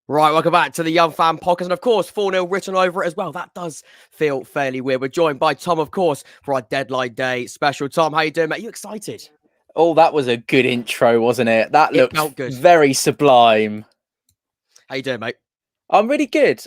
Right, welcome back to the Young Fan Podcast. And of course, 4-0 written over it as well. That does feel fairly weird. We're joined by Tom, of course, for our deadline day special. Tom, how you doing, mate? You excited? Oh, that was a good intro, wasn't it? That It looked felt good. very sublime. How you doing, mate? I'm really good.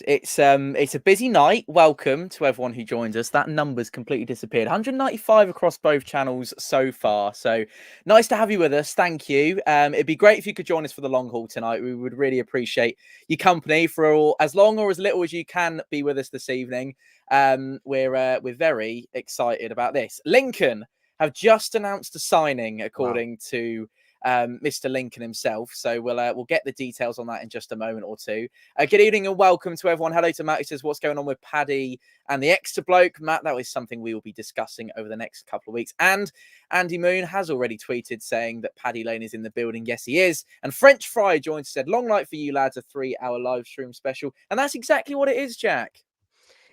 It's a busy night. Welcome to everyone who joins us. That number's completely disappeared. 195 across both channels so far. So nice to have you with us. Thank you. It'd be great if you could join us for the long haul tonight. We would really appreciate your company for as long or as little as you can be with us this evening. We're very excited about this. Lincoln have just announced a signing, according to Mr. Lincoln himself. So we'll get the details on that in just a moment or two. Good evening and welcome to everyone. Hello to Matt, who says, what's going on with Paddy and the extra bloke? Matt, that is something we will be discussing over the next couple of weeks. And Andy Moon has already tweeted saying that Paddy Lane is in the building. Yes, he is. And French Fry joined, said, long night for you lads, a 3-hour live stream special. And that's exactly what it is, Jack.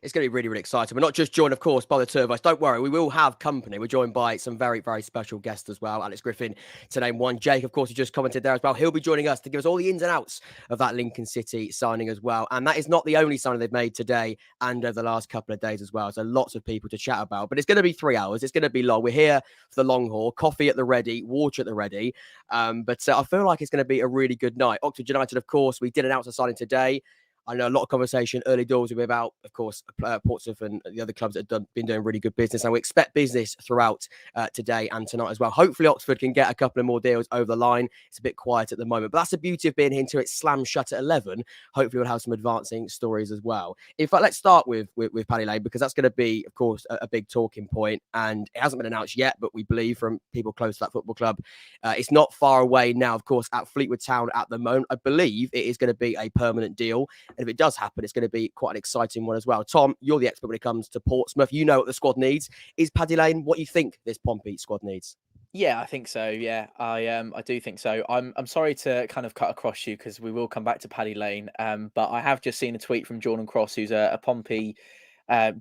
It's going to be really, really exciting. We're not just joined, of course, by the two of us. Don't worry, we will have company. We're joined by some very, very special guests as well. Alex Griffin, to name one. Jake, of course, who just commented there as well. He'll be joining us to give us all the ins and outs of that Lincoln City signing as well. And that is not the only signing they've made today and over the last couple of days as well. So lots of people to chat about. But it's going to be 3 hours. It's going to be long. We're here for the long haul. Coffee at the ready, water at the ready. But I feel like it's going to be a really good night. Oxford United, of course, we did announce a signing today. I know a lot of conversation early doors will be about, of course, Portsmouth and the other clubs that have been doing really good business. And we expect business throughout today and tonight as well. Hopefully, Oxford can get a couple of more deals over the line. It's a bit quiet at the moment, but that's the beauty of being here until it's slam shut at 11. Hopefully, we'll have some advancing stories as well. In fact, let's start with Paddy Lane, because that's going to be, of course, a big talking point. And it hasn't been announced yet, but we believe from people close to that football club, it's not far away now, of course, at Fleetwood Town at the moment. I believe it is going to be a permanent deal. And if it does happen, it's going to be quite an exciting one as well. Tom, you're the expert when it comes to Portsmouth. You know what the squad needs. Is Paddy Lane what you think this Pompey squad needs? Yeah, I think so. Yeah, I do think so. I'm sorry to kind of cut across you because we will come back to Paddy Lane. But I have just seen a tweet from Jordan Cross, who's a Pompey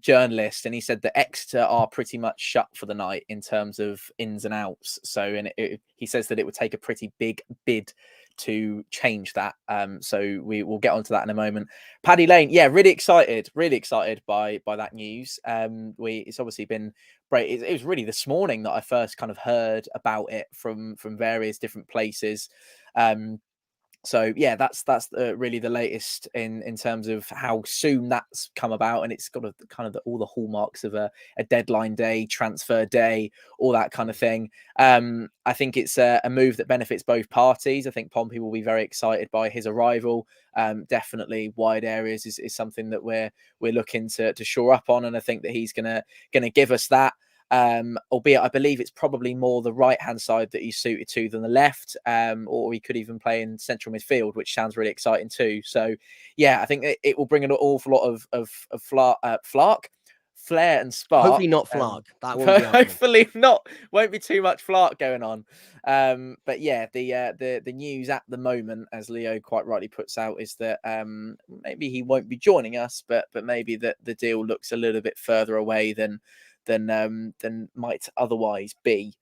journalist, and he said that Exeter are pretty much shut for the night in terms of ins and outs. So, and he says that it would take a pretty big bid to change that. So we will get onto that in a moment. Paddy Lane, yeah, really excited by that news. It's obviously been great. It was really this morning that I first kind of heard about it from various different places. So yeah, that's really the latest in terms of how soon that's come about, and it's got all the hallmarks of a deadline day, transfer day, all that kind of thing. I think it's a move that benefits both parties. I think Pompey will be very excited by his arrival. Definitely wide areas is something that we're looking to shore up on, and I think that he's gonna give us that. Albeit I believe it's probably more the right hand side that he's suited to than the left, or he could even play in central midfield, which sounds really exciting too. So yeah, I think it will bring an awful lot of flair and spark. Hopefully not Flark. That won't be happening. Hopefully not. Won't be too much flark going on. But yeah, the news at the moment, as Leo quite rightly puts out, is that maybe he won't be joining us, but maybe that the deal looks a little bit further away than might otherwise be.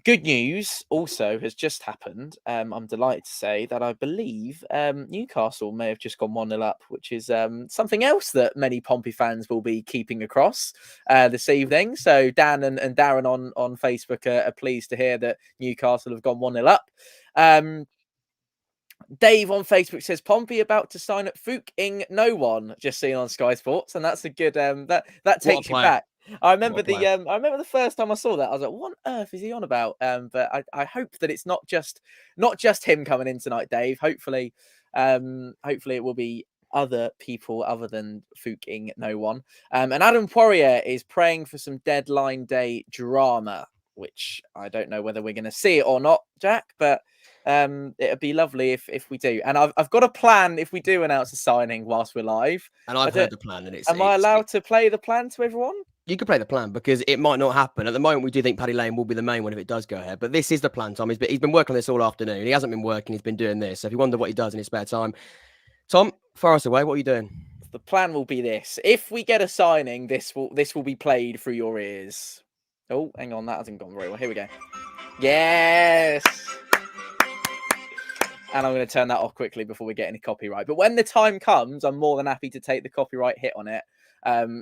Good news also has just happened. I'm delighted to say that I believe Newcastle may have just gone 1-0 up, which is something else that many Pompey fans will be keeping across this evening. So Dan and Darren on Facebook are pleased to hear that Newcastle have gone 1-0 up. Dave on Facebook says Pompey about to sign at Fuking No One, just seen on Sky Sports, and that's a good that takes you back. I remember the first time I saw that, I was like, what on earth is he on about? But I hope that it's not just him coming in tonight, Dave. Hopefully it will be other people other than Fuking No One. And Adam Poirier is praying for some deadline day drama, which I don't know whether we're going to see it or not, Jack, but it'd be lovely if we do. And I've got a plan if we do announce a signing whilst we're live. And I've heard the plan, and am I allowed to play the plan to everyone? You can play the plan because it might not happen. At the moment, we do think Paddy Lane will be the main one if it does go ahead. But this is the plan, Tom. He's been working on this all afternoon. He hasn't been working. He's been doing this. So if you wonder what he does in his spare time, Tom, far us away. What are you doing? The plan will be this. If we get a signing, this will be played through your ears. Oh, hang on. That hasn't gone very well. Here we go. Yes. and I'm going to turn that off quickly before we get any copyright. But when the time comes, I'm more than happy to take the copyright hit on it.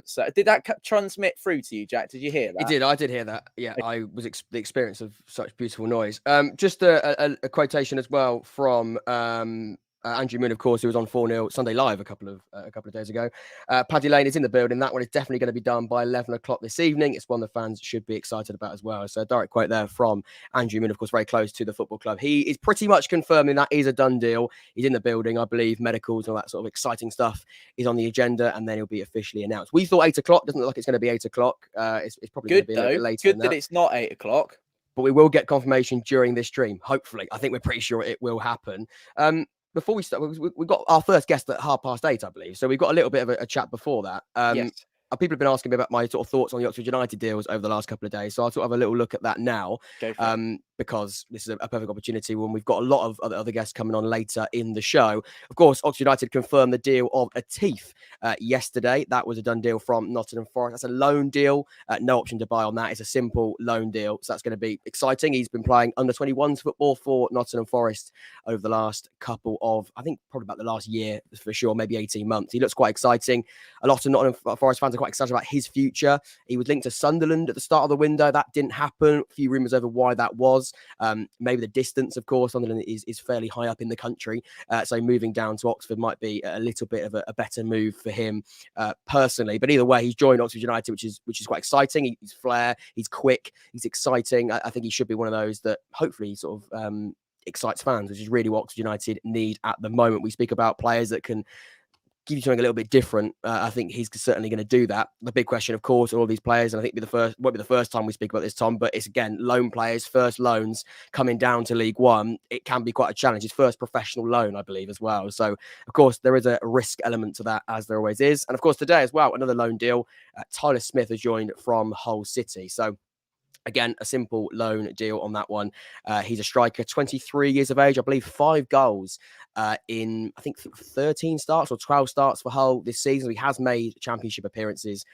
So did that transmit through to you, Jack? Did you hear that? It did. I did hear that. Yeah, I was the experience of such beautiful noise. Just a quotation as well from Andrew Moon, of course, who was on 4-0 Sunday Live a couple of days ago. Paddy Lane is in the building. That one is definitely going to be done by 11 o'clock this evening. It's one the fans should be excited about as well. So a direct quote there from Andrew Moon, of course, very close to the football club. He is pretty much confirming that is a done deal. He's in the building. I believe medicals and all that sort of exciting stuff is on the agenda, and then he'll be officially announced. We thought 8 o'clock. Doesn't look like it's going to be 8 o'clock. It's probably going to be a little bit later. Good that it's not 8 o'clock. But we will get confirmation during this stream. Hopefully, I think we're pretty sure it will happen. Before we start, we've got our first guest at 8:30, I believe. So we've got a little bit of a chat before that. Yes. People have been asking me about my sort of thoughts on the Oxford United deals over the last couple of days. So I'll sort of have a little look at that now. Because this is a perfect opportunity when we've got a lot of other guests coming on later in the show. Of course, Oxford United confirmed the deal of Atif yesterday. That was a done deal from Nottingham Forest. That's a loan deal. No option to buy on that. It's a simple loan deal. So that's going to be exciting. He's been playing under 21s football for Nottingham Forest over the last couple of, I think probably about the last year for sure, maybe 18 months. He looks quite exciting. A lot of Nottingham Forest fans are quite excited about his future. He was linked to Sunderland at the start of the window. That didn't happen. A few rumours over why that was. Maybe the distance, of course. Sunderland is fairly high up in the country. So moving down to Oxford might be a little bit of a better move for him personally. But either way, he's joined Oxford United, which is quite exciting. He's flair, he's quick, he's exciting. I think he should be one of those that hopefully sort of excites fans, which is really what Oxford United need at the moment. We speak about players that can give you something a little bit different. I think he's certainly going to do that. The big question, of course, all these players, and I think won't be the first time we speak about this, Tom, but it's again loan players, first loans coming down to League One. It can be quite a challenge. His first professional loan, I believe, as well. So, of course, there is a risk element to that, as there always is. And of course, today as well, another loan deal. Tyler Smith has joined from Hull City. So, again, a simple loan deal on that one. He's a striker, 23 years of age, I believe 5 goals in, I think, 13 starts or 12 starts for Hull this season. He has made championship appearances,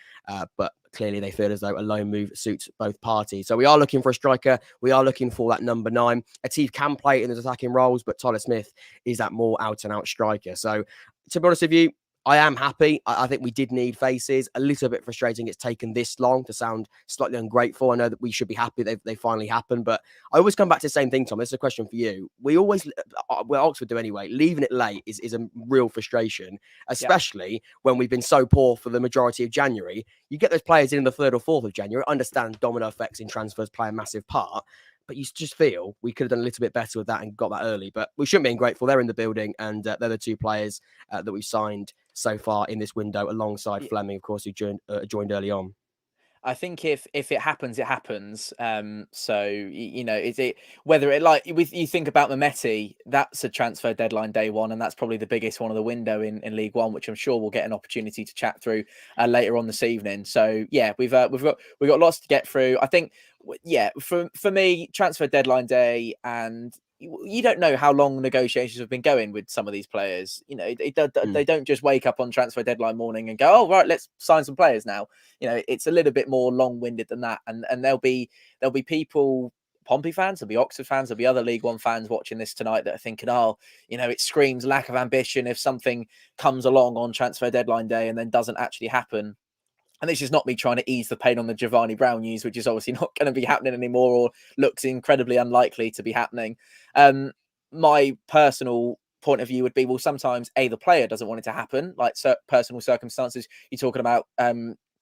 but clearly they feel as though a loan move suits both parties. So we are looking for a striker. We are looking for that number 9. Atif can play in his attacking roles, but Tyler Smith is that more out-and-out striker. So to be honest with you, I am happy. I think we did need faces. A little bit frustrating it's taken this long to sound slightly ungrateful. I know that we should be happy they finally happened, but I always come back to the same thing, Tom. This is a question for you. We always, well, Oxford do anyway, leaving it late is a real frustration, especially when we've been so poor for the majority of January. You get those players in the 3rd or 4th of January. I understand domino effects in transfers play a massive part, but you just feel we could have done a little bit better with that and got that early. But we shouldn't be ungrateful. They're in the building, and they're the 2 players that we've signed so far in this window, alongside Fleming, of course, who joined early on. I think if it happens, it happens. So you know, is it whether it like you think about Mehmeti, that's a transfer deadline day one, and that's probably the biggest one of the window in League One, which I'm sure we'll get an opportunity to chat through later on this evening. So yeah, we've got lots to get through. I think for me, transfer deadline day, and you don't know how long negotiations have been going with some of these players. You know, they don't just wake up on transfer deadline morning and go, oh, right, let's sign some players now. You know, it's a little bit more long-winded than that. And there'll be people, Pompey fans, there'll be Oxford fans, there'll be other League One fans watching this tonight that are thinking, oh, you know, it screams lack of ambition if something comes along on transfer deadline day and then doesn't actually happen. And this is not me trying to ease the pain on the Giovanni Brown news, which is obviously not going to be happening anymore or looks incredibly unlikely to be happening. My personal point of view would be, well, sometimes the player doesn't want it to happen, like personal circumstances. You're talking about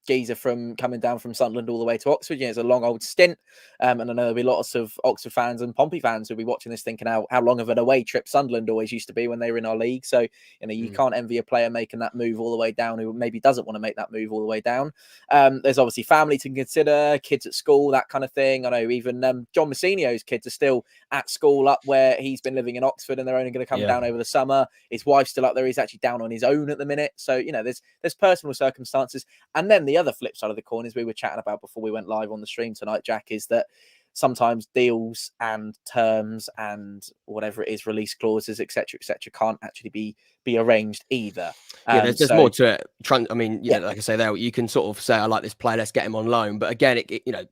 geezer from coming down from Sunderland all the way to Oxford. You know, it's a long old stint. And I know there'll be lots of Oxford fans and Pompey fans who'll be watching this thinking how long of an away trip Sunderland always used to be when they were in our league. So, you know, you can't envy a player making that move all the way down who maybe doesn't want to make that move all the way down. There's obviously family to consider, kids at school, that kind of thing. I know even John Messinio's kids are still at school up where he's been living in Oxford, and they're only going to come down over the summer. His wife's still up there. He's actually down on his own at the minute. So, you know, there's personal circumstances. And then the other flip side of the coin, as we were chatting about before we went live on the stream tonight, Jack, is that sometimes deals and terms and whatever it is, release clauses, etc., can't actually be arranged either. Yeah, there's more to it. I mean, Yeah. like I say, there you can sort of say, I like this player, let's get him on loan. But again,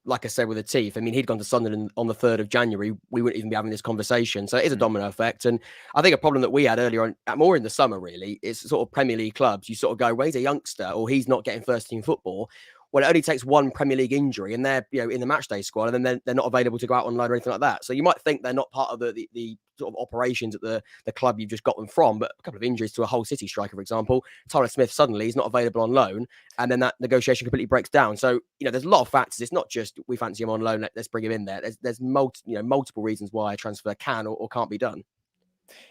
like I said with the Teeth, I mean, he'd gone to Sunderland on the 3rd of January. We wouldn't even be having this conversation. So it is a domino effect. And I think a problem that we had earlier on, more in the summer, really, is sort of Premier League clubs. You sort of go, well, he's a youngster, or he's not getting first team football. Well, it only takes one Premier League injury, and they're in the matchday squad, and then they're not available to go out on loan or anything like that. So you might think they're not part of the sort of operations at the club you've just got them from, but a couple of injuries to a Hull City striker, for example, Tyler Smith suddenly is not available on loan, and then that negotiation completely breaks down. So there's a lot of factors. It's not just we fancy him on loan, let's bring him in there. There's multiple reasons why a transfer can or can't be done.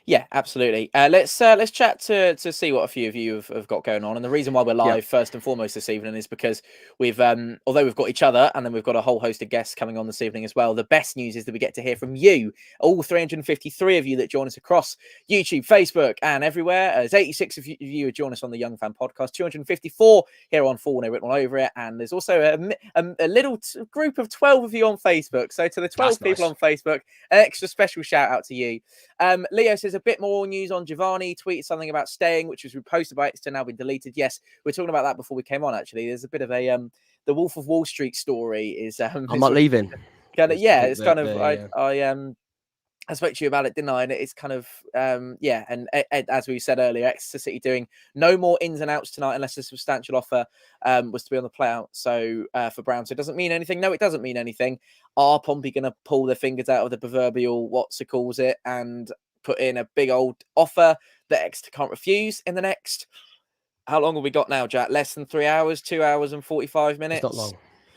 Yeah, absolutely. Let's chat to see what a few of you have got going on. And the reason why we're live first and foremost this evening is because we've although we've got each other and then we've got a whole host of guests coming on this evening as well. The best news is that we get to hear from you, all 353 of you that join us across YouTube, Facebook, and everywhere. There's 86 of you who join us on the Young Fan Podcast, 254 here on Full written all over it, and there's also a little group of 12 of you on Facebook. So to the 12 people on Facebook, an extra special shout out to you. Leo says a bit more news on Giovanni. Tweeted something about staying, which was reposted by Exeter, now been deleted. Yes, we were talking about that before we came on. Actually, there's a bit of a the Wolf of Wall Street story. Is I'm not leaving. I spoke to you about it, didn't I? And it's kind of, and as we said earlier, Exeter City doing no more ins and outs tonight unless a substantial offer was to be on the playout. So for Brown, so it doesn't mean anything. No, it doesn't mean anything. Are Pompey going to pull their fingers out of the proverbial calls it and put in a big old offer that Exeter can't refuse in the next? How long have we got now, Jack? Less than 3 hours, 2 hours and 45 minutes. It's not long.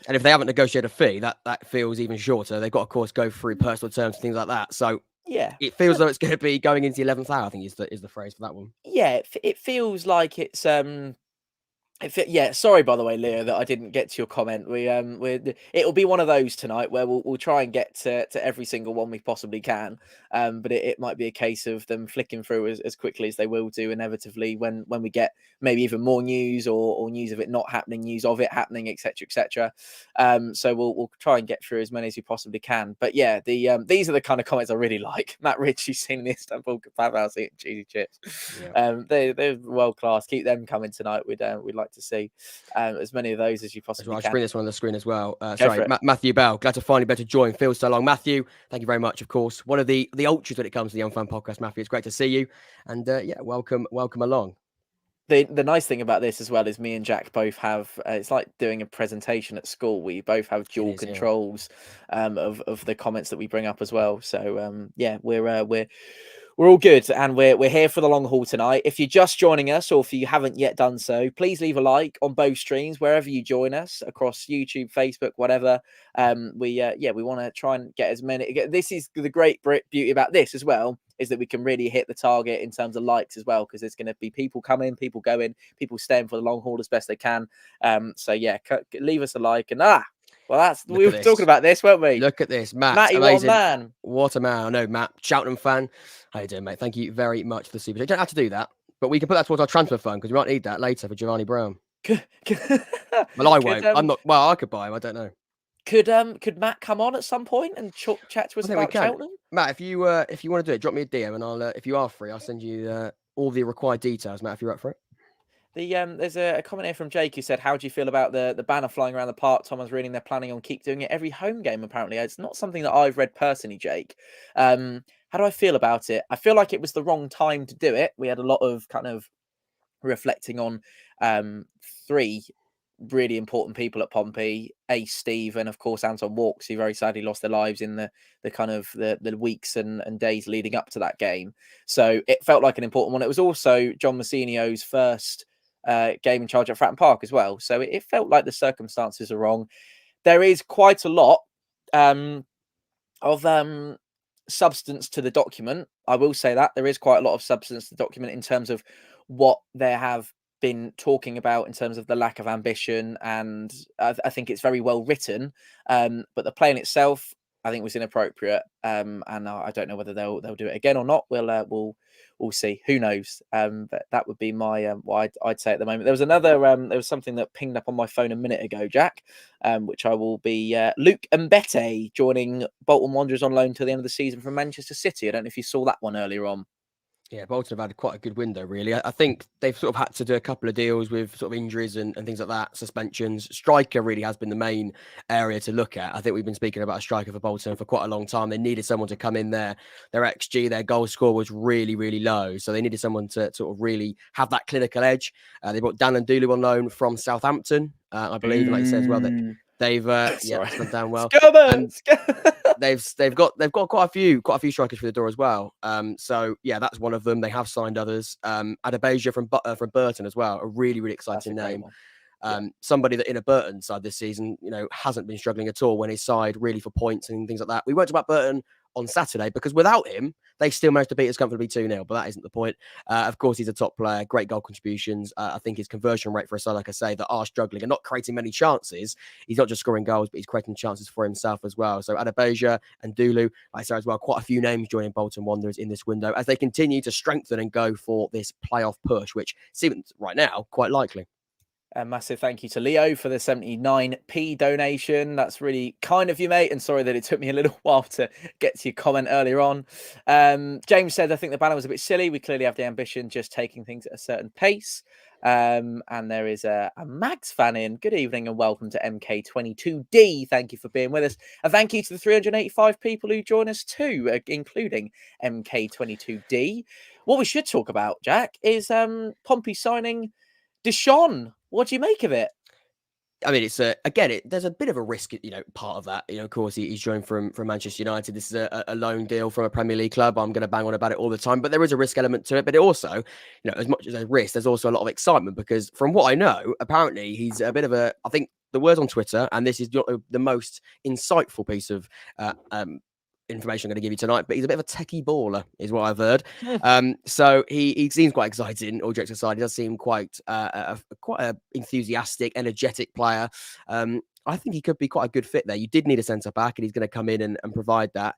And if they haven't negotiated a fee, that feels even shorter. They've got, of course, go through personal terms and things like that. So it feels like it's going to be going into the 11th hour, I think is the phrase for that one. Yeah, it feels like it's sorry by the way, Leo, that I didn't get to your comment. It'll be one of those tonight where we'll try and get to every single one we possibly can. But it might be a case of them flicking through as quickly as they will do inevitably when we get maybe even more news or news of it not happening, news of it happening, etc. So we'll try and get through as many as we possibly can. But yeah, these are the kind of comments I really like. Matt Ritchie's seen the Istanbul Kebab House eating cheesy chips. Yeah. They're world class. Keep them coming tonight. We'd like to see as many of those as you possibly can. I'll bring this one on the screen as well. Sorry, Matthew Bell, glad to finally be able to join. Feels so long. Matthew, thank you very much, of course. One of the ultras when it comes to the Young Fan Podcast, Matthew. It's great to see you. And welcome along. The nice thing about this as well is me and Jack both have, it's like doing a presentation at school. We both have dual controls of the comments that we bring up as well. So we're all good, and we're here for the long haul tonight. If you're just joining us, or if you haven't yet done so, please leave a like on both streams wherever you join us across YouTube, Facebook, whatever. We want to try and get as many. This is the great beauty about this as well, is that we can really hit the target in terms of likes as well, because there's going to be people coming, people going, people staying for the long haul as best they can. Leave us a like and we were talking about this, weren't we? Look at this, Matt. Matty, amazing. What a man. I know, Matt, Cheltenham fan. How you doing, mate? Thank you very much for the super chat. You don't have to do that, but we can put that towards our transfer fund because we might need that later for Giovanni Brown. Well, I won't. I'm not. Well, I could buy him. I don't know. Could Matt come on at some point and chat to us about Cheltenham? Matt, if you want to do it, drop me a DM and I'll. If you are free, I'll send you all the required details, Matt. If you're up for it. There's a comment here from Jake who said, how do you feel about the banner flying around the park? Thomas reading they're planning on keep doing it every home game, apparently. It's not something that I've read personally, Jake. How do I feel about it? I feel like it was the wrong time to do it. We had a lot of kind of reflecting on three really important people at Pompey, Ace, Steve, and of course Anton Walks, who very sadly lost their lives in the kind of the weeks and days leading up to that game. So it felt like an important one. It was also John Massinio's first game in charge at Fratton Park as well. So it felt like the circumstances are wrong. There is quite a lot of substance to the document. I will say that there is quite a lot of substance to the document in terms of what they have been talking about in terms of the lack of ambition, and I think it's very well written. But the plan itself, I think was inappropriate. And I don't know whether they'll do it again or not. We'll see. Who knows? But that would be my what I'd say at the moment. There was another there was something that pinged up on my phone a minute ago, Jack, which I will be Luke Mbete joining Bolton Wanderers on loan till the end of the season from Manchester City. I don't know if you saw that one earlier on. Yeah, Bolton have had quite a good window, really. I think they've sort of had to do a couple of deals with sort of injuries and things like that, suspensions. Striker really has been the main area to look at. I think we've been speaking about a striker for Bolton for quite a long time. They needed someone to come in there. Their XG, their goal score was really, really low. So they needed someone to sort of really have that clinical edge. They brought Dan Ndulu on loan from Southampton, I believe. And like you said as well, that they've it's gone down well. And they've got quite a few strikers through the door as well. So yeah, that's one of them. They have signed others. Adebayo from Burton as well, a really, really exciting name. Somebody that in a Burton side this season, hasn't been struggling at all when his side really for points and things like that. We won't talk about Burton on Saturday because without him, they still managed to beat us comfortably 2-0, but that isn't the point. Of course, he's a top player, great goal contributions. I think his conversion rate for a side, like I say, that are struggling and not creating many chances. He's not just scoring goals, but he's creating chances for himself as well. So Adebayo and Ndulu, like I say as well, quite a few names joining Bolton Wanderers in this window as they continue to strengthen and go for this playoff push, which seems right now quite likely. A massive thank you to Leo for the 79p donation. That's really kind of you, mate. And sorry that it took me a little while to get to your comment earlier on. James said, I think the banner was a bit silly. We clearly have the ambition, just taking things at a certain pace. And there is a Mags fan in. Good evening and welcome to MK22D. Thank you for being with us. And thank you to the 385 people who join us too, including MK22D. What we should talk about, Jack, is Pompey signing Deshaun. What do you make of it? I mean, it's there's a bit of a risk, part of that. Of course, he's joined from Manchester United. This is a loan deal from a Premier League club. I'm going to bang on about it all the time, but there is a risk element to it. But it also, as much as a risk, there's also a lot of excitement because from what I know, apparently he's a bit of I think the word on Twitter, and this is not the most insightful piece of information I'm going to give you tonight, but he's a bit of a techie baller, is what I've heard. So he seems quite exciting. All jokes aside, he does seem quite a enthusiastic, energetic player. I think he could be quite a good fit there. You did need a centre back, and he's going to come in and provide that.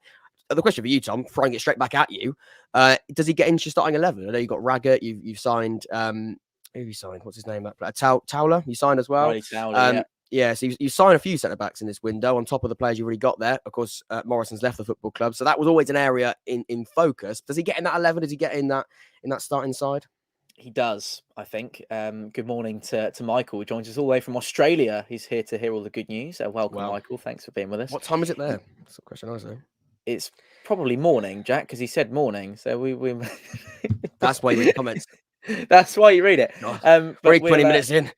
The question for you, Tom, throwing it straight back at you: does he get into your starting 11? I know you got Raggett. You've signed. Who you signed? What's his name? Towler. You signed as well. Towler, yeah. Yeah, so you sign a few centre-backs in this window on top of the players you've already got there. Of course, Morrison's left the football club, so that was always an area in focus. Does he get in that 11? Does he get in that starting side? He does, I think. Good morning to Michael, who joins us all the way from Australia. He's here to hear all the good news. Welcome, Michael. Thanks for being with us. What time is it there? That's the question I was saying. It's probably morning, Jack, because he said morning. So we That's why you read the comments. That's why you read it. We're 20 minutes in.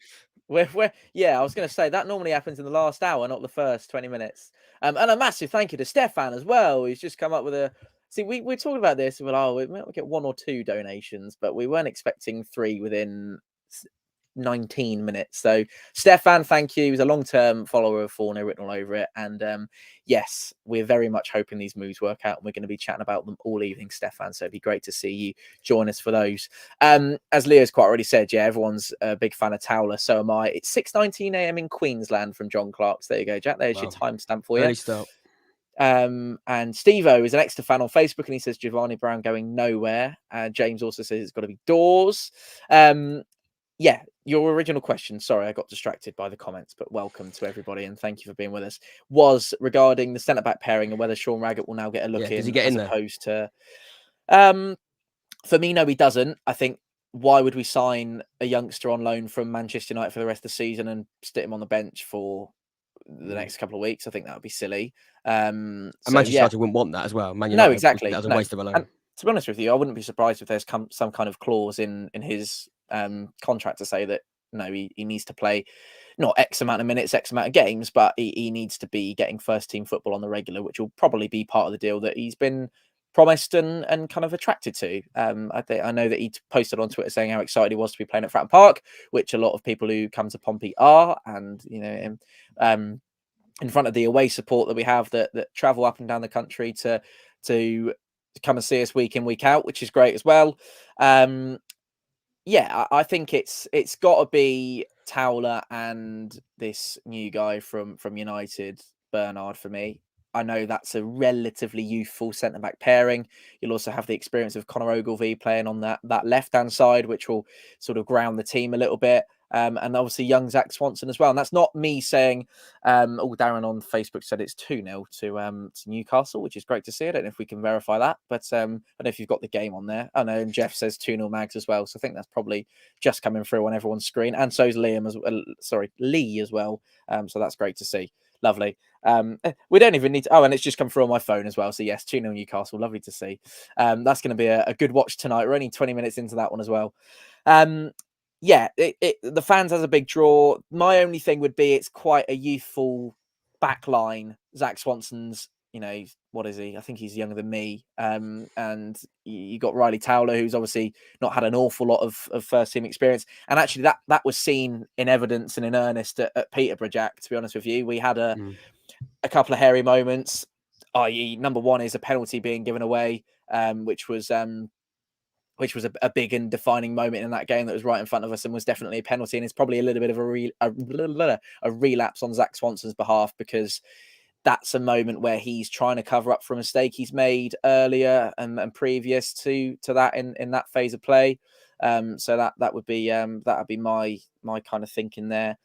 Yeah, I was going to say that normally happens in the last hour, not the first 20 minutes. And a massive thank you to Stefan as well. He's just come up with a. See, we're talking about this. We might get 1 or 2 donations, but we weren't expecting 3 within 19 minutes. So Stefan, thank you. He's a long-term follower of Forno, written all over it. And yes, we're very much hoping these moves work out, and we're going to be chatting about them all evening, Stefan. So it'd be great to see you join us for those. As Leo's quite already said, yeah, everyone's a big fan of Towler. So am I. It's 6:19 a.m. in Queensland from John Clark. So there you go, Jack. There's your timestamp for you. Early start. And Steve-O is an extra fan on Facebook, and he says Giovanni Brown going nowhere. James also says it's got to be Dawes. Yeah, your original question, sorry, I got distracted by the comments, but welcome to everybody and thank you for being with us, was regarding the centre-back pairing and whether Sean Raggett will now get a look in. Does he get in there? Opposed to... for me, no, he doesn't. I think, why would we sign a youngster on loan from Manchester United for the rest of the season and stick him on the bench for the next couple of weeks? I think that would be silly. And Manchester United wouldn't want that as well. Man United, no, exactly. That was a waste of a loan. And to be honest with you, I wouldn't be surprised if there's some kind of clause in his contract to say that he needs to play not X amount of minutes, X amount of games, but he needs to be getting first team football on the regular, which will probably be part of the deal that he's been promised and kind of attracted to. I know that he posted on Twitter saying how excited he was to be playing at Fratton Park, which a lot of people who come to Pompey are, and in front of the away support that we have that travel up and down the country to come and see us week in, week out, which is great as well. Yeah, I think it's got to be Towler and this new guy from United, Bernard, for me. I know that's a relatively youthful centre-back pairing. You'll also have the experience of Conor Ogilvie playing on that left-hand side, which will sort of ground the team a little bit. And obviously young Zach Swanson as well. And that's not me saying, Darren on Facebook said it's 2-0 to Newcastle, which is great to see. I don't know if we can verify that, but I don't know if you've got the game on there. I know, and Jeff says 2-0 Mags as well. So I think that's probably just coming through on everyone's screen. And so's Lee as well. So that's great to see. Lovely. We don't even need to. Oh, and it's just come through on my phone as well. So yes, 2-0 Newcastle. Lovely to see. That's going to be a good watch tonight. We're only 20 minutes into that one as well. Yeah, the fans has a big draw. My only thing would be it's quite a youthful back line. Zach Swanson's, what is he? I think he's younger than me. And you got Riley Towler, who's obviously not had an awful lot of first team experience. And actually that was seen in evidence and in earnest at Peterborough, Jack, to be honest with you. We had a couple of hairy moments, i.e. number one is a penalty being given away, which was a big and defining moment in that game that was right in front of us and was definitely a penalty. And it's probably a little bit of a relapse on Zach Swanson's behalf, because that's a moment where he's trying to cover up for a mistake he's made earlier and previous to that in that phase of play. So that would be my kind of thinking there.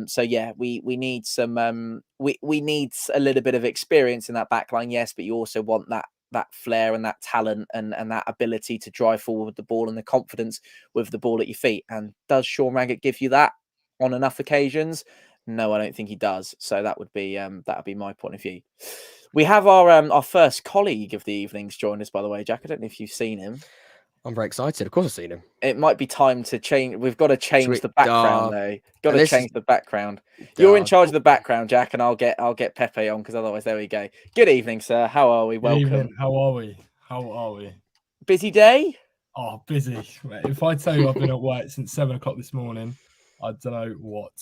So yeah, we need some we need a little bit of experience in that back line, yes, but you also want that flair and that talent and that ability to drive forward with the ball and the confidence with the ball at your feet. And does Sean Raggett give you that on enough occasions? No, I don't think he does. So that would be my point of view. We have our first colleague of the evenings join us, by the way, Jack. I don't know if you've seen him. I'm very excited. Of course, I've seen him. It might be time to change. We've got to change the background, though. Got to change the background. You're in charge of the background, Jack, and I'll get Pepe on, because otherwise, there we go. Good evening, sir. How are we? Welcome. Good evening. How are we? Busy day? Oh, busy. If I tell you I've been at work since 7 o'clock this morning, I don't know what.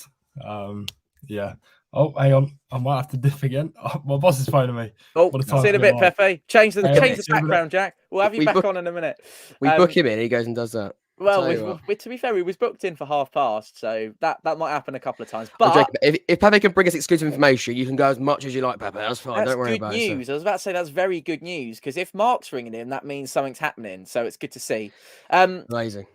Yeah. Oh, hang on. I might have to dip again. Oh, my boss is phoning me. Oh, see you in a bit, Pepe. Change the background, Jack. We'll have you back on in a minute. We book him in. He goes and does that. Well, to be fair, we was booked in for past, so that might happen a couple of times. But if Pepe can bring us exclusive information, you can go as much as you like, Pepe. That's fine. Don't worry about it. That's good news. I was about to say that's very good news, because if Mark's ringing him, that means something's happening. So it's good to see. Amazing.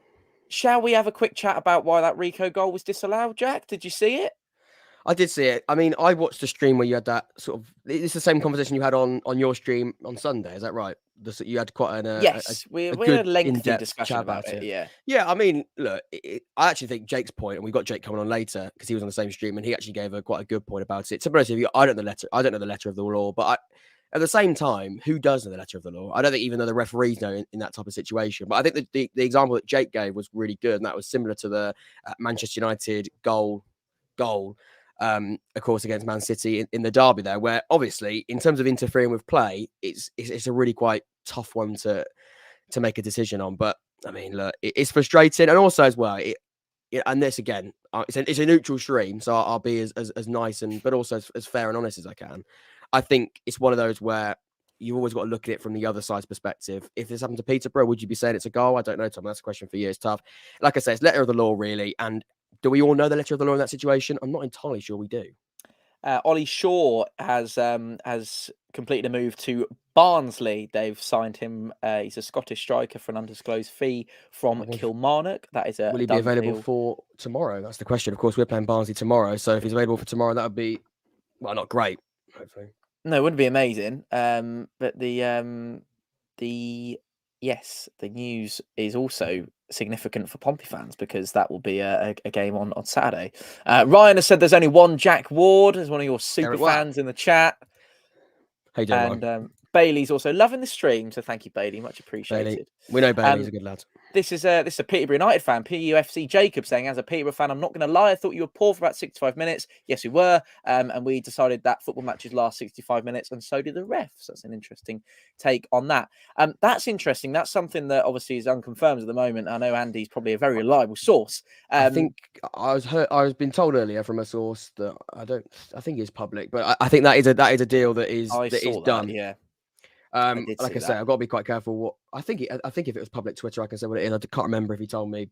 Shall we have a quick chat about why that Rico goal was disallowed, Jack? Did you see it? I did see it. I mean, I watched the stream where you had that sort of. It's the same conversation you had on your stream on Sunday. Is that right? You had quite an yes. We had a lengthy discussion about it. Yeah. Yeah. I mean, look, I actually think Jake's point, and we've got Jake coming on later because he was on the same stream, and he actually gave quite a good point about it. To be honest with you, I don't know the letter of the law, but at the same time, who does know the letter of the law? I don't think even though the referees know in that type of situation. But I think the example that Jake gave was really good, and that was similar to the Manchester United goal. Of course, against Man City in the derby there, where obviously in terms of interfering with play, it's a really quite tough one to make a decision on. But I mean, look, it's frustrating, and also as well, and this again, it's a neutral stream, so I'll be as nice but also as fair and honest as I can. I think it's one of those where you've always got to look at it from the other side's perspective. If this happened to Peterborough, would you be saying it's a goal? I don't know, Tom. That's a question for you. It's tough. Like I say, it's letter of the law, really, and. Do we all know the letter of the law in that situation? I'm not entirely sure we do. Ollie Shaw has completed a move to Barnsley. They've signed him. He's a Scottish striker for an undisclosed fee from Kilmarnock. That is a. Will he be available for tomorrow? That's the question. Of course, we're playing Barnsley tomorrow. So if he's available for tomorrow, that would be not great. Hopefully, no, it wouldn't be amazing. But the news is also significant for Pompey fans, because that will be a game on Saturday. Ryan has said there's only one Jack Ward, as one of your super fans in the chat. How you doing, and Bailey's also loving the stream, so thank you, Bailey, much appreciated. Bailey. We know Bailey's a good lad. This is a Peterborough United fan, PUFC Jacob, saying, as a Peterborough fan, I'm not going to lie, I thought you were poor for about 65 minutes. Yes, we were. And we decided that football matches last 65 minutes, and so did the refs. That's an interesting take on that. That's interesting. That's something that obviously is unconfirmed at the moment. I know Andy's probably a very reliable source. I think I was been told earlier from a source that I think it's public, but I think that is a deal that is done. Yeah. Like I say, I've got to be quite careful. I think if it was public Twitter, I can say what it is. I can't remember if he told me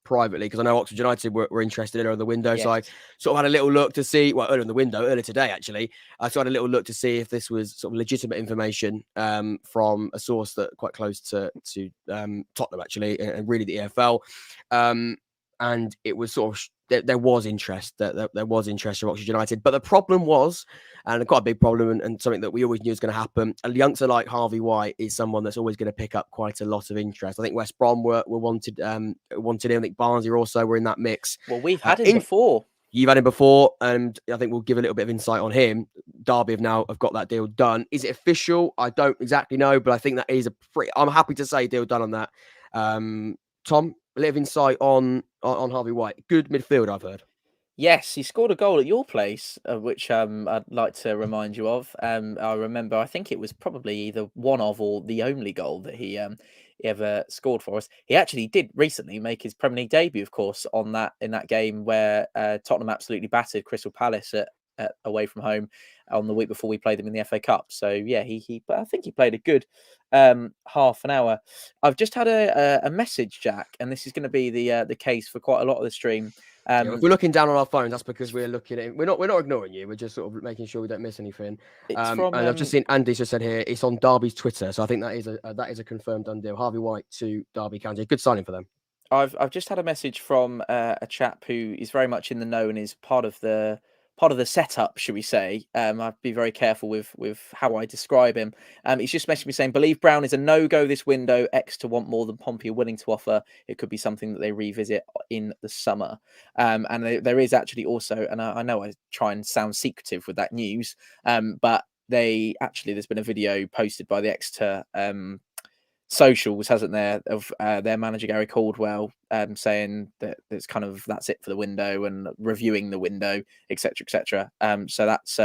privately, because I know Oxford United were interested in her in the window. Yes. So I sort of had a little look to see, well, earlier today, actually. I had a little look to see if this was sort of legitimate information from a source that quite close to Tottenham, actually, and really the EFL. And it was sort of there was interest there was interest from Oxford United, but the problem was, and quite a big problem, and something that we always knew was going to happen. A youngster like Harvey White is someone that's always going to pick up quite a lot of interest. I think West Brom were wanted him. I think Barnsley also were in that mix. Well, we've had him before. You've had him before, and I think we'll give a little bit of insight on him. Derby have got that deal done. Is it official? I don't exactly know, but I think that is I'm happy to say deal done on that. Tom, a little insight on Harvey White. Good midfield, I've heard. Yes, he scored a goal at your place, which I'd like to remind you of. I remember, I think it was probably either one of or the only goal that he ever scored for us. He actually did recently make his Premier League debut, of course, in that game where Tottenham absolutely battered Crystal Palace away from home on the week before we played them in the FA Cup. So yeah, I think he played a good half an hour. I've just had a message, Jack, and this is going to be the case for quite a lot of the stream. If we're looking down on our phones, that's because we're looking at it. We're not ignoring you. We're just sort of making sure we don't miss anything. And I've just seen Andy's just said here it's on Derby's Twitter, so I think that is a confirmed done deal. Harvey White to Derby County, good signing for them. I've just had a message from a chap who is very much in the know and is part of the setup, should we say. I'd be very careful with how I describe him. He's just messaged me saying, believe Brown is a no-go this window. X to want more than Pompey are willing to offer. It could be something that they revisit in the summer. And there is actually also, and I know I try and sound secretive with that news, but there's been a video posted by the Exeter socials, hasn't there, of their manager Gary Caldwell saying that that's it for the window and reviewing the window, etc. So that's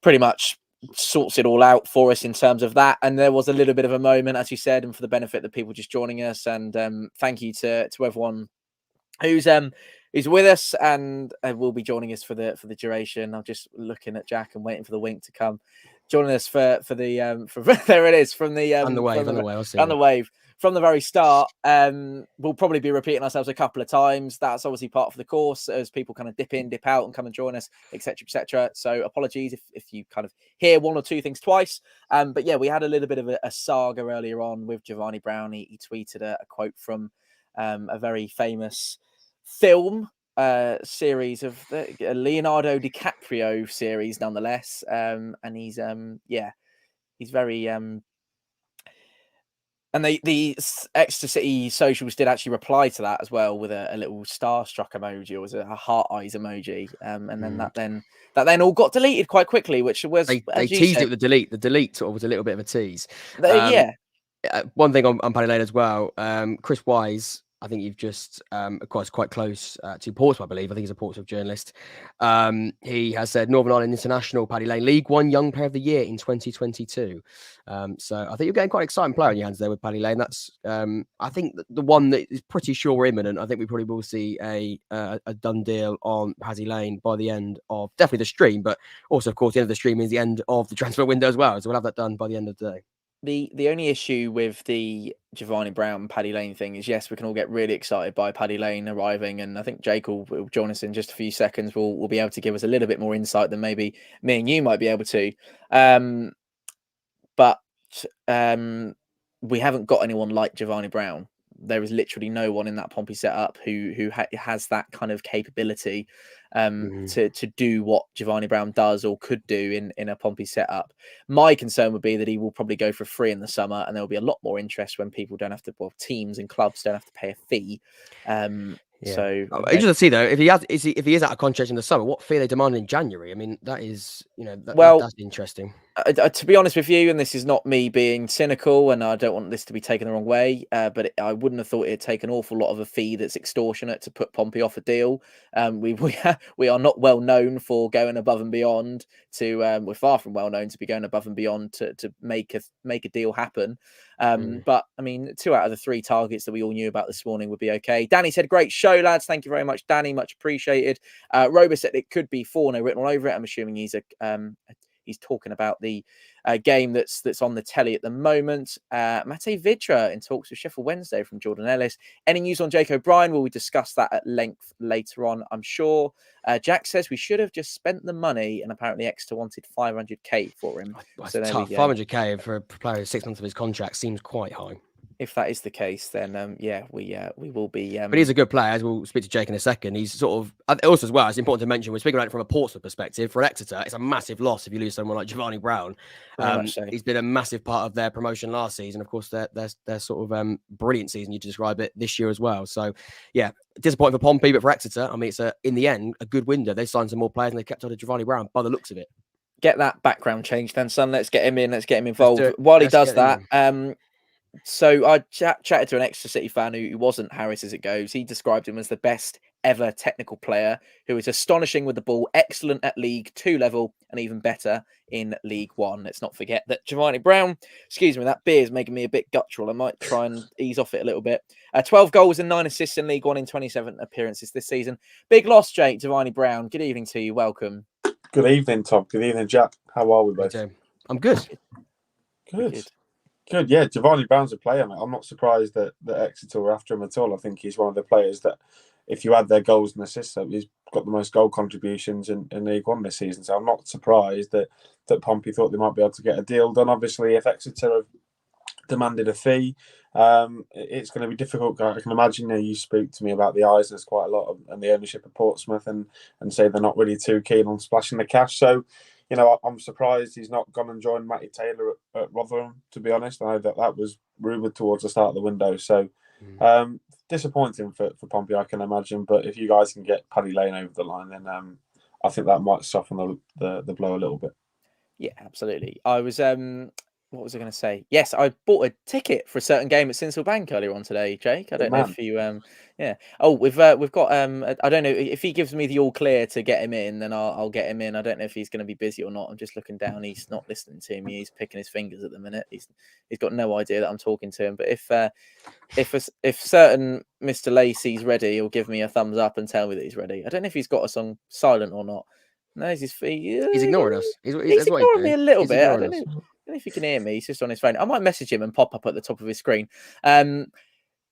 pretty much sorts it all out for us in terms of that. And there was a little bit of a moment, as you said, and for the benefit of the people just joining us, and thank you to everyone who's with us and will be joining us for the duration. I'm just looking at Jack and waiting for the wink to come. Joining us for there it is from the on the wave from the very start. We'll probably be repeating ourselves a couple of times. That's obviously part of the course as people kind of dip in, dip out, and come and join us, etc. So apologies if you kind of hear one or two things twice. But yeah, we had a little bit of a saga earlier on with Giovanni Brown. He tweeted a quote from a very famous film series of the Leonardo DiCaprio series, nonetheless, and he's very and the Exeter City socials did actually reply to that as well with a little starstruck emoji, or was it a heart eyes emoji, and then that then all got deleted quite quickly, which was they teased it with the delete sort of was a little bit of a tease. One thing on Paddy Lane as well, Chris Wise, I think you've just quite close to Portsmouth, I believe. I think he's a Portsmouth journalist. He has said Northern Ireland International, Paddy Lane, League One Young Player of the Year in 2022. So I think you're getting quite an exciting player in your hands there with Paddy Lane. That's I think the one that is pretty sure imminent. I think we probably will see a done deal on Paddy Lane by the end of definitely the stream, but also of course the end of the stream is the end of the transfer window as well. So we'll have that done by the end of the day. The only issue with the Giovanni Brown Paddy Lane thing is, yes, we can all get really excited by Paddy Lane arriving, and I think Jake will join us in just a few seconds. We'll be able to give us a little bit more insight than maybe me and you might be able to. But we haven't got anyone like Giovanni Brown. There is literally no one in that Pompey setup who has that kind of capability to do what Giovanni Brown does or could do in a Pompey setup. My concern would be that he will probably go for free in the summer, and there will be a lot more interest when people don't have to, teams and clubs don't have to pay a fee. So interesting to see though, if he is out of contract in the summer, what fee they demand in January? I mean, that is, that's interesting. To be honest with you, and this is not me being cynical, and I don't want this to be taken the wrong way, but I wouldn't have thought it'd take an awful lot of a fee that's extortionate to put Pompey off a deal. We are not well known for going above and beyond we're far from well known to be going above and beyond to make a deal happen. But I mean, 2 out of the 3 targets that we all knew about this morning would be okay. Danny said, great show, lads. Thank you very much, Danny. Much appreciated. Robo said it could be 4, no written all over it. I'm assuming he's he's talking about the game that's on the telly at the moment. Mate Vidra in talks with Sheffield Wednesday from Jordan Ellis. Any news on Jake O'Brien? Will we discuss that at length later on, I'm sure. Jack says we should have just spent the money, and apparently Exeter wanted 500k for him. That's So there tough. we go. 500k for a player 6 months of his contract seems quite high. If that is the case, then we will be. But he's a good player, as we'll speak to Jake in a second. He's sort of also as well. It's important to mention we're speaking about it from a Portsmouth perspective. For Exeter, it's a massive loss if you lose someone like Giovanni Brown. So. He's been a massive part of their promotion last season. Of course, their sort of brilliant season. You describe it this year as well. So yeah, disappointing for Pompey, but for Exeter, I mean, it's in the end a good window. They signed some more players and they kept on to Giovanni Brown by the looks of it. Get that background change then, son. Let's get him in. Let's get him involved. While he does that, so I chatted to an Exeter City fan who wasn't Harris as it goes. He described him as the best ever technical player, who is astonishing with the ball, excellent at League 2 level, and even better in League One. Let's not forget that Giovanni Brown, excuse me, that beer is making me a bit guttural. I might try and ease off it a little bit. 12 goals and 9 assists in League One in 27 appearances this season. Big loss, Jake. Giovanni Brown. Good evening to you. Welcome. Good evening, Tom. Good evening, Jack. How are we both? I'm good. Good. Yeah, Giovanni Brown's a player, mate. I'm not surprised that Exeter were after him at all. I think he's one of the players that, if you add their goals and assists up, he's got the most goal contributions in League One this season. So I'm not surprised that Pompey thought they might be able to get a deal done. Obviously, if Exeter have demanded a fee, it's going to be difficult. I can imagine you speak to me about the Islers quite a lot and the ownership of Portsmouth and say they're not really too keen on splashing the cash. So, you know, I'm surprised he's not gone and joined Matty Taylor at Rotherham, to be honest. I know that was rumoured towards the start of the window. So disappointing for Pompey, I can imagine. But if you guys can get Paddy Lane over the line, then I think that might soften the blow a little bit. Yeah, absolutely. I was what was I going to say? Yes, I bought a ticket for a certain game at Sinsel Bank earlier on today, Jake. I don't know if you yeah. Oh, we've got I don't know if he gives me the all clear to get him in, then I'll get him in. I don't know if he's going to be busy or not. I'm just looking down. He's not listening to me. He's picking his fingers at the minute. He's got no idea that I'm talking to him. But if certain Mr. Lacey's ready, he'll give me a thumbs up and tell me that he's ready. I don't know if he's got us on silent or not. No, he's ignoring us. He's ignoring me a little bit. I don't know if you can hear me. He's just on his phone. I might message him and pop up at the top of his screen.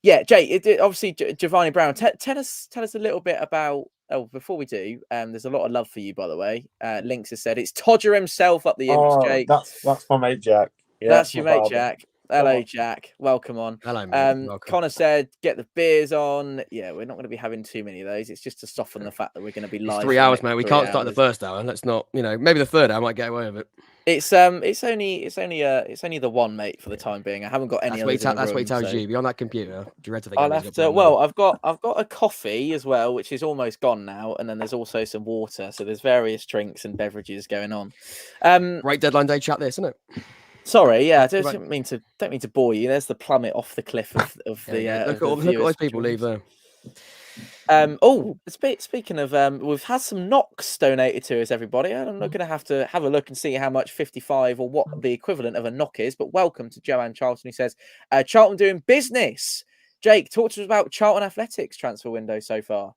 Yeah, Jay. Obviously, Giovanni Brown. Tell us a little bit about. Oh, before we do, there's a lot of love for you, by the way. Links has said it's Todger himself up the imps, Jake. That's my mate Jack. Yeah, that's your mate Jack. Hello, Jack. Welcome on. Hello, mate. Welcome. Connor said, get the beers on. Yeah, we're not going to be having too many of those. It's just to soften the fact that we're going to be live. It's 3 hours, mate. We can't start the first hour. Let's not, maybe the third hour I might get away with it. It's only the one, mate, for the time being. I haven't got any others. That's what he tells you. Be on that computer. Do you read to the I'll have to. Well, I've got a coffee as well, which is almost gone now, and then there's also some water. So there's various drinks and beverages going on. Great deadline day chat, this, isn't it? Sorry, yeah, I don't mean to bore you. There's the plummet off the cliff of the. Look at all those people leave there. Speaking of, we've had some knocks donated to us, everybody. I'm not going to have a look and see how much 55 or what the equivalent of a knock is. But welcome to Joanne Charlton, who says, Charlton doing business. Jake, talk to us about Charlton Athletics transfer window so far.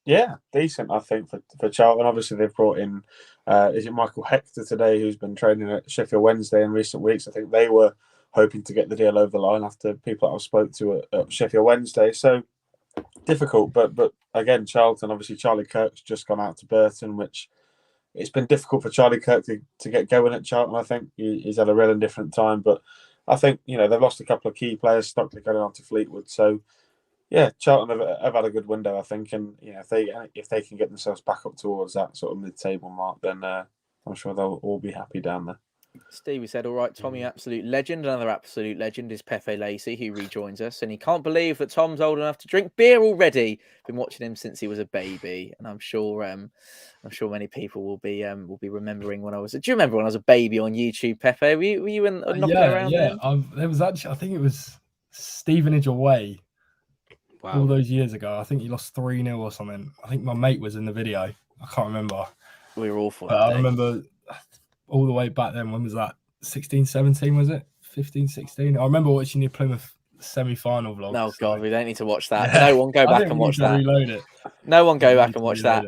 Yeah, decent, I think, for Charlton. Obviously, they've brought in, is it Michael Hector today, who's been training at Sheffield Wednesday in recent weeks. I think they were hoping to get the deal over the line after people that I've spoke to at Sheffield Wednesday. So, difficult, but again, Charlton, obviously, Charlie Kirk's just gone out to Burton, which it's been difficult for Charlie Kirk to get going at Charlton. I think he's had a real indifferent time, but I think, they've lost a couple of key players, Stockley going on to Fleetwood. So, yeah, Charlton have had a good window, I think, and if they can get themselves back up towards that sort of mid-table mark, then I'm sure they'll all be happy down there. Stevie said, all right, Tommy, absolute legend. Another absolute legend is Pepe Lacey, who rejoins us, and he can't believe that Tom's old enough to drink beer already. Been watching him since he was a baby, and I'm sure many people will be remembering when I was. Do you remember when I was a baby on YouTube, Pepe? Were you in knocking around? Yeah, there was actually, I think it was Stevenage away. Wow. All those years ago. I think he lost 3-0 or something. I think my mate was in the video. I can't remember. We were awful. But I remember all the way back then. When was that? 16, 17, was it? 15, 16? I remember watching your Plymouth semi-final vlog. Oh, God, we don't need to watch that. Yeah. No one go back and watch that. Reload it. No one go back and watch that.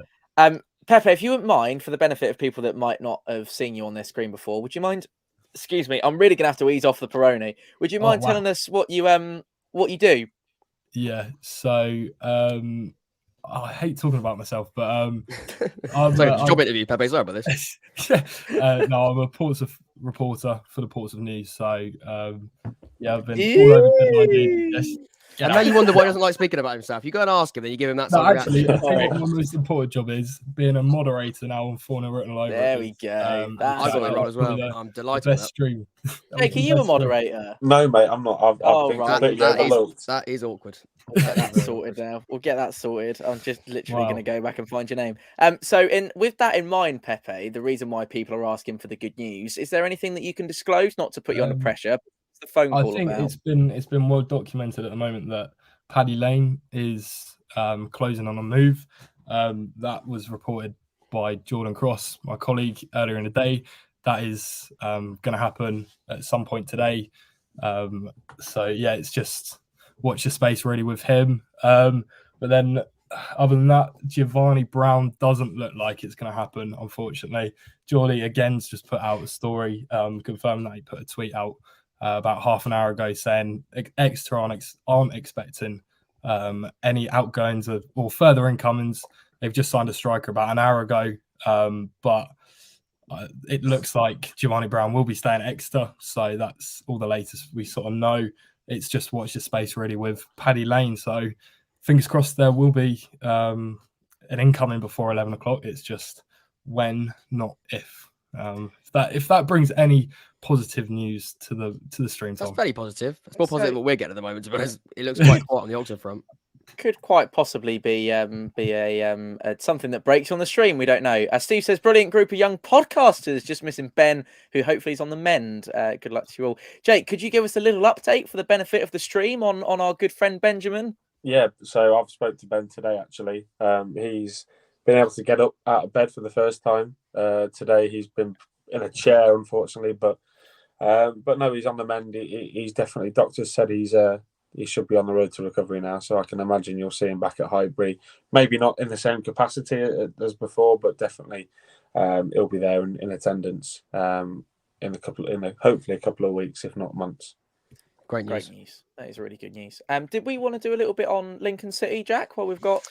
Pepe, if you wouldn't mind, for the benefit of people that might not have seen you on their screen before, would you mind? Excuse me, I'm really gonna have to ease off the Peroni. Would you mind telling us what you do? Yeah. So I hate talking about myself, but I'm Sorry, job interview, Pepe. Sorry about this. no, I'm a Portsmouth reporter for the Portsmouth News. So yeah, I've been all over the And now you wonder why he doesn't like speaking about himself. You go and ask him, then you give him that. No, actually, I think my most important job is being a moderator now on 4-0 written all over. There we go. I got that role as well. I'm delighted. Best stream. Jake, are you a moderator? No, mate, I'm not. I've been completely overlooked. That is awkward. We'll get that sorted now. We'll get that sorted. I'm just literally going to go back and find your name. So, with that in mind, Pepe, the reason why people are asking for the good news, is there anything that you can disclose? Not to put you under pressure. What's the phone call I think about? it's been well documented at the moment that Paddy Lane is closing on a move. That was reported by Jordan Cross, my colleague, earlier in the day. That is going to happen at some point today. So yeah, it's just watch your space really with him. But then other than that, Giovanni Brown doesn't look like it's going to happen, unfortunately. Geordie again's just put out a story confirming that he put a tweet out about half an hour ago saying Exeter aren't expecting any outgoings or further incomings. They've just signed a striker about an hour ago, but it looks like Giovanni Brown will be staying at Exeter, so that's all the latest we sort of know. It's just watch your space really with Paddy Lane, so fingers crossed there will be an incoming before 11 o'clock. It's just when, not if. If that brings any positive news to the stream, Tom. That's very positive. It's more positive than what we're getting at the moment, but it looks quite quiet on the Oxford front. Could quite possibly be something that breaks on the stream. We don't know. Steve says, brilliant group of young podcasters. Just missing Ben, who hopefully is on the mend. Good luck to you all. Jake, could you give us a little update for the benefit of the stream on our good friend Benjamin? Yeah, so I've spoke to Ben today. Actually, he's been able to get up out of bed for the first time today. He's been in a chair, unfortunately, but no, he's on the mend. He's definitely. Doctors said he should be on the road to recovery now, so I can imagine you'll see him back at Highbury. Maybe not in the same capacity as before, but definitely he'll be there in attendance hopefully a couple of weeks, if not months. Great news. That is really good news. Did we want to do a little bit on Lincoln City, Jack, while we've got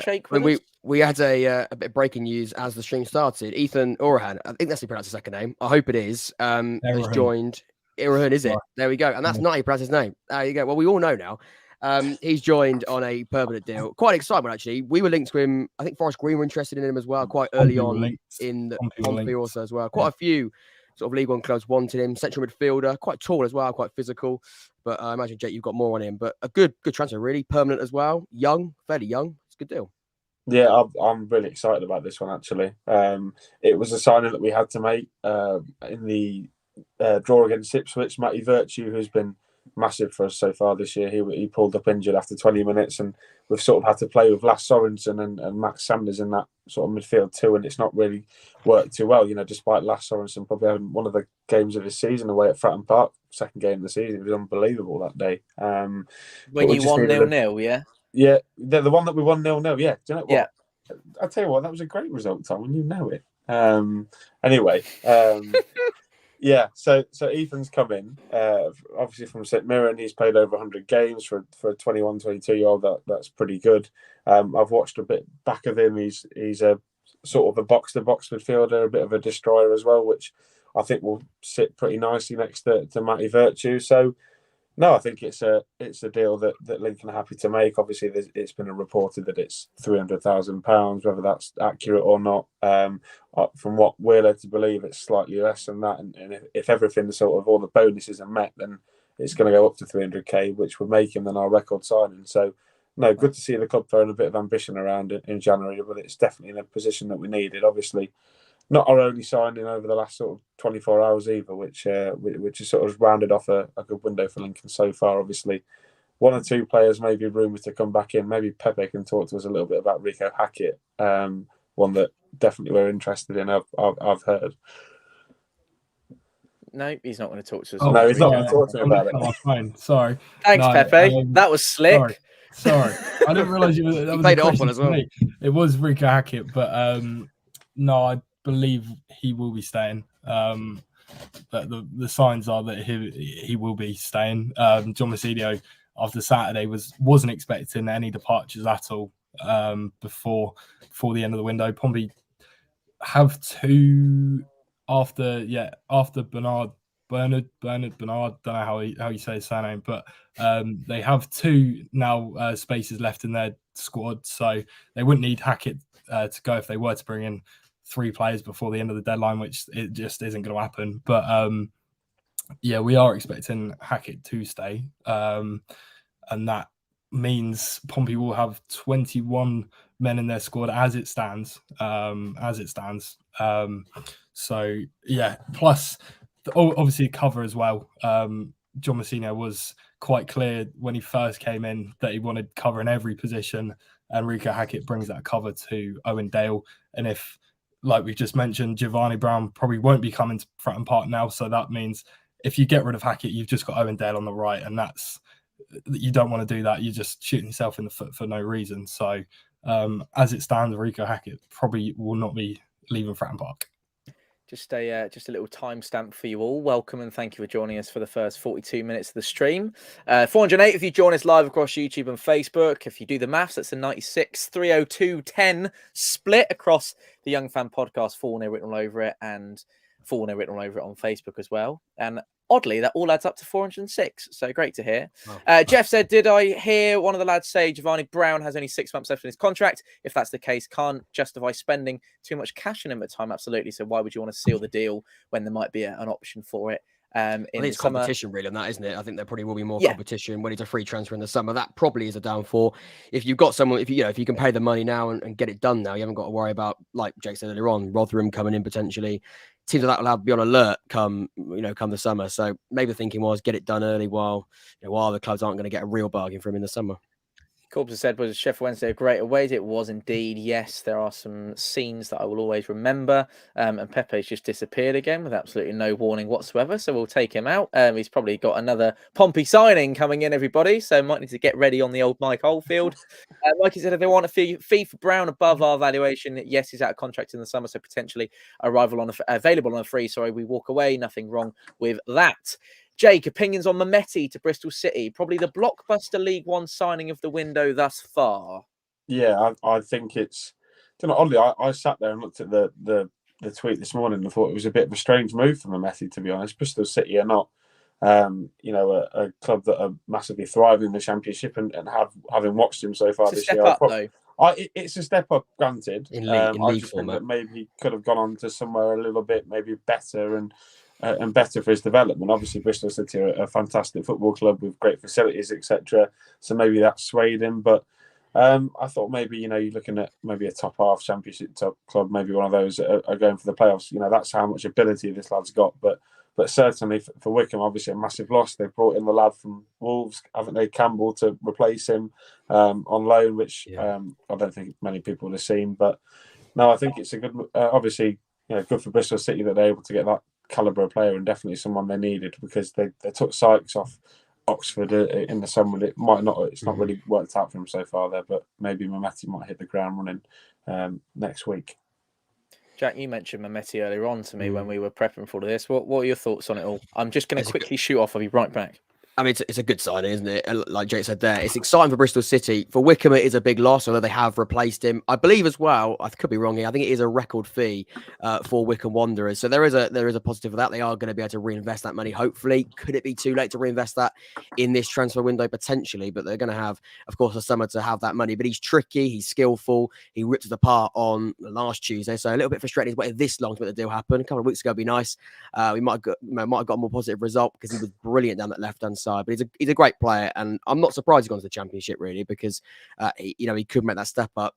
Jake with us? We had a bit of breaking news as the stream started. Ethan Orahan, I think that's how you pronounce his second name. I hope it is. Has joined. Irahan, is it? Right. There we go. And that's not how you pronounce his name. There you go. Well, we all know now. He's joined on a permanent deal. Quite excitement, actually. We were linked to him. I think Forest Green were interested in him as well, quite early on in the Pompey also as well. Quite a few sort of League One clubs wanted him. Central midfielder, quite tall as well, quite physical. But I imagine, Jake, you've got more on him. But a good transfer, really. Permanent as well. Young, fairly young. It's a good deal. Yeah, I'm really excited about this one, actually. It was a signing that we had to make in the draw against Ipswich. Matty Virtue, who's been massive for us so far this year, he pulled up injured after 20 minutes, and we've sort of had to play with Lass Sorensen and Max Sanders in that sort of midfield too, and it's not really worked too well, despite Lass Sorensen probably having one of the games of his season away at Fratton Park, second game of the season. It was unbelievable that day. When you won 0-0, yeah? Yeah, the one that we won 0-0, yeah. Do you know what? Yeah. I'll tell you what, that was a great result, Tom, and you know it. Anyway, yeah, so Ethan's come in, obviously from St Mirren. He's played over 100 games for a 21, 22-year-old. That's pretty good. I've watched a bit back of him. He's a sort of a box-to-box midfielder, a bit of a destroyer as well, which I think will sit pretty nicely next to Matty Virtue. So, no, I think it's a deal that Lincoln are happy to make. Obviously, it's been reported that it's £300,000, whether that's accurate or not. From what we're led to believe, it's slightly less than that. And if everything, sort of all the bonuses are met, then it's going to go up to 300k, which would make him then our record signing. So, no, good to see the club throwing a bit of ambition around in January, but it's definitely in a position that we needed. Obviously, not our only signing over the last sort of 24 hours either, which has sort of rounded off a good window for Lincoln so far. Obviously, one or two players may be rumoured to come back in. Maybe Pepe can talk to us a little bit about Rico Hackett, one that definitely we're interested in, I've heard. No, he's not going to talk to us. Oh, no, he's not going to talk to me about it. Fine. Sorry. Thanks, Pepe. That was slick. Sorry. I didn't realise that He was played a it off question well as to well. me. It was Rico Hackett, but no, I believe he will be staying. But the signs are that he will be staying. John Macedo, after Saturday, wasn't expecting any departures at all before the end of the window. Pompey have two after Bernard, don't know how you say his surname, but they have two now spaces left in their squad, so they wouldn't need Hackett to go if they were to bring in 3 players before the end of the deadline, which it just isn't going to happen. But yeah, we are expecting Hackett to stay, and that means Pompey will have 21 men in their squad as it stands. So yeah, plus obviously cover as well. John Messina was quite clear when he first came in that he wanted cover in every position, and Rico Hackett brings that cover to Owen Dale. And if, like we just mentioned, Giovanni Brown probably won't be coming to Fratton Park now, so that means if you get rid of Hackett, you've just got Owen Dale on the right, and you don't want to do that. You're just shooting yourself in the foot for no reason. So as it stands, Rico Hackett probably will not be leaving Fratton Park. Just a little timestamp for you all. Welcome and thank you for joining us for the first 42 minutes of the stream. 408 if you join us live across YouTube and Facebook. If you do the maths, that's a 96, 302, 10 split across the Young Fan Podcast. 4-0 written all over it, and 4-0 written all over it on Facebook as well. And oddly, that all adds up to 406. So great to hear. Wow. Jeff said, did I hear one of the lads say Giovanni Brown has only 6 months left in his contract? If that's the case, can't justify spending too much cash on him at the time. Absolutely. So why would you want to seal the deal when there might be an option for it? I think it's competition really on that, isn't it? I think there probably will be more competition when it's a free transfer in the summer. That probably is a downfall. If you've got someone, if you can pay the money now and get it done now, you haven't got to worry about, like Jake said earlier on, Rotherham coming in potentially. Teams like that will have to be on alert come the summer. So maybe the thinking was get it done early while the clubs aren't going to get a real bargain for him in the summer. Corbs said, was Sheffield Wednesday a great away? It was indeed. Yes, there are some scenes that I will always remember. And Pepe's just disappeared again with absolutely no warning whatsoever. So we'll take him out. He's probably got another Pompey signing coming in, everybody. So might need to get ready on the old Mike Oldfield. Mikey said, if they want a fee for Brown above our valuation, yes, he's out of contract in the summer. So potentially available on a free. Sorry, we walk away. Nothing wrong with that. Jake, opinions on Mehmeti to Bristol City? Probably the blockbuster League One signing of the window thus far. Yeah, I think it's. Oddly, I sat there and looked at the tweet this morning and thought it was a bit of a strange move from Mehmeti, to be honest. Bristol City are not, a club that are massively thriving in the Championship, and having watched him so far this year, it's a step up, granted. In I league just format. think that maybe he could have gone on to somewhere a little bit maybe better and better for his development. Obviously, Bristol City are a fantastic football club with great facilities, etc. So maybe that swayed him. But I thought maybe, you're looking at maybe a top half Championship top club, maybe one of those that are going for the playoffs. That's how much ability this lad's got. But certainly for Wickham, obviously a massive loss. They've brought in the lad from Wolves, haven't they, Campbell, to replace him on loan, which I don't think many people have seen. But no, I think it's a good, obviously, good for Bristol City that they're able to get that calibre of player, and definitely someone they needed, because they took Sykes off Oxford in the summer. It's not really worked out for him so far there, but maybe Mehmeti might hit the ground running next week. Jack, you mentioned Mehmeti earlier on to me when we were prepping for this. What are your thoughts on it all? I'm just going to quickly shoot off. I'll be right back. I mean, it's a good signing, isn't it? Like Jake said there, it's exciting for Bristol City. For Wickham, it is a big loss, although they have replaced him. I believe as well, I could be wrong here, I think it is a record fee for Wickham Wanderers. So there is a positive for that. They are going to be able to reinvest that money, hopefully. Could it be too late to reinvest that in this transfer window? Potentially, but they're going to have, of course, a summer to have that money. But he's tricky, he's skillful. He ripped it apart on last Tuesday, so a little bit frustrating he's waited this long to make the deal happen. A couple of weeks ago would be nice. We might have got a more positive result because he was brilliant down that left-hand side. But he's a great player, and I'm not surprised he's gone to the Championship, really, because he could make that step up.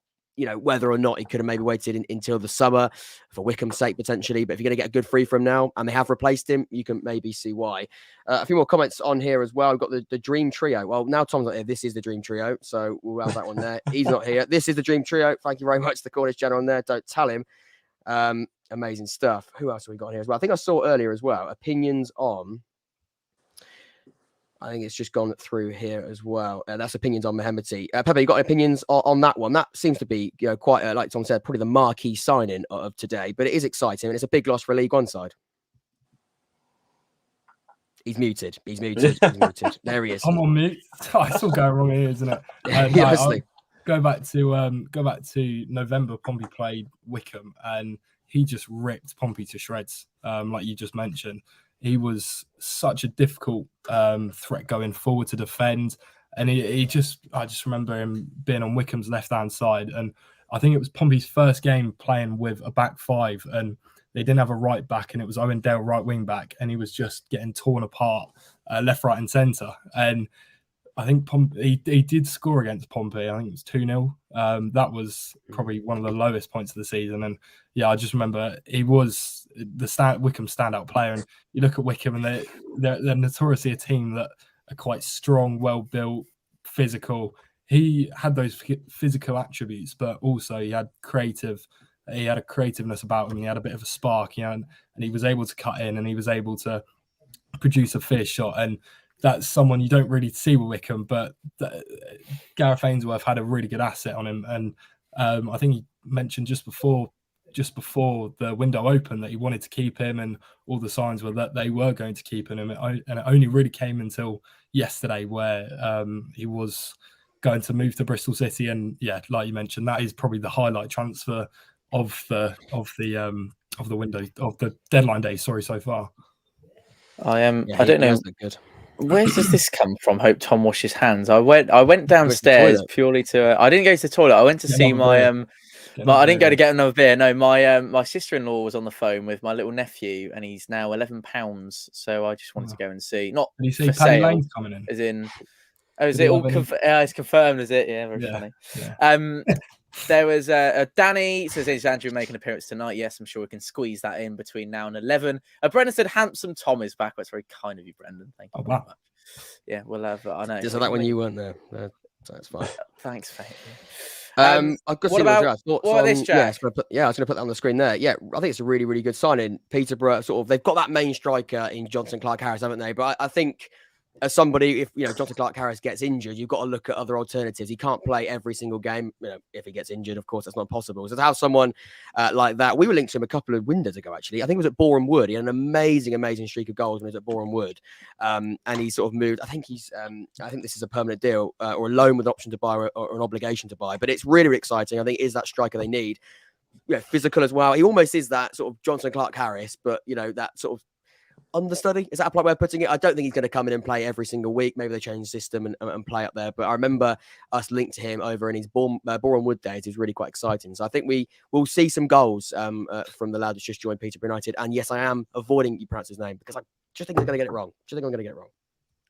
Whether or not he could have maybe waited until the summer for Wickham's sake, potentially. But if you're going to get a good free from now and they have replaced him, you can maybe see why. A few more comments on here as well. We've got the Dream Trio. Well, now Tom's not here. This is the Dream Trio. So we'll have that one there. He's not here. This is the Dream Trio. Thank you very much to the Cornish channel on there. Don't tell him. Amazing stuff. Who else have we got here as well? I think I saw earlier as well. Opinions on I think it's just gone through here as well. That's opinions on Mohamedi. Pepe, you got opinions on that one? That seems to be, quite, like Tom said, probably the marquee signing of today. But it is exciting, and it's a big loss for a League One side. He's muted. He's muted. There he is. I'm on mute. It's all going wrong here, isn't it? Honestly. Go back to November. Pompey played Wickham, and he just ripped Pompey to shreds. Like you just mentioned, he was such a difficult threat going forward to defend, and I just remember him being on Wickham's left-hand side, and I think it was Pompey's first game playing with a back five, and they didn't have a right back, and it was Owen Dale right wing back, and he was just getting torn apart left, right, and centre. And I think he did score against Pompey. I think it was 2-0. That was probably one of the lowest points of the season. And yeah, I just remember he was the Wickham standout player. And you look at Wickham, and they're notoriously a team that are quite strong, well built, physical. He had those physical attributes, but also he had a creativeness about him. He had a bit of a spark, and he was able to cut in, and he was able to produce a fierce shot. And that's someone you don't really see with Wickham, but Gareth Ainsworth had a really good asset on him. And I think he mentioned just before the window opened that he wanted to keep him, and all the signs were that they were going to keep him. And it only really came until yesterday, where he was going to move to Bristol City. And yeah, like you mentioned, that is probably the highlight transfer of the window of the deadline day. Sorry, so far. I don't know. Where does this come from? Hope Tom washed his hands. I went downstairs purely to. I didn't go to the toilet. I went to see my. I didn't go to get another beer. No, my sister-in-law was on the phone with my little nephew, and he's now £11. So I just wanted to go and see. Not Did you see Paddy Lane's coming in? As in, is it all? It's confirmed, is it? Yeah, very funny. Yeah. There was Danny says, is Andrew making an appearance tonight? Yes, I'm sure we can squeeze that in between now and 11. Brendan said, handsome Tom is back. That's very kind of you, Brendan. Thank you very much. Yeah, we'll have. I know. Just like that when you weren't there. That's fine. Thanks, mate. I've got what about this, Jack? I was going to put that on the screen there. Yeah, I think it's a really, really good signing. Peterborough, they've got that main striker in Jonson Clarke-Harris, haven't they? But I think, as somebody, if Jonson Clarke-Harris gets injured, you've got to look at other alternatives. He can't play every single game. If he gets injured, of course, that's not possible. So to have someone like that, we were linked to him a couple of windows ago, actually. I think it was at Boreham Wood. He had an amazing streak of goals when he was at Boreham Wood, and he sort of moved. I think I think this is a permanent deal or a loan with an option to buy or an obligation to buy. But it's really exciting. I think it is that striker they need. Physical as well. He almost is that sort of Jonson Clarke-Harris, but that sort of understudy. Is that a polite way of putting it? I don't think he's going to come in and play every single week. Maybe they change the system and play up there. But I remember us linked to him over in his Boreham Wood days. It was really quite exciting. So I think we will see some goals from the lad that's just joined Peterborough United. And yes, I am avoiding you pronounce his name because I just think I'm going to get it wrong.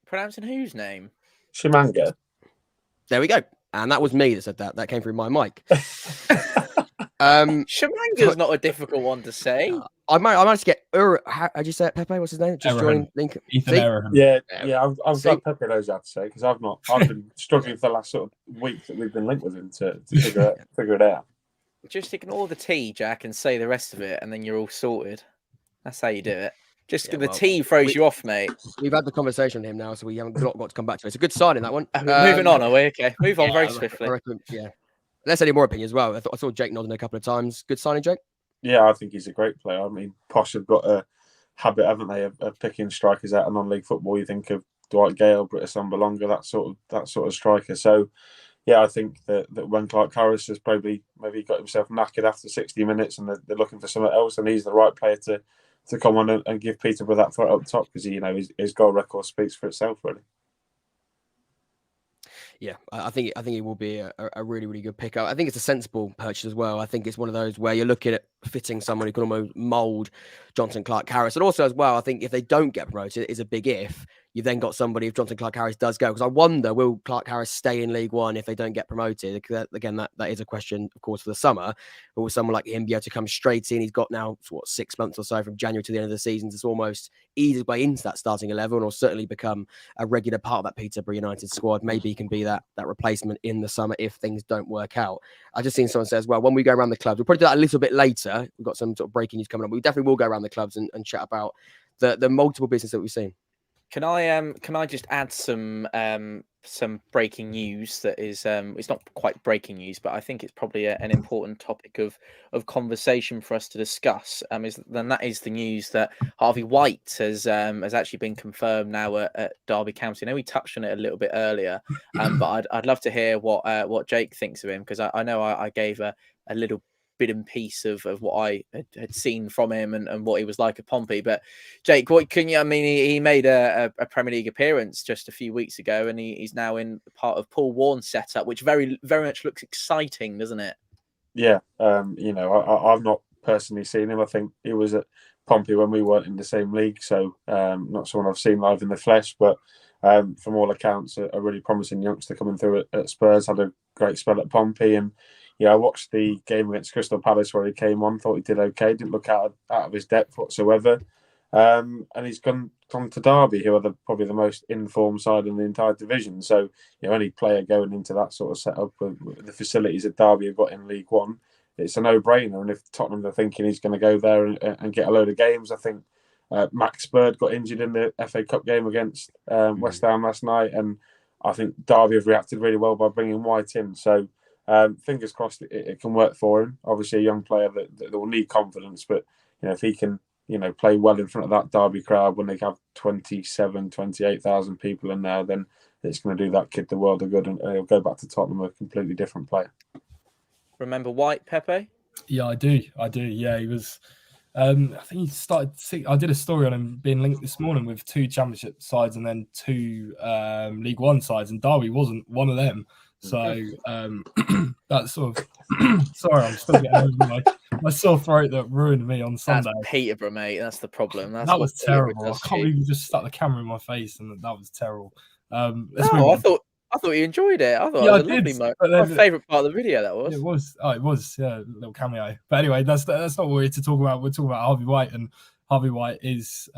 Pronouncing whose name? Shimanga. There we go. And that was me that said that. That came through my mic. Shimanga's not a difficult one to say. I managed to get how'd you say it, Pepe? What's his name? Just joined Lincoln. Yeah. I'm glad Pepe knows how to say because I've been struggling for the last sort of week that we've been linked with him to figure it out. Just ignore the T, Jack, and say the rest of it, and then you're all sorted. That's how you do it. The T throws you off, mate. We've had the conversation with him now, so we haven't got to come back to it. It's a good signing, that one. Moving on, are we? Okay. Move on very swiftly. I reckon, Unless any more opinions as well. I saw Jake nodding a couple of times. Good signing, Jake? Yeah, I think he's a great player. I mean, Posh have got a habit, haven't they, of picking strikers out of non-league football. You think of Dwight Gale, Britta Sombalonga, that sort of striker. So, yeah, I think that when Clarke-Harris has maybe got himself knackered after 60 minutes and they're looking for something else, and he's the right player to come on and give Peterborough that threat up top because his goal record speaks for itself, really. Yeah, I think it will be a really, really good pickup. I think it's a sensible purchase as well. I think it's one of those where you're looking at fitting someone who can almost mould Jonson Clarke-Harris. And also as well, I think if they don't get promoted, it's a big if. You've then got somebody, if Jonson Clarke-Harris does go, because I wonder, will Clarke-Harris stay in League One if they don't get promoted? Again, that is a question, of course, for the summer. But will someone like him be able to come straight in? He's got now, 6 months or so from January to the end of the season to almost ease his way into that starting 11 or certainly become a regular part of that Peterborough United squad. Maybe he can be that replacement in the summer if things don't work out. I just seen someone say as well, when we go around the clubs, we'll probably do that a little bit later. We've got some sort of breaking news coming up. We definitely will go around the clubs and chat about the multiple business that we've seen. Can I just add some breaking news that is it's not quite breaking news, but I think it's probably an important topic of conversation for us to discuss. That is the news that Harvey White has actually been confirmed now at Derby County. I know we touched on it a little bit earlier, but I'd love to hear what Jake thinks of him, because I know I gave a little bit and piece of what I had seen from him and what he was like at Pompey. But Jake, what can you? I mean, he made a Premier League appearance just a few weeks ago, and he's now in part of Paul Warne's setup, which very very much looks exciting, doesn't it? Yeah, I've not personally seen him. I think he was at Pompey when we weren't in the same league, so not someone I've seen live in the flesh. But from all accounts, a really promising youngster coming through at Spurs. Had a great spell at Pompey, and I watched the game against Crystal Palace where he came on. Thought he did okay. Didn't look out of his depth whatsoever. And he's gone to Derby, who are probably the most informed side in the entire division. So, any player going into that sort of setup with the facilities that Derby have got in League One, it's a no-brainer. And if Tottenham are thinking he's going to go there and get a load of games, I think Max Bird got injured in the FA Cup game against West Ham last night, and I think Derby have reacted really well by bringing White in. So, fingers crossed it can work for him. Obviously, a young player that will need confidence, but if he can play well in front of that Derby crowd when they have 28,000 people in there, then it's going to do that kid the world of good, and he'll go back to Tottenham a completely different player. Remember White, Pepe? Yeah, I do. Yeah, he was. I think he started. I did a story on him being linked this morning with 2 Championship sides and then 2 League One sides, and Derby wasn't one of them. So that's sort of. Sorry, I'm still getting over my sore throat that ruined me on Sunday. That's Peterborough, mate. That's the problem. That was terrible. I can't believe you just stuck the camera in my face, and that was terrible. I thought you enjoyed it. I thought it was a lovely moment. My favourite part of the video, that was. It was. Oh, it was. Yeah, a little cameo. But anyway, that's not what we're here to talk about. We're talking about Harvey White, and Harvey White is,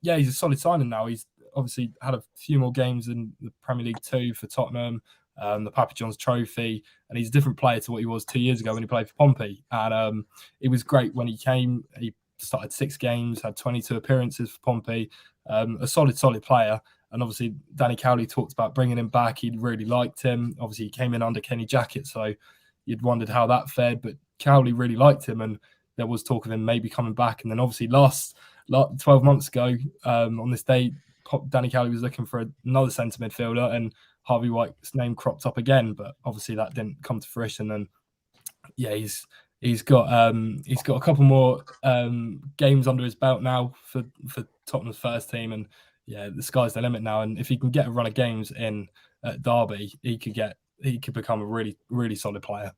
he's a solid signing now. He's obviously had a few more games in the Premier League 2 for Tottenham, the Papa John's Trophy, and he's a different player to what he was 2 years ago when he played for Pompey. And it was great when he came. He started 6 games, had 22 appearances for Pompey. A solid player. And obviously, Danny Cowley talked about bringing him back. He really liked him. Obviously, he came in under Kenny Jackett, so you'd wondered how that fared. But Cowley really liked him, and there was talk of him maybe coming back. And then obviously, 12 months ago, on this day, Danny Cowley was looking for another centre midfielder, and Harvey White's name cropped up again. But obviously, that didn't come to fruition. And yeah, he's got a couple more games under his belt now for Tottenham's first team, and yeah, the sky's the limit now. And if he can get a run of games in at Derby, he could become a really, really solid player.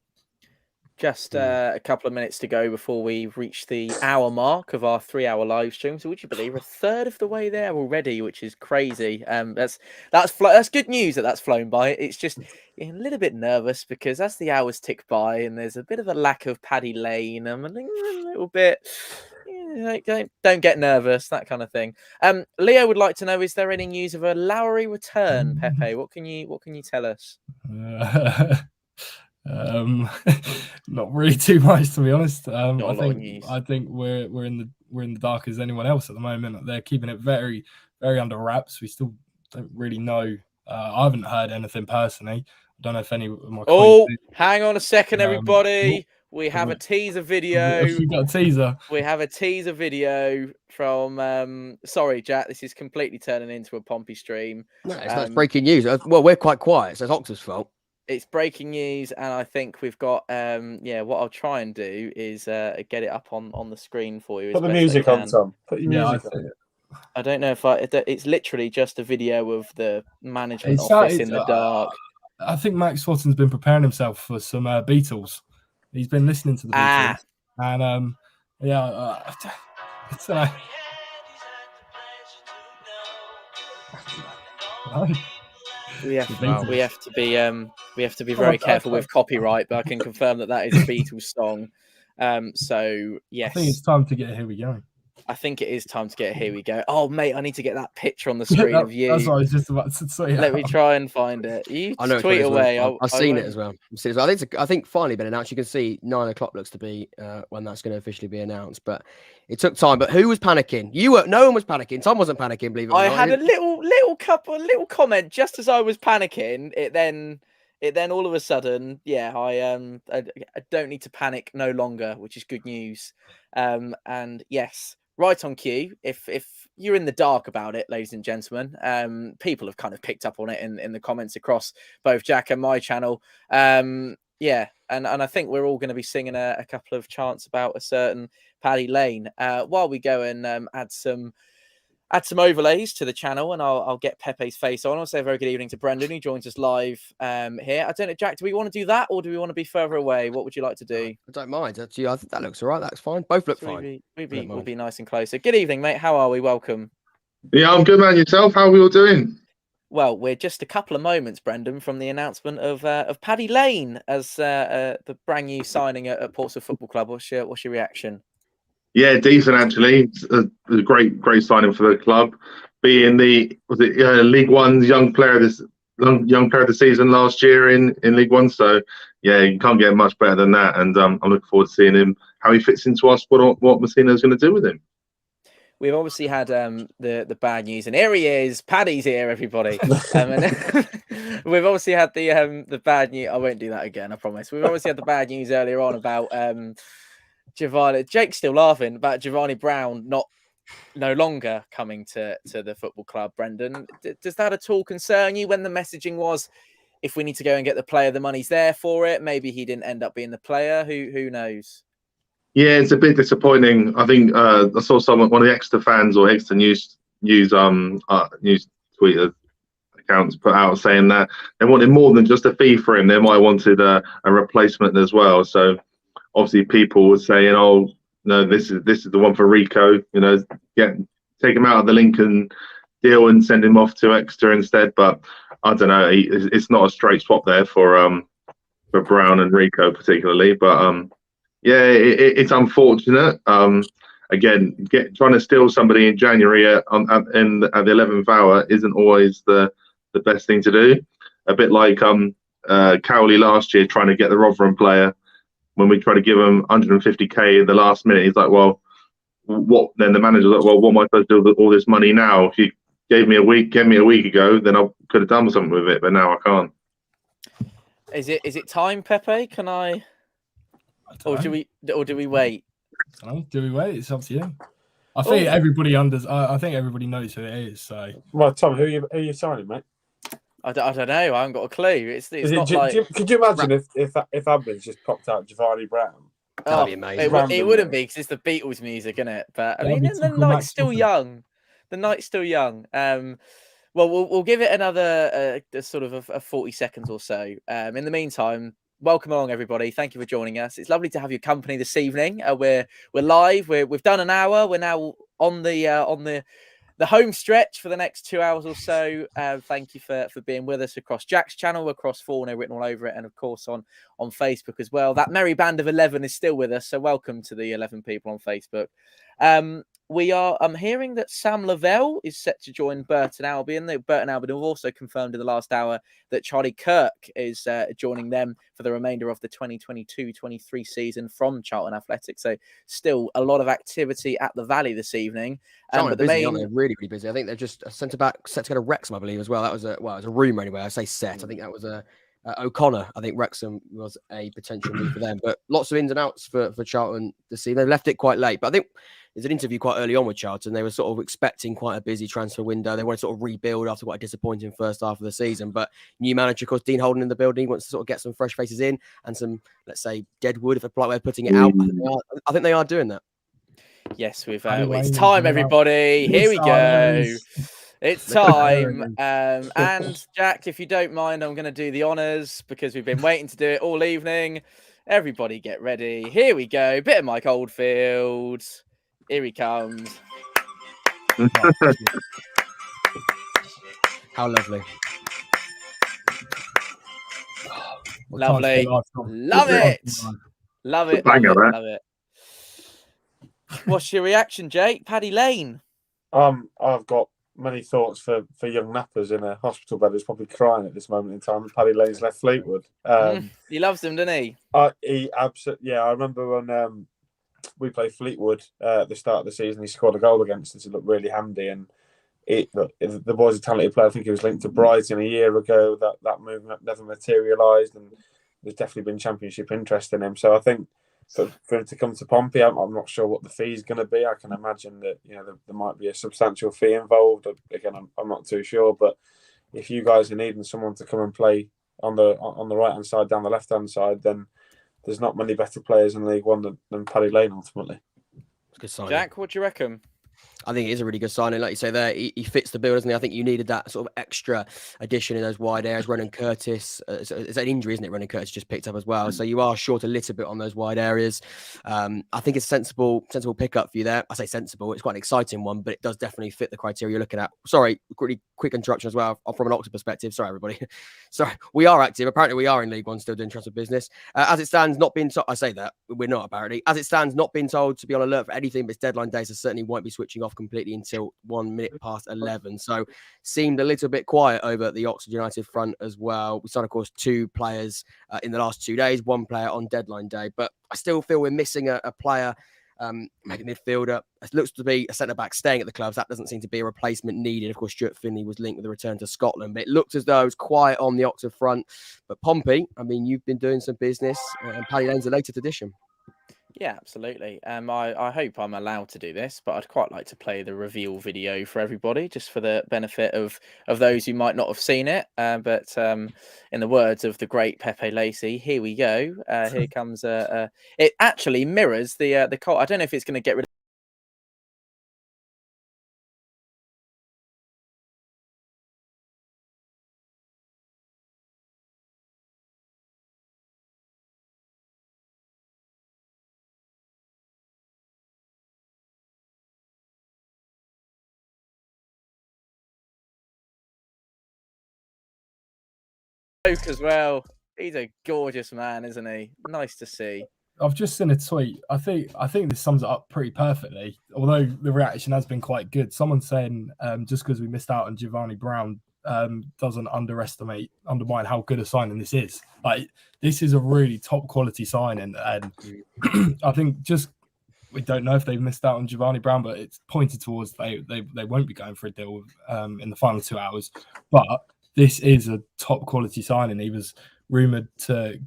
Just a couple of minutes to go before we reach the hour mark of our 3-hour live stream. So would you believe we're a third of the way there already, which is crazy. That's good news that's flown by. It's just a little bit nervous because as the hours tick by and there's a bit of a lack of Paddy Lane, I'm a little bit. Don't get nervous, that kind of thing. Leo would like to know: is there any news of a Lowry return, Pepe? What can you tell us? Not really too much, to be honest. I think we're in the dark as anyone else at the moment. They're keeping it very, very under wraps. We still don't really know. I haven't heard anything personally. I don't know if any of my colleagues do. Hang on a second, everybody. We have a teaser video. We got a teaser. We have a teaser video from. Sorry, Jack. This is completely turning into a Pompey stream. No, it's breaking news. Well, we're quite quiet, so it's Octa's fault. It's breaking news, and I think we've got. What I'll try and do is get it up on the screen for you. Put the music on, Tom. Put your music on. I don't know if it's literally just a video of the management office in the dark. I think Max Swatton's been preparing himself for some Beatles. He's been listening to the Beatles, and it's we have to be very careful with copyright, but I can confirm that is a Beatles song. So yes, I think it's time to get Here We Go. I think it is time to get Here We Go. Oh, mate, I need to get that picture on the screen of you. That's what I was just about to say. Let me try and find it. You I know tweet away. I've seen it as well. I think finally been announced. You can see 9 o'clock looks to be when that's going to officially be announced. But it took time. But who was panicking? You were. No one was panicking. Tom wasn't panicking. Believe it or not. I had a little comment just as I was panicking. It then all of a sudden, I don't need to panic no longer, which is good news. And yes. Right on cue. If you're in the dark about it, ladies and gentlemen, people have kind of picked up on it in the comments across both Jack and my channel. And I think we're all going to be singing a couple of chants about a certain Paddy Lane while we go and add some overlays to the channel, and I'll get Pepe's face on. I'll say a very good evening to Brendan, who joins us live here. I don't know, Jack, do we want to do that, or do we want to be further away? What would you like to do? I don't mind. Actually, I think that looks all right. That's fine. Both look fine. We'll be nice and closer. Good evening, mate. How are we? Welcome. Yeah, I'm good, man. Yourself? How are we all doing? Well, we're just a couple of moments, Brendan, from the announcement of Paddy Lane as the brand new signing at Portsmouth Football Club. What's your reaction? Yeah, decent actually. It's a great signing for the club. Being League One's young player of the season last year in League One. So yeah, you can't get much better than that. And I'm looking forward to seeing him, how he fits into our squad, what Messina's going to do with him. We've obviously had the bad news, and here he is. Paddy's here, everybody. And we've obviously had the bad news. I won't do that again, I promise. We've obviously had the bad news earlier on about Giovanni. Jake's still laughing about Giovanni Brown no longer coming to the football club. Brendan, does that at all concern you when the messaging was, if we need to go and get the player, the money's there for it? Maybe he didn't end up being the player. Who knows? Yeah, it's a bit disappointing. I think I saw one of the Exeter fans or Exeter news Twitter accounts put out saying that they wanted more than just a fee for him. They might have wanted a replacement as well. So obviously people were saying, "Oh no, this is the one for Rico." Take him out of the Lincoln deal and send him off to Exeter instead. But I don't know. It's not a straight swap there for Brown and Rico particularly. But yeah, it's unfortunate. Again, trying to steal somebody in January at the 11th hour isn't always the best thing to do. A bit like Cowley last year trying to get the Rotherham player. When we tried to give him 150k in the last minute, he's like, "Well, what?" Then the manager's like, "Well, what am I supposed to do with all this money now? If you gave me a week ago, then I could have done something with it, but now I can't." Is it time, Pepe? Can I do we wait? Do we wait? It's up to you. I think everybody I think everybody knows who it is. So, well, Tom, who are you signing, mate? I don't know. I haven't got a clue. Could you imagine if Admin's just popped out Giovanni Brown? That'd be amazing. It wouldn't be because it's the Beatles music, isn't it? But I mean, the night's still young. The night's still young. Well, we'll give it another sort of a 40 seconds or so. In the meantime, welcome along, everybody. Thank you for joining us. It's lovely to have your company this evening. We're live. We've done an hour. We're now on the home stretch for the next 2 hours or so. Thank you for being with us across Jack's channel, across Forno written all over it, and of course on Facebook as well. That merry band of 11 is still with us, so welcome to the 11 people on Facebook. I'm hearing that Sam Lavelle is set to join Burton Albion. Burton Albion have also confirmed in the last hour that Charlie Kirk is joining them for the remainder of the 2022-23 season from Charlton Athletic. So still a lot of activity at the Valley this evening. But busy, aren't they? Really, really busy. I think they're just a centre-back set to go to Wrexham, I believe, as well. That was it was a rumour anyway. I say set. I think that was O'Connor. I think Wrexham was a potential move for them. But lots of ins and outs for Charlton this season. They left it quite late. But I think there's an interview quite early on with Charlton. They were sort of expecting quite a busy transfer window. They want to sort of rebuild after quite a disappointing first half of the season. But new manager, of course, Dean Holden in the building. He wants to sort of get some fresh faces in and some, let's say, dead wood, if a polite way of putting it out. I think they are doing that. Yes, it's time, everybody. Here we go. It's time. And Jack, if you don't mind, I'm going to do the honours because we've been waiting to do it all evening. Everybody get ready. Here we go. Bit of Mike Oldfield. Here he comes. How lovely. Lovely. Love it. Love it. Love it. Love it. What's your reaction, Jake? Paddy Lane. I've got many thoughts for young nappers in a hospital bed who's probably crying at this moment in time. Paddy Lane's left Fleetwood. He loves them, doesn't he? He absolutely. Yeah, I remember when we played Fleetwood at the start of the season. He scored a goal against us. It looked really handy, and the boy's a talented player. I think he was linked to Brighton a year ago. That movement never materialised, and there's definitely been Championship interest in him. So I think for him to come to Pompey, I'm not sure what the fee is going to be. I can imagine that there might be a substantial fee involved. Again, I'm not too sure, but if you guys are needing someone to come and play on the right hand side, down the left hand side, then there's not many better players in League One than Paddy Lane ultimately. Good sign. Jack, what do you reckon? I think it is a really good signing. Like you say there, he fits the bill, doesn't he? I think you needed that sort of extra addition in those wide areas. Ronan Curtis, it's an injury, isn't it? Ronan Curtis just picked up as well. So you are short a little bit on those wide areas. I think it's a sensible pickup for you there. I say sensible. It's quite an exciting one, but it does definitely fit the criteria you're looking at. Sorry, really quick interruption as well from an Oxford perspective. Sorry, everybody. Sorry, we are active. Apparently we are in League One still doing transfer business. As it stands, not being told, I say that, we're not apparently. As it stands, not being told to be on alert for anything, but it's deadline day, so certainly won't be switching off completely until 1 minute past 11. So seemed a little bit quiet over at the Oxford United front as well. We signed, of course, 2 players in the last 2 days, 1 player on deadline day, but I still feel we're missing a player, maybe midfielder. It looks to be a centre-back staying at the clubs. That doesn't seem to be a replacement needed. Of course, Stuart Finley was linked with the return to Scotland, but it looks as though it's quiet on the Oxford front. But Pompey, I mean, you've been doing some business, and Paddy Lane's the latest addition. Yeah, absolutely. I hope I'm allowed to do this, but I'd quite like to play the reveal video for everybody, just for the benefit of those who might not have seen it. But in the words of the great Pepe Lacey, here we go. Here comes it actually mirrors the cult. I don't know if it's going to get rid of as well. He's a gorgeous man, isn't he? Nice to see. I've just seen a tweet. I think this sums it up pretty perfectly. Although the reaction has been quite good. Someone saying just because we missed out on Giovanni Brown doesn't undermine how good a signing this is. Like, this is a really top quality signing, and I think just we don't know if they've missed out on Giovanni Brown, but it's pointed towards they won't be going for a deal in the final 2 hours. But this is a top quality signing. He was rumoured to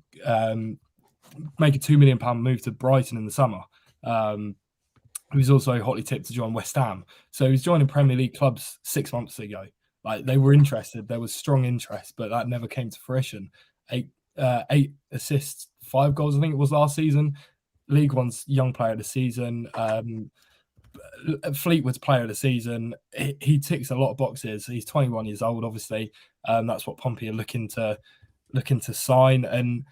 make a £2 million move to Brighton in the summer. He was also hotly tipped to join West Ham. So he's joining Premier League clubs 6 months ago. Like, they were interested. There was strong interest, but that never came to fruition. 8 assists, 5 goals, I think it was last season. League One's Young Player of the Season. Fleetwood's Player of the Season. He ticks a lot of boxes. He's 21 years old, obviously. That's what Pompey are looking to sign, and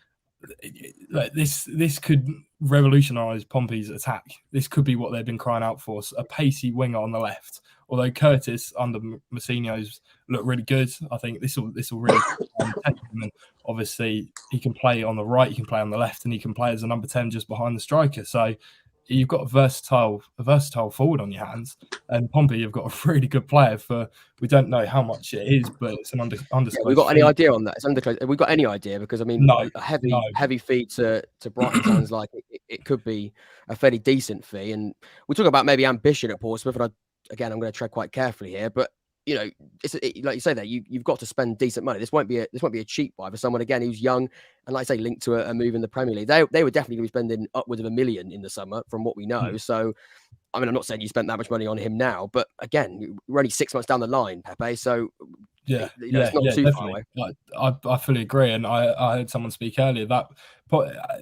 like this could revolutionise Pompey's attack. This could be what they've been crying out for: a pacey winger on the left. Although Curtis under Mousinho's looked really good, I think this will really test him. And obviously, he can play on the right, he can play on the left, and he can play as a number 10 just behind the striker. So you've got a versatile forward on your hands, and Pompey have got a really good player for. We don't know how much it is, but it's an undisclosed. Yeah, we've got any idea on that? It's undisclosed. Have we got any idea? Because I mean, a heavy fee to Brighton sounds like it could be a fairly decent fee. And we're talking about maybe ambition at Portsmouth. And I'm going to tread quite carefully here, but you know, like you say there, you've got to spend decent money. This won't be a cheap buy for someone again who's young and, like I say, linked to a move in the Premier League. They were definitely going to be spending upwards of £1 million in the summer, from what we know. So, I mean, I'm not saying you spent that much money on him now, but again, we're only 6 months down the line, Pepe. So, it's not too far away. I fully agree, and I heard someone speak earlier that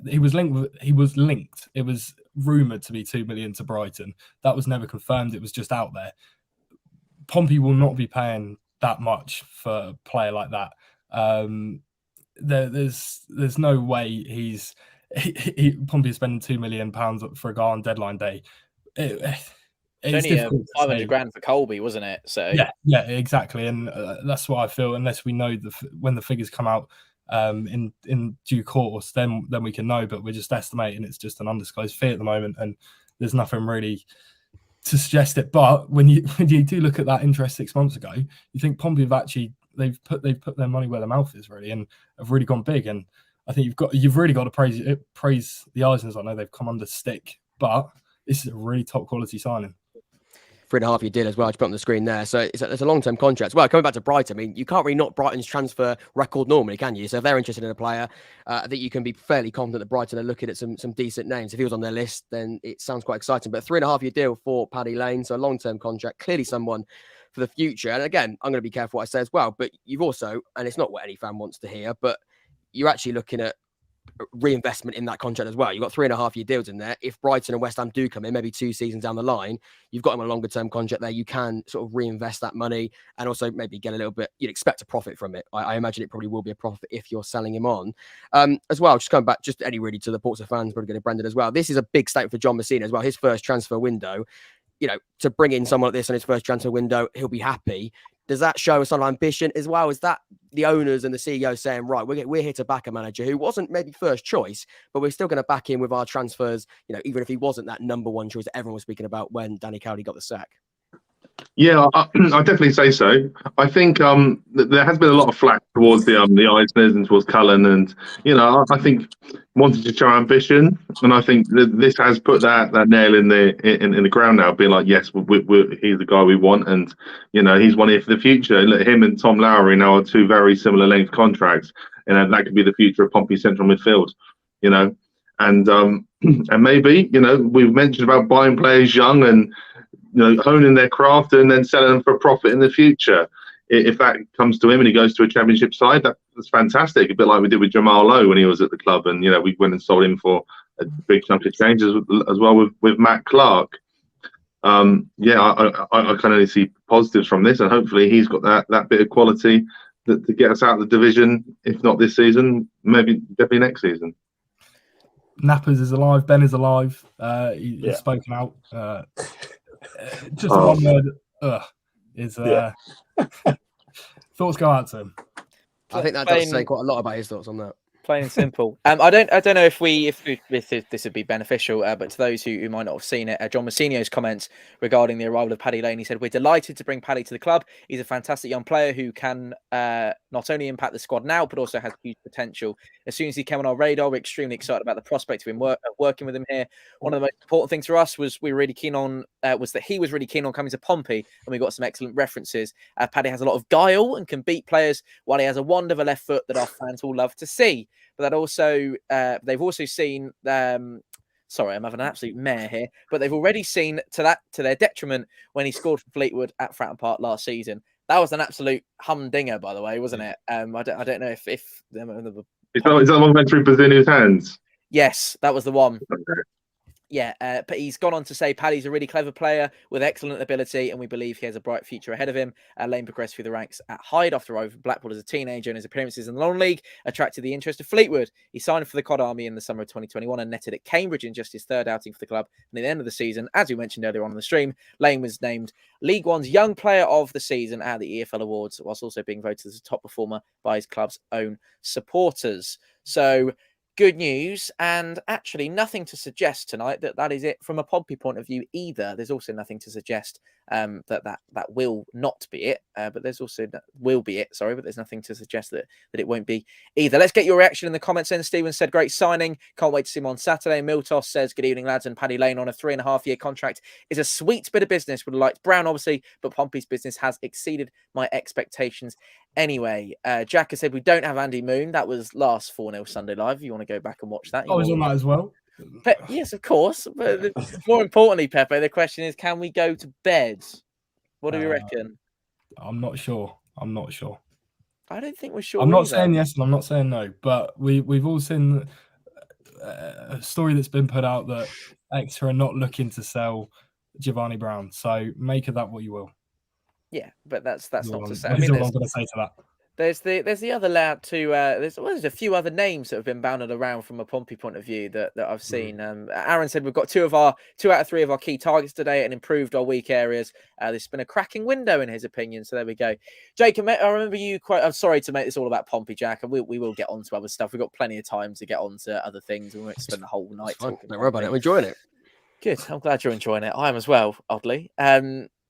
he was linked. It was rumoured to be £2 million to Brighton. That was never confirmed. It was just out there. Pompey will not be paying that much for a player like that. There's no way Pompey is spending £2 million for a guy on deadline day. It's only 500 grand for Colby, wasn't it? So yeah, exactly, and that's what I feel. Unless we know when the figures come out in due course, then we can know. But we're just estimating. It's just an undisclosed fee at the moment, and there's nothing really to suggest it. But when you do look at that interest 6 months ago, you think Pompey have actually they've put their money where their mouth is really, and have really gone big. And I think you've really got to praise the Eisners. I know they've come under stick, but this is a really top quality signing. 3.5-year deal as well, to put on the screen there. So it's a long-term contract. Well, coming back to Brighton, I mean, you can't really knock Brighton's transfer record normally, can you? So if they're interested in a player, I think you can be fairly confident that Brighton are looking at some decent names. If he was on their list, then it sounds quite exciting. But 3.5-year deal for Paddy Lane, so a long-term contract, clearly someone for the future. And again, I'm going to be careful what I say as well, but you've also, and it's not what any fan wants to hear, but you're actually looking at reinvestment in that contract as well. You've got 3.5-year deals in there. If Brighton and West Ham do come in, maybe 2 seasons down the line, you've got him a longer term contract there. You can sort of reinvest that money and also maybe get a little bit, you'd expect a profit from it. I imagine it probably will be a profit if you're selling him on. As well, just coming back, just really to the Portsmouth fans, probably going to Brendan as well. This is a big statement for John Messina as well. His first transfer window, to bring in someone like this on his first transfer window, he'll be happy. Does that show a sort of ambition as well? Is that the owners and the CEO saying, right, we're here to back a manager who wasn't maybe first choice, but we're still going to back him with our transfers, even if he wasn't that number one choice that everyone was speaking about when Danny Cowley got the sack? Yeah, I definitely say so. I think there has been a lot of flack towards the Eisners and towards Cullen, and I think wanted to show ambition, and I think this has put that nail in the ground now, being like, yes, he's the guy we want, and he's one here for the future. Look, him and Tom Lowry now are 2 very similar length contracts, and that could be the future of Pompey central midfield. And maybe we've mentioned about buying players young and honing their craft and then selling them for a profit in the future. If that comes to him and he goes to a championship side, that's fantastic. A bit like we did with Jamal Lowe when he was at the club, and we went and sold him for a big chunk of change as well with Matt Clark. I can only see positives from this, and hopefully he's got that bit of quality to get us out of the division. If not this season, maybe definitely next season. Nappers is alive. Ben is alive. He's spoken out. Just one word. Thoughts go out to him. I think that does say quite a lot about his thoughts on that. Plain and simple. I don't know if this would be beneficial, but to those who might not have seen it, John Messina's comments regarding the arrival of Paddy Lane, he said, "We're delighted to bring Paddy to the club. He's a fantastic young player who can not only impact the squad now, but also has huge potential. As soon as he came on our radar, we're extremely excited about the prospect of him working with him here. One of the most important things for us was that he was really keen on coming to Pompey, and we got some excellent references. Paddy has a lot of guile and can beat players, while he has a wand of a left foot that our fans will love to see. But that also, they've also seen. Sorry, I'm having an absolute mare here. But they've already seen to their detriment when he scored for Fleetwood at Fratton Park last season. That was an absolute humdinger, by the way, wasn't it? I don't know if is that the one went through Bazzunu's hands? Yes, that was the one. Okay. Yeah, but he's gone on to say Paddy's a really clever player with excellent ability, and we believe he has a bright future ahead of him. Lane progressed through the ranks at Hyde after arriving from Blackpool as a teenager, and his appearances in the non-league attracted the interest of Fleetwood. He signed for the Cod Army in the summer of 2021 and netted at Cambridge in just his 3rd outing for the club. And at the end of the season, as we mentioned earlier on the stream, Lane was named League One's Young Player of the Season at the EFL Awards, whilst also being voted as a top performer by his club's own supporters. So, good news, and actually nothing to suggest tonight that is it from a Pompey point of view either. There's also nothing to suggest that will not be it, but there's also will be it. Sorry, but there's nothing to suggest that it won't be either. Let's get your reaction in the comments. Then Stephen said, "Great signing. Can't wait to see him on Saturday." Miltos says, "Good evening, lads." And Paddy Lane on a 3.5-year contract is a sweet bit of business. Would have liked Brown, obviously, but Pompey's business has exceeded my expectations. Anyway, Jack has said we don't have Andy Moon. That was last 4-0 Sunday Live. If you want to go back and watch that. I was on that as well. Yes, of course. But more importantly, Pepe, the question is, can we go to bed? What do you reckon? I'm not sure. I don't think we're sure. I'm not saying yes and I'm not saying no, but we've all seen a story that's been put out that Exeter are not looking to sell Giovanni Brown. So make of that what you will. Yeah, but that's not to say. That's all I'm going to say to that. There's the other lad too. There's a few other names that have been bounded around from a Pompey point of view that I've seen. Aaron said we've got 2 out of 3 of our key targets today and improved our weak areas. This has been a cracking window in his opinion. So there we go. Jake, I remember you quite. I'm sorry to make this all about Pompey, Jack, and we will get on to other stuff. We've got plenty of time to get on to other things. We won't spend the whole night talking. Don't worry about it. I'm enjoying it. Good. I'm glad you're enjoying it. I am as well, oddly.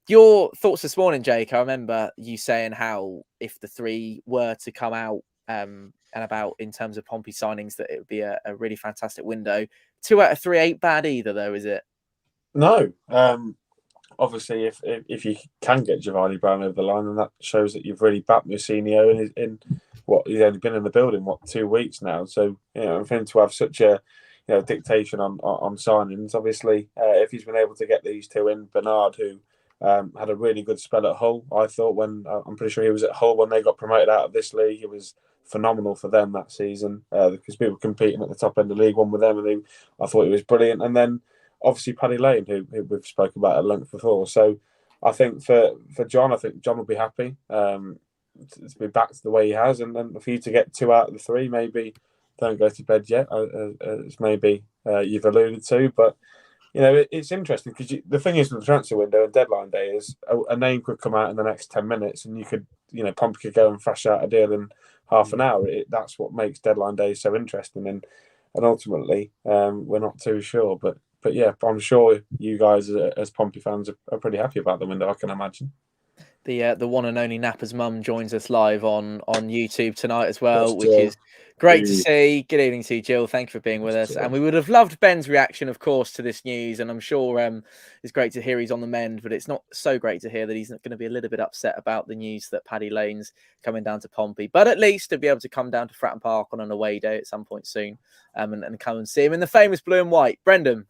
Your thoughts this morning, Jake. I remember you saying how if the three were to come out and about in terms of Pompey signings, that it would be a really fantastic window. 2 out of 3 ain't bad either, though, is it? No. Obviously, if you can get Giovanni Brown over the line, then that shows that you've really backed Mousinho in what he's only been in the building 2 weeks now. So for him to have such a dictation on signings, obviously, if he's been able to get these two in, Bernard, who had a really good spell at Hull, I thought when I'm pretty sure he was at Hull when they got promoted out of this league. It was phenomenal for them that season because we were competing at the top end of League One with them, and I thought it was brilliant. And then obviously Paddy Lane, who we've spoken about at length before. So I think for John, I think John will be happy to be back to the way he has, and then for you to get 2 out of the 3, maybe don't go to bed yet, as maybe you've alluded to. But it's interesting because the thing is with the transfer window and deadline day is a name could come out in the next 10 minutes, and you could Pompey could go and thrash out a deal in half an hour. That's what makes deadline day so interesting, and ultimately we're not too sure, but yeah, I'm sure you guys as Pompey fans are pretty happy about the window, I can imagine. The one and only Napper's mum joins us live on YouTube tonight as well, That's which Jill. is great to see. Good evening to you, Jill. Thank you for being with us. Jill. And we would have loved Ben's reaction, of course, to this news. And I'm sure it's great to hear he's on the mend, but it's not so great to hear that he's not going to be a little bit upset about the news that Paddy Lane's coming down to Pompey. But at least to be able to come down to Fratton Park on an away day at some point soon and come and see him in the famous blue and white. Brendan.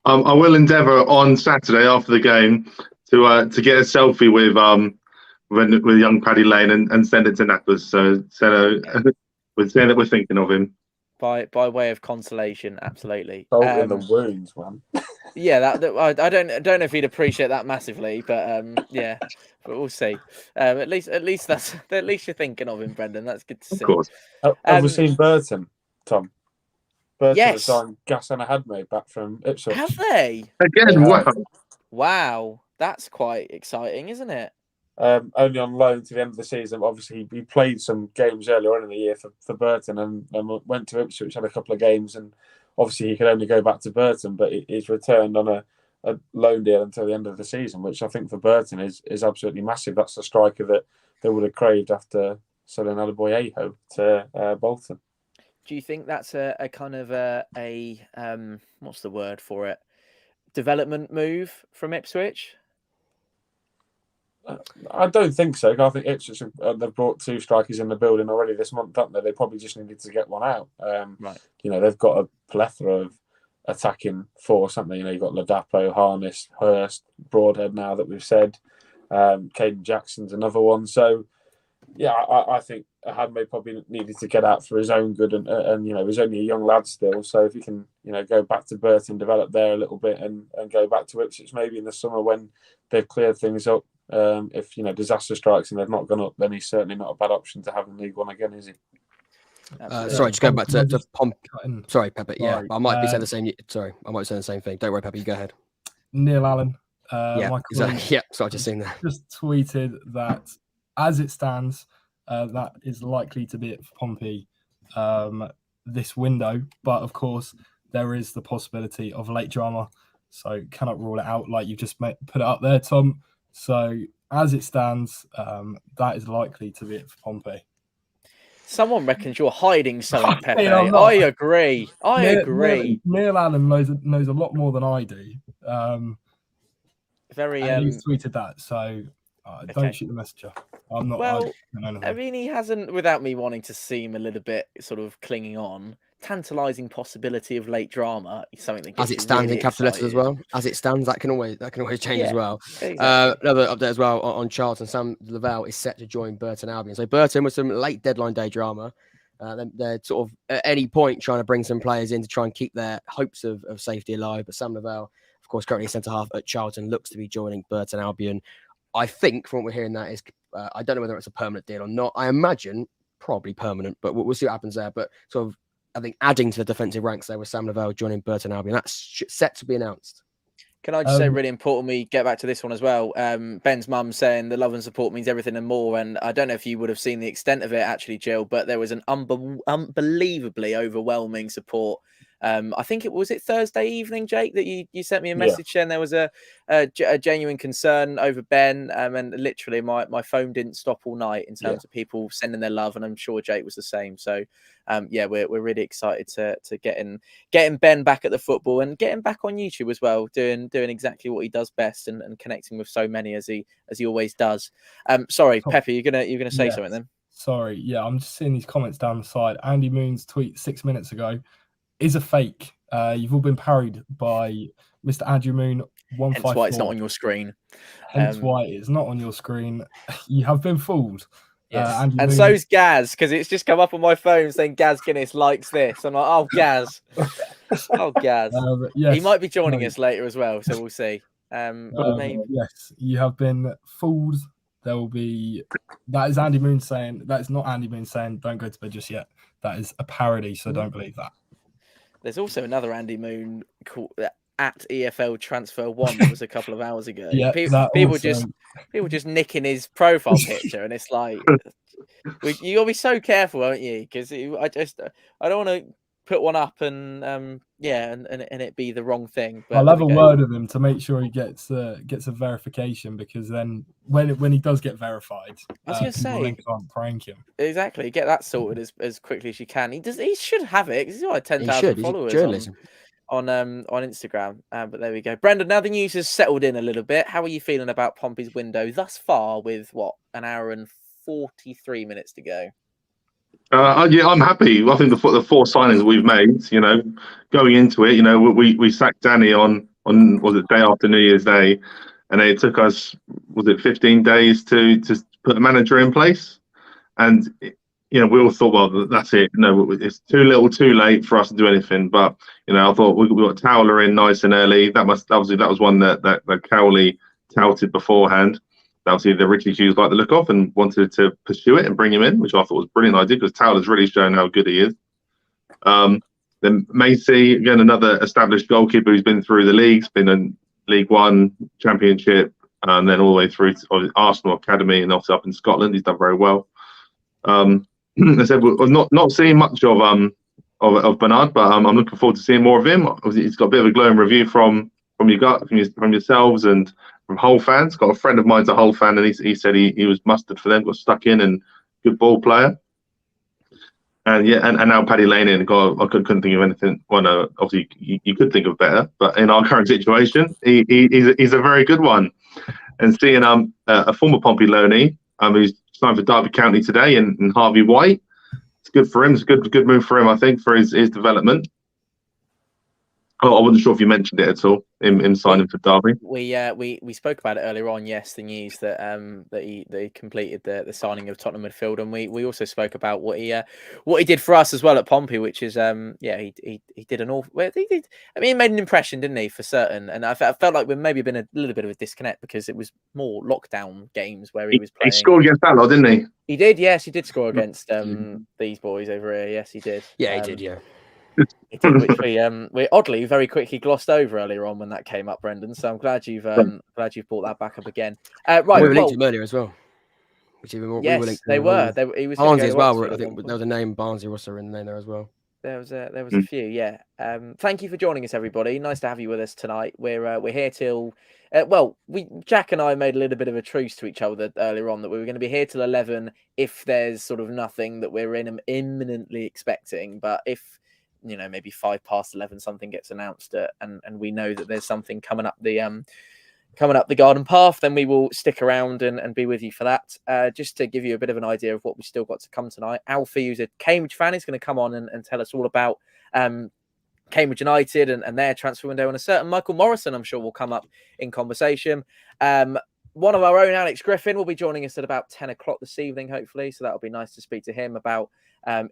I will endeavour on Saturday after the game to get a selfie with young Paddy Lane and send it to Nappers. So we're saying that we're thinking of him. By way of consolation, absolutely. Salt in the wounds, man. Yeah, I don't know if he'd appreciate that massively, but yeah, but we'll see. At least you're thinking of him, Brendan. That's good to see. Of course. Have we seen Burton, Tom? Burton yes. has signed Ghassan Ahadme back from Ipswich. Have they? Again, wow. Wow, that's quite exciting, isn't it? Only on loan to the end of the season. Obviously, he played some games earlier on in the year for Burton and went to Ipswich, had a couple of games, and obviously he could only go back to Burton, but he's returned on a loan deal until the end of the season, which I think for Burton is absolutely massive. That's the striker that they would have craved after selling Adebayo to Bolton. Do you think that's a kind of a what's the word for it? Development move from Ipswich? I don't think so. I think Ipswich they've brought 2 strikers in the building already this month, haven't they? They probably just needed to get one out. Right. They've got a plethora of attacking force, haven't they? You've got Ladapo, Harness, Hurst, Broadhead now that we've said. Caden Jackson's another one. So, yeah, I think Ahadme probably needed to get out for his own good, and he's only a young lad still. So if he can, go back to Burton, develop there a little bit, and go back to Ipswich maybe in the summer when they've cleared things up. If disaster strikes and they've not gone up, then he's certainly not a bad option to have in League One again, is he? Sorry, just going back to Pompey. Sorry, Pepper. Yeah, Sorry. I might be saying the same. Sorry, I might be saying the same thing. Don't worry, Pepper. You go ahead. Neil Allen. Yeah, exactly. Yeah, so I just seen that. Just tweeted that as it stands, that is likely to be it for Pompey this window. But of course, there is the possibility of late drama, so cannot rule it out. Like you just put it up there, Tom. So as it stands, that is likely to be it for Pompey. Someone reckons you're hiding something, Pepe. I agree. I agree. Neil Allen knows a lot more than I do. And he's tweeted that, so don't shoot the messenger. I'm not. Well, I mean, he hasn't, without me wanting to seem a little bit sort of clinging on. Tantalising possibility of late drama is something that gets as it stands really in capital letters as well. As it stands, that can always change as well. Exactly. Another update as well on Charlton. Sam Lavelle is set to join Burton Albion. So Burton with some late deadline day drama. They're sort of at any point trying to bring some players in to try and keep their hopes of safety alive. But Sam Lavelle, of course, currently centre half at Charlton, looks to be joining Burton Albion. I think from what we're hearing that is, I don't know whether it's a permanent deal or not. I imagine probably permanent, but we'll see what happens there. But sort of, I think adding to the defensive ranks there with Sam Lavelle joining Burton Albion. That's set to be announced. Can I just say, really important, we get back to this one as well. Ben's mum saying the love and support means everything and more. And I don't know if you would have seen the extent of it, actually, Jill, but there was an unbelievably overwhelming support I think it was Thursday evening, Jake, that you sent me a message saying there was a genuine concern over Ben, and literally my phone didn't stop all night in terms of people sending their love, and I'm sure Jake was the same. So we're really excited to getting Ben back at the football and getting back on YouTube as well, doing exactly what he does best and connecting with so many as he always does. Sorry, Pepe, you're gonna say something then? Sorry, I'm just seeing these comments down the side. Andy Moon's tweet 6 minutes ago is a fake. You've all been parried by Mr. Andrew Moon 154. Hence why it's not on your screen. Hence why it's not on your screen. You have been fooled. Yes. Andy And Moon... so's Gaz, because it's just come up on my phone saying Gaz Guinness likes this. I'm like, oh, Gaz. Oh, Gaz. Yes, he might be joining us later as well, so we'll see. Maybe... Yes, you have been fooled. There will be... That is Andy Moon saying... That is not Andy Moon saying, don't go to bed just yet. That is a parody, so don't believe that. There's also another Andy Moon called at EFL Transfer One that was a couple of hours ago. People just nicking his profile picture, and it's like you gotta be so careful, aren't you? Because I don't want to put one up and and it be the wrong thing. But I'll have a word with him to make sure he gets a verification, because then when he does get verified, I was going to say, can't prank him. Exactly, get that sorted as quickly as you can. He should have it, because he's got 10,000 followers on Instagram. But there we go. Brendan, now the news has settled in a little bit. How are you feeling about Pompey's window thus far, with an hour and 43 minutes to go? I'm happy. I think the 4 signings we've made, going into it, we sacked Danny on was it day after New Year's Day, and it took us 15 days to put the manager in place, and we all thought, well, that's it. No, it's too little, too late for us to do anything. But I thought we got Towler in nice and early. That was one that Cowley touted beforehand. Obviously, the Richie Hughes liked the look of and wanted to pursue it and bring him in, which I thought was a brilliant idea, because Towler's really shown how good he is. Then Macy, again, another established goalkeeper who's been through the leagues, been in League One, Championship, and then all the way through to Arsenal Academy, and also up in Scotland. He's done very well. I said we're not seeing much of Bernard, but I'm looking forward to seeing more of him. Obviously, he's got a bit of a glowing review from yourselves and from Hull fans. Got a friend of mine's a Hull fan, and he said he was mustard for them, got stuck in, and good ball player. And now Paddy Lane in. God, I couldn't think of anything. Well, no, obviously you could think of better, but in our current situation, he's a very good one. And seeing a former Pompey loanee, who's signed for Derby County today, and Harvey White, it's good for him. It's a good move for him, I think, for his development. Oh, I wasn't sure if you mentioned it at all in signing for Derby. We spoke about it earlier on. Yes, the news that they completed the signing of Tottenham midfield, and we also spoke about what he did for us as well at Pompey, which is he did an awful. He made an impression, didn't he, for certain? And I felt like we've maybe been a little bit of a disconnect, because it was more lockdown games where he was playing. He scored against that lot, didn't he? He did. Yes, he did score against these boys over here. Yes, he did. Yeah, he did. Yeah. It did, which we oddly very quickly glossed over earlier on when that came up, Brendan. So I'm glad you've brought that back up again. Right, we were linked to him earlier as well. Which even more, yes, they were. He was Barnsley as well. I think there was a name Barnsley also in there as well. There was a few, yeah. Thank you for joining us, everybody. Nice to have you with us tonight. We're here till Jack and I made a little bit of a truce to each other earlier on, that we were going to be here till 11 if there's sort of nothing that we're imminently expecting, but if maybe 11 something gets announced and we know that there's something coming up the garden path, then we will stick around and be with you for that. Just to give you a bit of an idea of what we still got to come tonight, Alfie, who's a Cambridge fan, is going to come on and tell us all about Cambridge United and their transfer window, and a certain Michael Morrison I'm sure will come up in conversation. One of our own, Alex Griffin, will be joining us at about 10 o'clock this evening, hopefully. So that'll be nice to speak to him about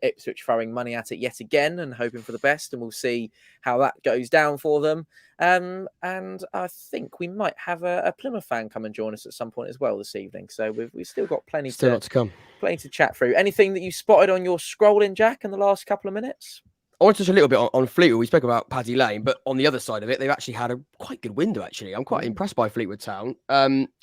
Ipswich throwing money at it yet again and hoping for the best. And we'll see how that goes down for them. And I think we might have a Plymouth fan come and join us at some point as well this evening. So we've still got plenty to come. Plenty to chat through. Anything that you spotted on your scrolling, Jack, in the last couple of minutes? I want to touch a little bit on Fleetwood. We spoke about Paddy Lane, but on the other side of it, they've actually had a quite good window, actually. I'm quite impressed by Fleetwood Town.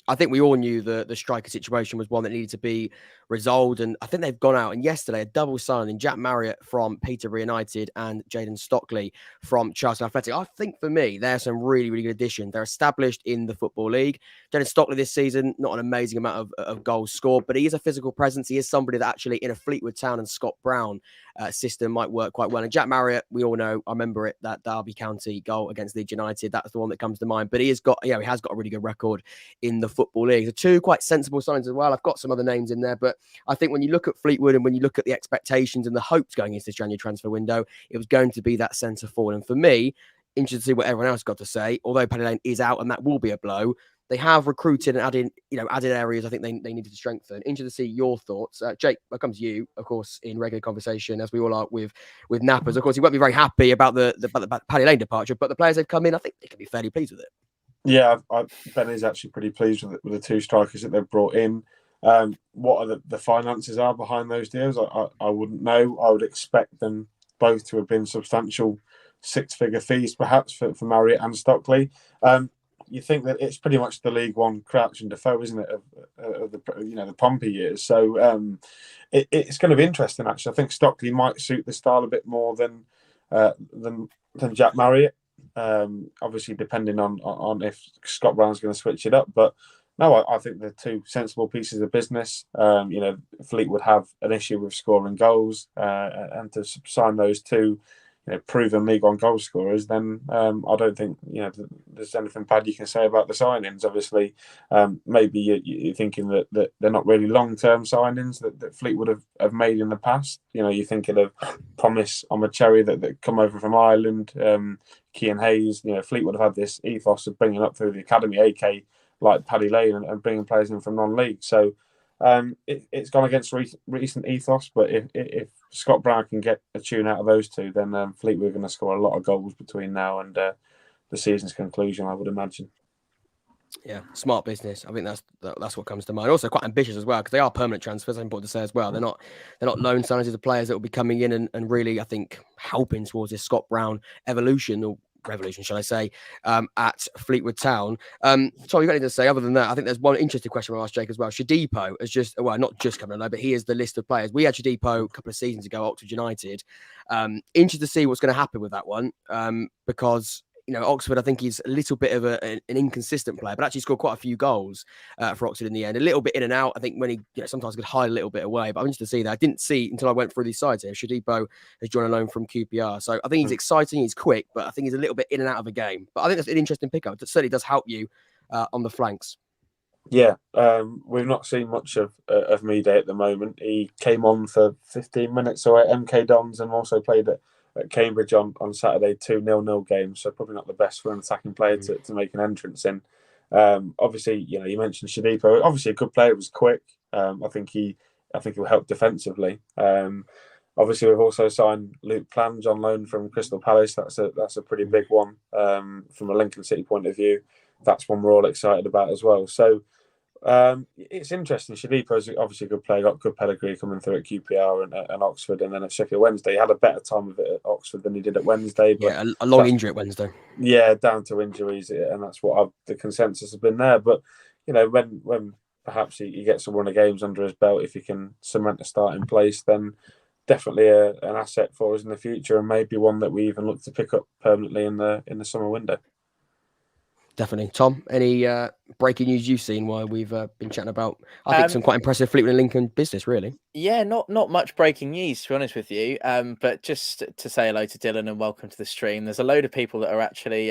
I think we all knew the striker situation was one that needed to be resolved. And I think they've gone out and yesterday a double signing, Jack Marriott from Peterborough United and Jayden Stockley from Charlton Athletic. I think for me, they're some really, really good additions. They're established in the Football League. Jayden Stockley this season, not an amazing amount of goals scored, but he is a physical presence. He is somebody that actually in a Fleetwood Town and Scott Brown system might work quite well. And Jack Marriott, we all know, I remember it, that Derby County goal against Leeds United. That's the one that comes to mind. But he has got a really good record in the Football League. The two quite sensible signings as well. I've got some other names in there, but I think when you look at Fleetwood and when you look at the expectations and the hopes going into this January transfer window, it was going to be that centre forward. And for me, interested to see what everyone else got to say. Although Paddy Lane is out and that will be a blow, they have recruited and added areas I think they needed to strengthen. Interested to see your thoughts. Jake, I'll come to you, of course, in regular conversation, as we all are with Nappers. Of course, he won't be very happy about the Paddy Lane departure, but the players they've come in, I think they can be fairly pleased with it. Yeah, Ben is actually pretty pleased with the two strikers that they've brought in. What are the finances are behind those deals? I wouldn't know. I would expect them both to have been substantial six-figure fees, perhaps, for Marriott and Stockley. You think that it's pretty much the League One Crouch and Defoe, isn't it, of the Pompey years? So it's going to be interesting. Actually, I think Stockley might suit the style a bit more than Jack Marriott. Obviously, depending on if Scott Brown's going to switch it up, but no, I think they're two sensible pieces of business. Fleetwood have an issue with scoring goals, and to sign those two proven League One goal scorers, then I don't think there's anything bad you can say about the signings. Obviously, maybe you're thinking that they're not really long-term signings that Fleetwood have made in the past. You're thinking of Promise on the Cherry that come over from Ireland, Kean Hayes. Fleetwood have had this ethos of bringing up through the academy, AK like Paddy Lane, and bringing players in from non-league. So it's gone against recent ethos, but if Scott Brown can get a tune out of those two, then Fleetwood are going to score a lot of goals between now and the season's conclusion, I would imagine. Yeah, smart business. I think that's what comes to mind. Also, quite ambitious as well, because they are permanent transfers. That's important to say as well. They're not loan signings of the players that will be coming in and really, I think, helping towards this Scott Brown evolution or revolution, shall I say, at Fleetwood Town. Tom, you've got anything to say other than that? I think there's one interesting question I'll ask Jake as well. Shadipo is not just coming along, but he is the list of players. We had Shadipo a couple of seasons ago, Oxford United. Interested to see what's going to happen with that one, because Oxford, I think he's a little bit of an inconsistent player, but actually scored quite a few goals for Oxford in the end. A little bit in and out. I think when he sometimes could hide a little bit away, but I'm interested to see that. I didn't see until I went through these sides here. Shadipo has joined a loan from QPR. So I think he's exciting, he's quick, but I think he's a little bit in and out of a game. But I think that's an interesting pickup. It certainly does help you on the flanks. Yeah, we've not seen much of Mide at the moment. He came on for 15 minutes or at MK Dons and also played at Cambridge on Saturday, 2-0 game, so probably not the best for an attacking player to make an entrance in. Obviously, you mentioned Shadipo. Obviously, a good player, was quick. I think he'll help defensively. Obviously, we've also signed Luke Plange on loan from Crystal Palace. That's a pretty big one from a Lincoln City point of view. That's one we're all excited about as well. So it's interesting. Shadipo's obviously a good player, got good pedigree coming through at QPR and Oxford, and then at Sheffield Wednesday. He had a better time of it at Oxford than he did at Wednesday. But yeah, a long injury at Wednesday. Yeah, down to injuries, and that's what the consensus has been there. But when perhaps he gets a run of games under his belt, if he can cement a starting place, then definitely an asset for us in the future, and maybe one that we even look to pick up permanently in the summer window. Definitely. Tom, any breaking news you've seen while we've been chatting about, I think, some quite impressive Fleetwood and Lincoln business, really? Yeah, not much breaking news, to be honest with you. But just to say hello to Dylan and welcome to the stream. There's a load of people that are actually...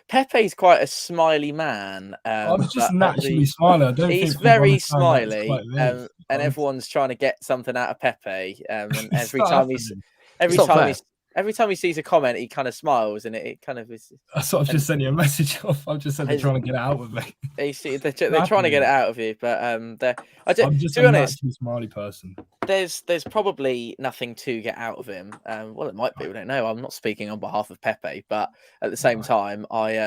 Pepe's quite a smiley man. I'm just naturally smiling. He's very smiley, and everyone's trying to get something out of Pepe. And every time he sees a comment, he kind of smiles, and it kind of is. That's what I've just sent you a message off. I've just said they're trying to get it out of me. They're trying to get it out of you, but I'm just to be honest, a smiley person. There's probably nothing to get out of him. Well, it might be. We don't know. I'm not speaking on behalf of Pepe, but at the same time, I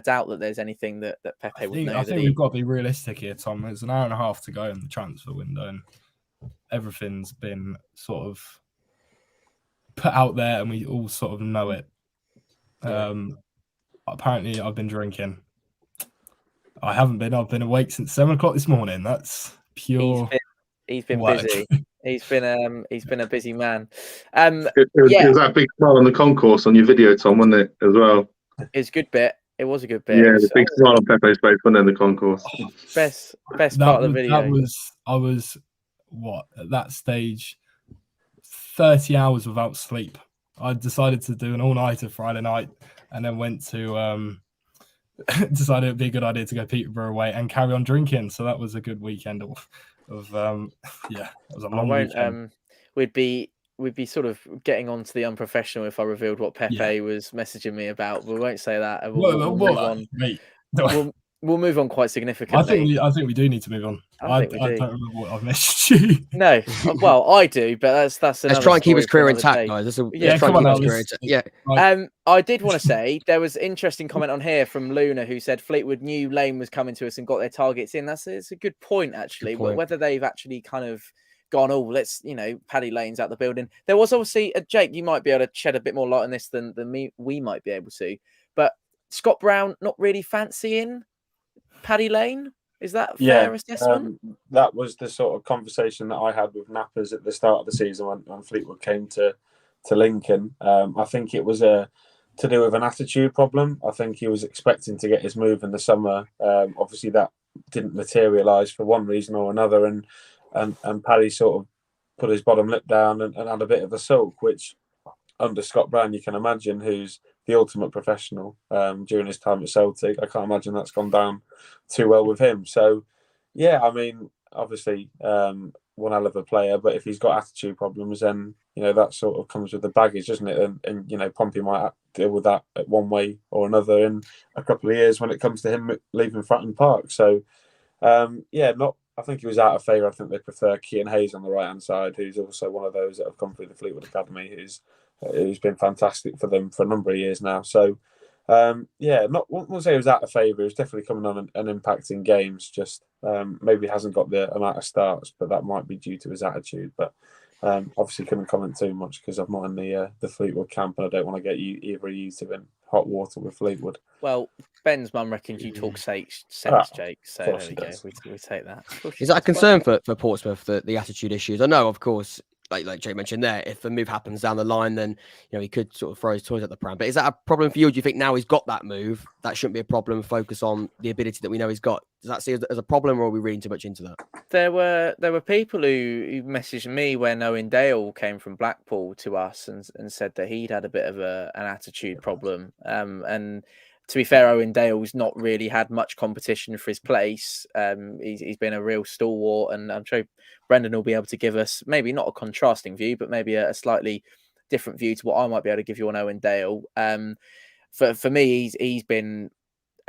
doubt that there's anything that Pepe would know. I think we've got to be realistic here, Tom. There's an hour and a half to go in the transfer window, and everything's been sort of put out there, and we all sort of know it. Apparently, I've been drinking. I haven't been. I've been awake since 7 o'clock this morning. That's pure. He's been work. busy. He's been a busy man. It was that big smile on the concourse on your video, Tom, wasn't it, as well? It's a good bit. It was a good bit. Yeah, the big smile on Pepe's face, wasn't it, in the concourse? Best part of the video. I was what at that stage 30 hours without sleep. I decided to do an all-nighter Friday night and then went to decided it'd be a good idea to go Peterborough away and carry on drinking. So that was a good weekend of it was a long weekend. We'd be sort of getting on to the unprofessional if I revealed what Pepe was messaging me about. We won't say that. We'll move on. Mate, we'll move on quite significantly. I think we do need to move on. I don't remember what I've messaged you. No, well, I do, but that's. Let's try and keep his career intact, guys. I did want to say there was an interesting comment on here from Luna who said Fleetwood knew Lane was coming to us and got their targets in. It's a good point actually. But whether they've actually kind of gone, Paddy Lane's out the building. There was obviously Jake. You might be able to shed a bit more light on this than we might be able to. But Scott Brown not really fancying Paddy Lane. Is that a fair assessment? That was the sort of conversation that I had with Nappers at the start of the season when Fleetwood came to Lincoln. I think it was to do with an attitude problem. I think he was expecting to get his move in the summer. Obviously, that didn't materialise for one reason or another, and Paddy sort of put his bottom lip down and had a bit of a sulk, which under Scott Brown, you can imagine, who's the ultimate professional during his time at Celtic. I can't imagine that's gone down too well with him. So, yeah, I mean, obviously, one hell of a player, but if he's got attitude problems, then, that sort of comes with the baggage, doesn't it? And Pompey might deal with that one way or another in a couple of years when it comes to him leaving Fratton Park. So, I think he was out of favour. I think they prefer Kean Hayes on the right-hand side, who's also one of those that have come through the Fleetwood Academy, who's been fantastic for them for a number of years now. So, won't say he was out of favour. He was definitely coming on and impacting games. Just maybe hasn't got the amount of starts, but that might be due to his attitude. But obviously couldn't comment too much because I'm not in the Fleetwood camp, and I don't want to get either of you to in hot water with Fleetwood. Well, Ben's mum reckons you talk sense, Jake. So there we go. We take that. Is that a concern for Portsmouth, the attitude issues? I know, of course, like Jake mentioned there, if a move happens down the line, then he could sort of throw his toys at the pram. But is that a problem for you? Or do you think now he's got that move, that shouldn't be a problem? Focus on the ability that we know he's got. Does that see it as a problem, or are we reading too much into that? There were people who messaged me when Owen Dale came from Blackpool to us and said that he'd had a bit of an attitude problem. And to be fair, Owen Dale's not really had much competition for his place. He's been a real stalwart, and I'm sure Brendan will be able to give us maybe not a contrasting view, but maybe a slightly different view to what I might be able to give you on Owen Dale. For me, he's been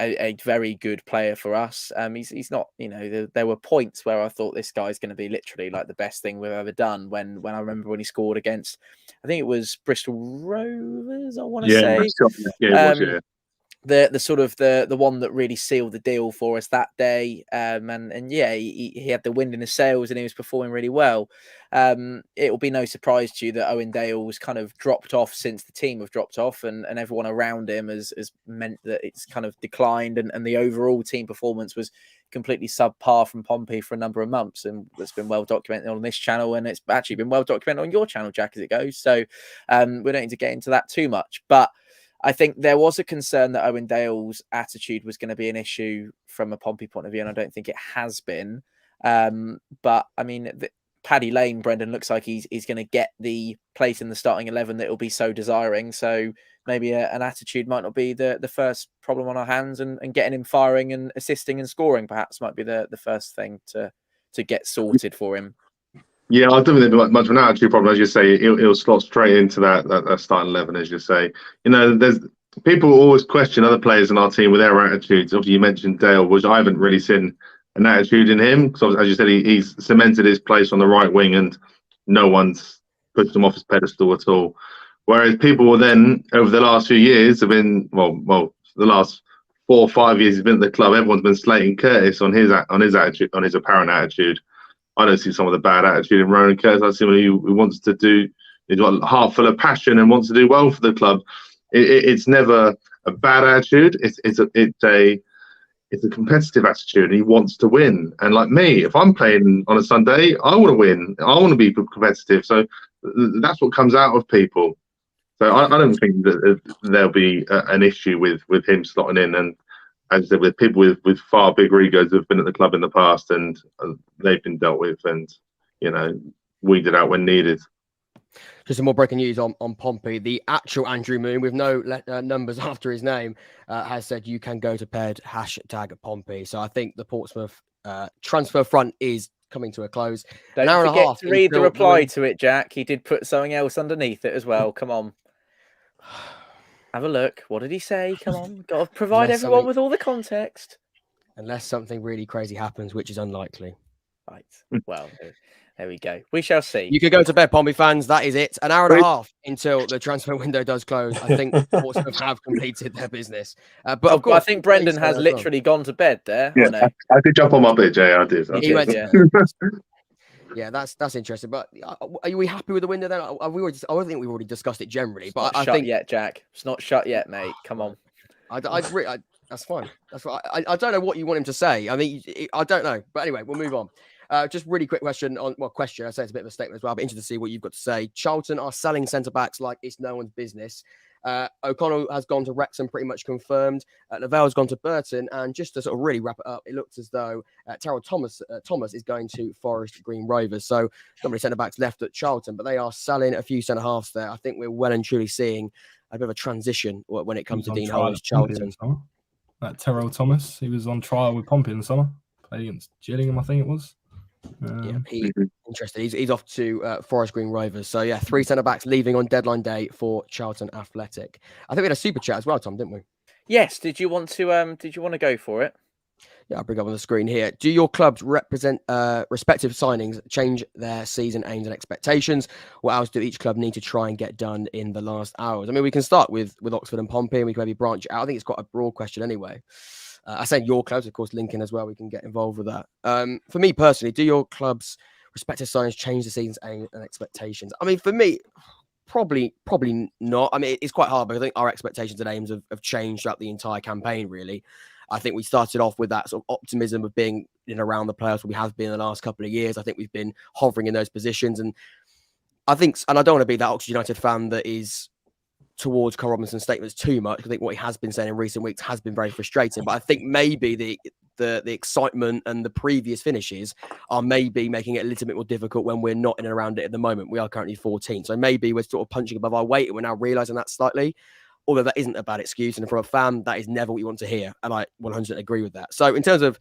a very good player for us. He's not, there were points where I thought this guy's going to be literally like the best thing we've ever done. When I remember when he scored against, I think it was Bristol Rovers, I want to say. The sort of the one that really sealed the deal for us that day, he had the wind in his sails and he was performing really well. It will be no surprise to you that Owen Dale was kind of dropped off since the team have dropped off, and everyone around him has meant that it's kind of declined, and the overall team performance was completely subpar from Pompey for a number of months, and it's been well documented on this channel, and it's actually been well documented on your channel, Jack, as it goes. So we don't need to get into that too much, but I think there was a concern that Owen Dale's attitude was going to be an issue from a Pompey point of view, and I don't think it has been. But I mean, Paddy Lane, Brendan, looks like he's going to get the place in the starting 11 that he'll be so desiring. So maybe an attitude might not be the first problem on our hands, and getting him firing and assisting and scoring perhaps might be the first thing to get sorted for him. Yeah, I don't think there'd be much of an attitude problem, as you say. He'll slot straight into that starting 11, as you say. There's people always question other players in our team with their attitudes. Obviously, you mentioned Dale, which I haven't really seen an attitude in him, because as you said, he's cemented his place on the right wing, and no one's pushed him off his pedestal at all. Whereas people will then, over the last few years, have been the last 4 or 5 years he's been at the club, everyone's been slating Curtis on his attitude, on his apparent attitude. I don't see some of the bad attitude in Ronan Curtis. I see someone who wants to do, he's got a heart full of passion and wants to do well for the club. It's never a bad attitude. It's it's a competitive attitude, and he wants to win. And like me, if I'm playing on a Sunday, I want to win. I want to be competitive. So that's what comes out of people. So I don't think that there'll be an issue with him slotting in. And as I said, with people with far bigger egos who've been at the club in the past, and they've been dealt with and, weeded out when needed. Just some more breaking news on Pompey. The actual Andrew Moon, with no numbers after his name, has said you can go to bed, #Pompey. So I think the Portsmouth transfer front is coming to a close. Don't An hour and a forget half to read the until reply to it, Jack. He did put something else underneath it as well. Come on. Have a look. What did he say? Come on. Got to provide Unless everyone something- with all the context. Unless something really crazy happens, which is unlikely. Right. Well, there we go. We shall see. You could go to bed, Pompey fans. That is it. An hour and a half until the transfer window does close. I think Portsmouth have completed their business. But of course, I think Brendan has literally gone to bed there. Yeah, I did jump on my bed, Jay. I did. He went, yeah. Yeah, that's interesting. But are we happy with the window then? I don't think we've already discussed it generally. But I shut think yet, Jack. It's not shut yet, mate. Come on. That's fine. That's fine. I don't know what you want him to say. I mean, I don't know. But anyway, we'll move on. Just really quick question. I say it's a bit of a statement as well. But interested to see what you've got to say. Charlton are selling centre backs like it's no one's business. O'Connell has gone to Wrexham, pretty much confirmed. Lavelle's gone to Burton, and just to sort of really wrap it up, it looks as though Terrell Thomas is going to Forest Green Rovers. So not many centre backs left at Charlton, but they are selling a few centre halves there. I think we're well and truly seeing a bit of a transition when it comes to Dean Hollis Charlton. That Terrell Thomas, he was on trial with Pompey in the summer. Played against Gillingham, I think it was. He's interested. He's off to Forest Green Rovers. So yeah, 3 centre backs leaving on deadline day for Charlton Athletic. I think we had a super chat as well, Tom, didn't we? Yes. Did you want to go for it? Yeah, I'll bring up on the screen here. Do your clubs represent respective signings change their season aims and expectations? What else do each club need to try and get done in the last hours? I mean, we can start with Oxford and Pompey, and we can maybe branch out. I think it's quite a broad question anyway. I say your clubs, of course, Lincoln as well. We can get involved with that. For me personally, do your clubs' respective signings change the season's aim and expectations? I mean, for me, probably not. I mean, it's quite hard, but I think our expectations and aims have changed throughout the entire campaign, really. I think we started off with that sort of optimism of being in around the playoffs where we have been in the last couple of years. I think we've been hovering in those positions. And I think, and I don't want to be that Oxford United fan that is towards Carl Robinson's statements too much. I think what he has been saying in recent weeks has been very frustrating. But I think maybe the excitement and the previous finishes are maybe making it a little bit more difficult when we're not in and around it at the moment. We are currently 14. So maybe we're sort of punching above our weight and we're now realising that slightly. Although that isn't a bad excuse. And from a fan, that is never what you want to hear. And I 100% agree with that. So in terms of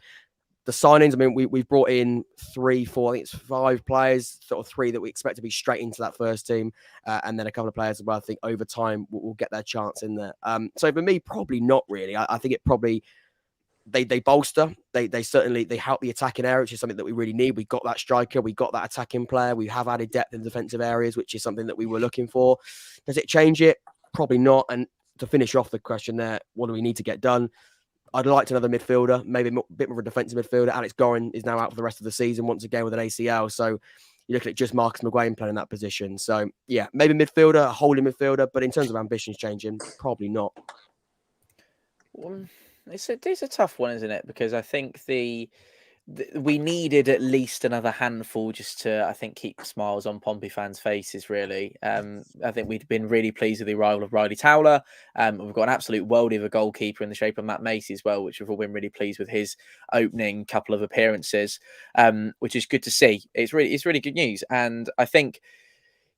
the signings, I mean, we've brought in 3, 4, I think it's 5 players, sort of 3 that we expect to be straight into that first team. And then a couple of players as well, I think over time will get their chance in there. So for me, probably not really. I think it probably, they bolster. They certainly, they help the attacking area, which is something that we really need. We got that striker. We got that attacking player. We have added depth in defensive areas, which is something that we were looking for. Does it change it? Probably not. And to finish off the question there, what do we need to get done? I'd like another midfielder, maybe a bit more of a defensive midfielder. Alex Gorin is now out for the rest of the season, once again with an ACL. So you're looking at just Marcus McGuane playing in that position. So yeah, maybe midfielder, a holding midfielder, but in terms of ambitions changing, probably not. Well, it's a tough one, isn't it? Because I think we needed at least another handful just to, I think, keep smiles on Pompey fans' faces, really. I think we'd been really pleased with the arrival of Riley Towler. We've got an absolute worldie of a goalkeeper in the shape of Matt Macy as well, which we've all been really pleased with his opening couple of appearances, which is good to see. It's really good news. And I think,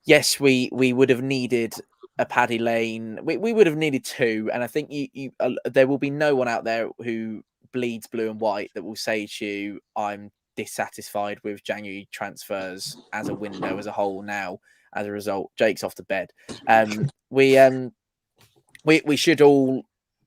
yes, we would have needed a Paddy Lane. We would have needed 2. And I think there will be no one out there who bleeds blue and white that will say to you, I'm dissatisfied with January transfers as a window as a whole now. As a result, Jake's off to bed. We should all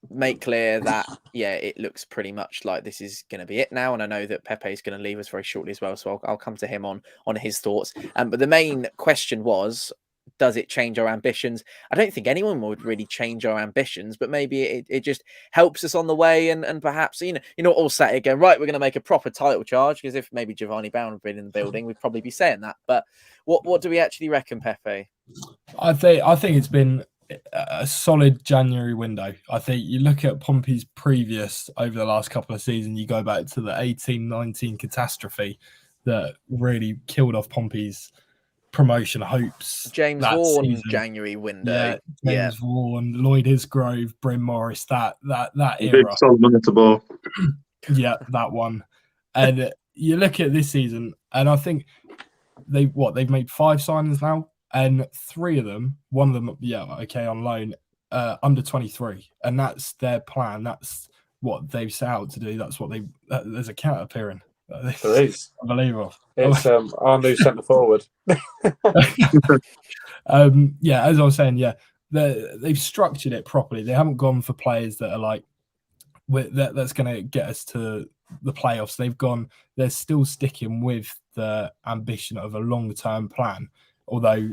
make clear that, yeah, it looks pretty much like this is going to be it now. And I know that Pepe is going to leave us very shortly as well. So I'll come to him on his thoughts. But the main question was, does it change our ambitions? I don't think anyone would really change our ambitions, but maybe it just helps us on the way. And perhaps, you're not all sat here going, right, we're going to make a proper title charge. Because if maybe Giovanni Brown had been in the building, we'd probably be saying that. But what do we actually reckon, Pepe? I think it's been a solid January window. I think you look at Pompey's previous over the last couple of seasons, you go back to the 18-19 catastrophe that really killed off Pompey's promotion hopes. James that Vaughan season. January window. James Vaughan, Lloyd Isgrove, Bryn Morris, that Big era. Solomon at the ball. Yeah, that one. And you look at this season, and I think they've made 5 signings now, and 3 of them, one of them, on loan, under 23, and that's their plan. That's what they've set out to do. That's what there's a cat appearing. There is. Unbelievable. It's our new centre forward. As I was saying, they've structured it properly. They haven't gone for players that are like that's going to get us to the playoffs. They're still sticking with the ambition of a long-term plan, although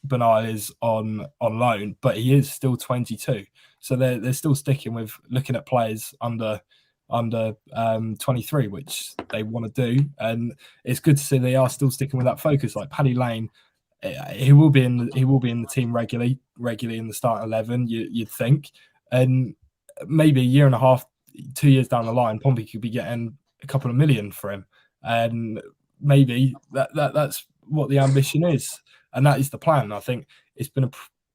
Bernard is on loan, but he is still 22. So they're still sticking with looking at players under 23, which they want to do, and it's good to see they are still sticking with that focus. Like Paddy Lane, he will be in the team regularly in the start 11. You'd think, and maybe a year and a half, 2 years down the line, Pompey could be getting a couple of million for him, and maybe that's what the ambition is, and that is the plan. I think it's been a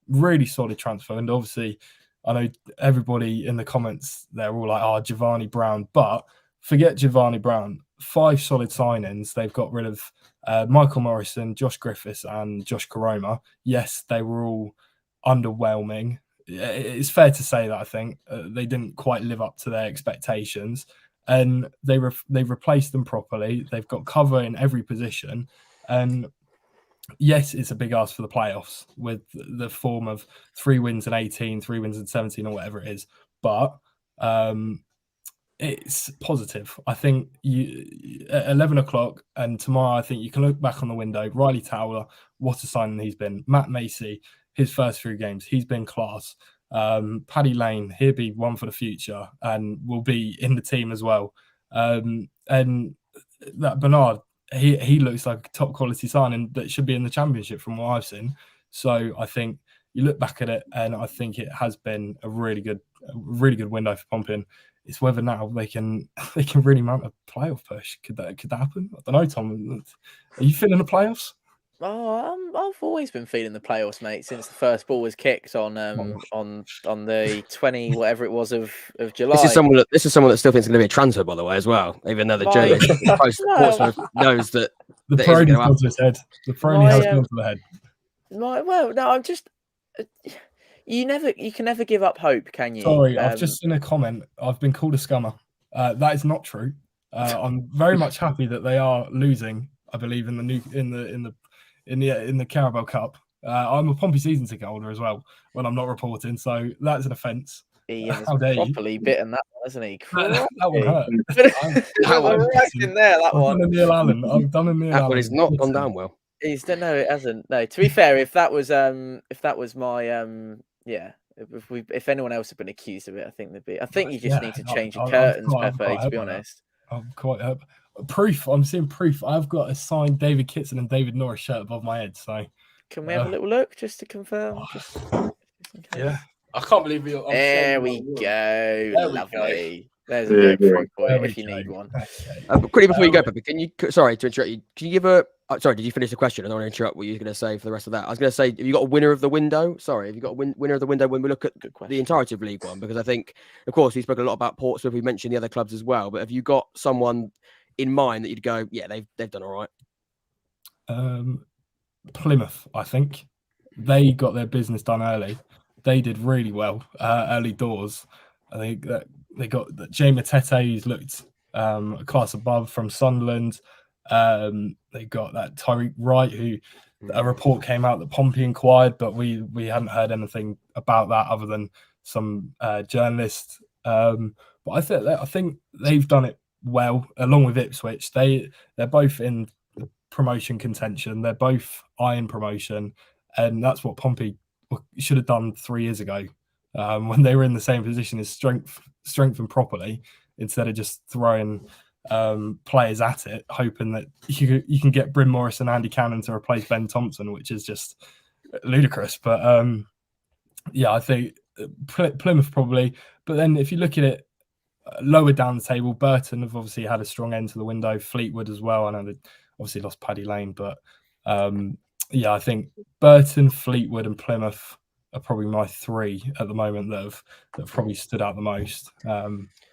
really solid transfer, and obviously I know everybody in the comments, they're all like, Giovanni Brown, but forget Giovanni Brown. 5 solid signings. They've got rid of Michael Morrison, Josh Griffiths, and Josh Koroma. Yes, they were all underwhelming. It's fair to say that I think they didn't quite live up to their expectations, and they've replaced them properly. They've got cover in every position, and yes, it's a big ask for the playoffs with the form of 3 wins in 18, 3 wins in 17, or whatever it is. But it's positive. I think at 11 o'clock and tomorrow, I think you can look back on the window. Riley Towler, what a signing he's been. Matt Macy, his first 3 games, he's been class. Paddy Lane, he'll be one for the future and will be in the team as well. And that Bernard, he looks like a top quality signing that should be in the Championship from what I've seen. So I think you look back at it, and I think it has been a really good window for Pompey. It's whether now they can really mount a playoff push. Could that happen? I don't know, Tom. Are you feeling the playoffs? I've always been feeling the playoffs, mate, since the first ball was kicked on the 20 whatever it was of July. This is someone that still thinks it's going to be a transfer, by the way, as well. Even though the journalist Portsmouth knows that the Prony has gone to his head. The Prony has gone to the head. I'm just. You can never give up hope, can you? Sorry, I've just seen a comment. I've been called a scummer. That is not true. I'm very much happy that they are losing. I believe in the Carabao Cup. I'm a Pompey season ticket holder as well when I'm not reporting, so that's an offence. He has properly bitten that one, hasn't he? That one hurt. That one right in there. That one. I've done a Neil Allen. That one has not gone down well. No, it hasn't. No, to be fair, if that was my if anyone else had been accused of it, I think you just need to change your curtains, Pepe. To be honest, I'm quite proof. I'm seeing proof. I've got a signed David Kitson and David Norris shirt above my head. So can we have a little look just to confirm? Yeah, I can't believe you. There we go. Lovely. There's a bit of proof for you if you need one. Quickly before you go, Pepe, sorry to interrupt you. Can you give a? Sorry, did you finish the question? I don't want to interrupt what you were going to say for the rest of that. I was going to say, have you got a winner of the window? Sorry, have you got a winner of the window when we look at the entirety of League One? Because I think, of course, we spoke a lot about Portsmouth. We mentioned the other clubs as well. But have you got someone in mind that you'd go, yeah, they've done all right? Plymouth, I think. They got their business done early. They did really well early doors. I think that they got Jay Matete, who's looked a class above from Sunderland. They got that Tyreek Wright, who a report came out that Pompey inquired, but we hadn't heard anything about that other than some journalists. But I think they've done it well, along with Ipswich. They're both in promotion contention. They're both eyeing promotion, and that's what Pompey should have done 3 years ago when they were in the same position as strengthen properly instead of just throwing players at it, hoping that you can get Bryn Morris and Andy Cannon to replace Ben Thompson, which is just ludicrous. But yeah, I think Plymouth probably. But then if you look at it lower down the table, Burton have obviously had a strong end to the window. Fleetwood as well. I know they obviously lost Paddy Lane, but yeah, I think Burton, Fleetwood, and Plymouth are probably my three at the moment that have probably stood out the most.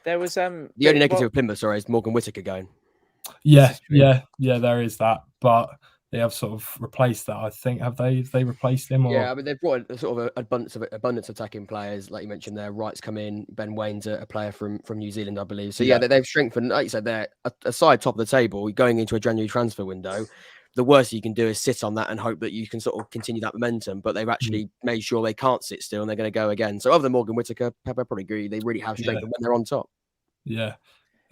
There was The only negative with Plymouth, sorry, is Morgan Whittaker going. Yeah, there is that, but they have sort of replaced that. I think have they replaced him? Or? Yeah, I mean they've brought a sort of abundance of attacking players, like you mentioned there. Wright's come in, Ben Wayne's a player from New Zealand, I believe. So yeah, they've strengthened. Like you said, they're aside top of the table going into a January transfer window. The worst you can do is sit on that and hope that you can sort of continue that momentum. But they've actually made sure they can't sit still and they're going to go again. So other than Morgan Whittaker, I probably agree they really have strengthened when they're on top. Yeah.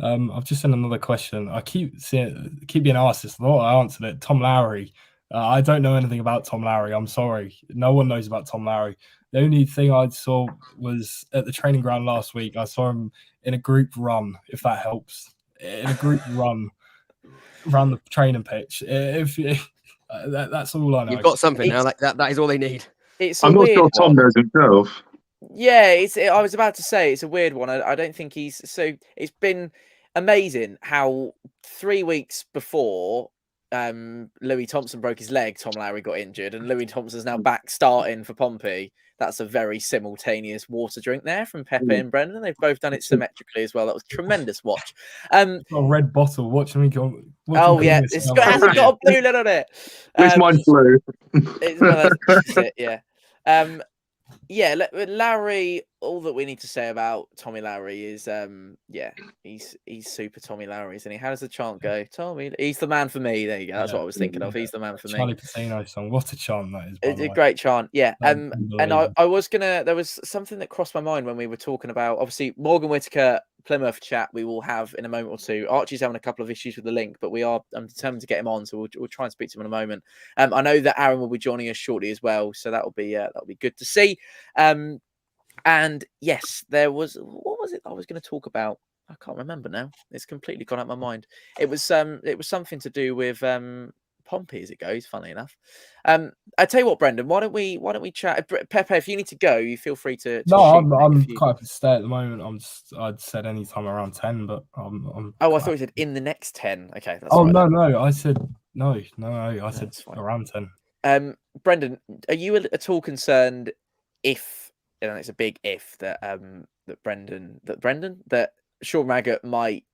I've just sent another question. I keep being asked this. I thought I answered it. Tom Lowry. I don't know anything about Tom Lowry. I'm sorry. No one knows about Tom Lowry. The only thing I saw was at the training ground last week. I saw him in a group run, if that helps. In a group run around the training pitch. That's all I know. You've got something now. That is all they need. I'm not sure Tom knows himself. Yeah, I was about to say it's a weird one. I don't think he's so. It's been amazing how 3 weeks before Louis Thompson broke his leg, Tom Lowry got injured, and Louis Thompson's now back starting for Pompey. That's a very simultaneous water drink there from Pepe and Brendan. They've both done it symmetrically as well. That was a tremendous watch. A red bottle. Watch me go. Oh yeah, it hasn't got a blue lid on it. Which mine's blue? That's it. Yeah. Yeah, Lowry. All that we need to say about Tommy Lowry is, he's super Tommy Lowry, isn't he? How does the chant go? Tommy, he's the man for me. There you go. That's what I was thinking of. He's the man for me. Charlie Patino song. What a chant that is! It's a great chant. Yeah. And I was gonna. There was something that crossed my mind when we were talking about obviously Morgan Whittaker Plymouth chat. We will have in a moment or two. Archie's having a couple of issues with the link, but I'm determined to get him on, so we'll try and speak to him in a moment. I know that Aaron will be joining us shortly as well, so that'll be good to see. And yes, there was what was it I was going to talk about? I can't remember now. It's completely gone out of my mind. It was something to do with Pompey as it goes. Funny enough, I tell you what, Brendan, why don't we chat? Pepe, if you need to go, you feel free to no, I'm quite happy to stay at the moment. I'd said any time around 10, but I'm I thought you said in the next 10. Okay. That's no, I said no. I said around 10. Brendan, are you at all concerned if? And it's a big if that Sean Maggott might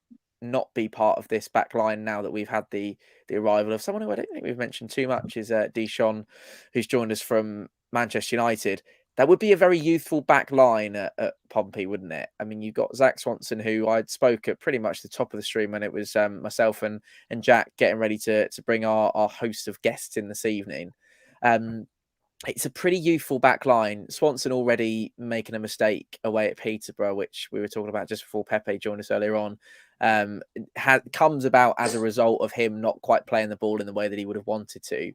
not be part of this back line now that we've had the arrival of someone who I don't think we've mentioned too much is Dishon, who's joined us from Manchester United. That would be a very youthful back line at Pompey, wouldn't it? I mean, you've got Zach Swanson, who I'd spoke at pretty much the top of the stream when it was myself and Jack getting ready to bring our host of guests in this evening. It's a pretty youthful back line. Swanson already making a mistake away at Peterborough, which we were talking about just before Pepe joined us earlier on. Comes about as a result of him not quite playing the ball in the way that he would have wanted to.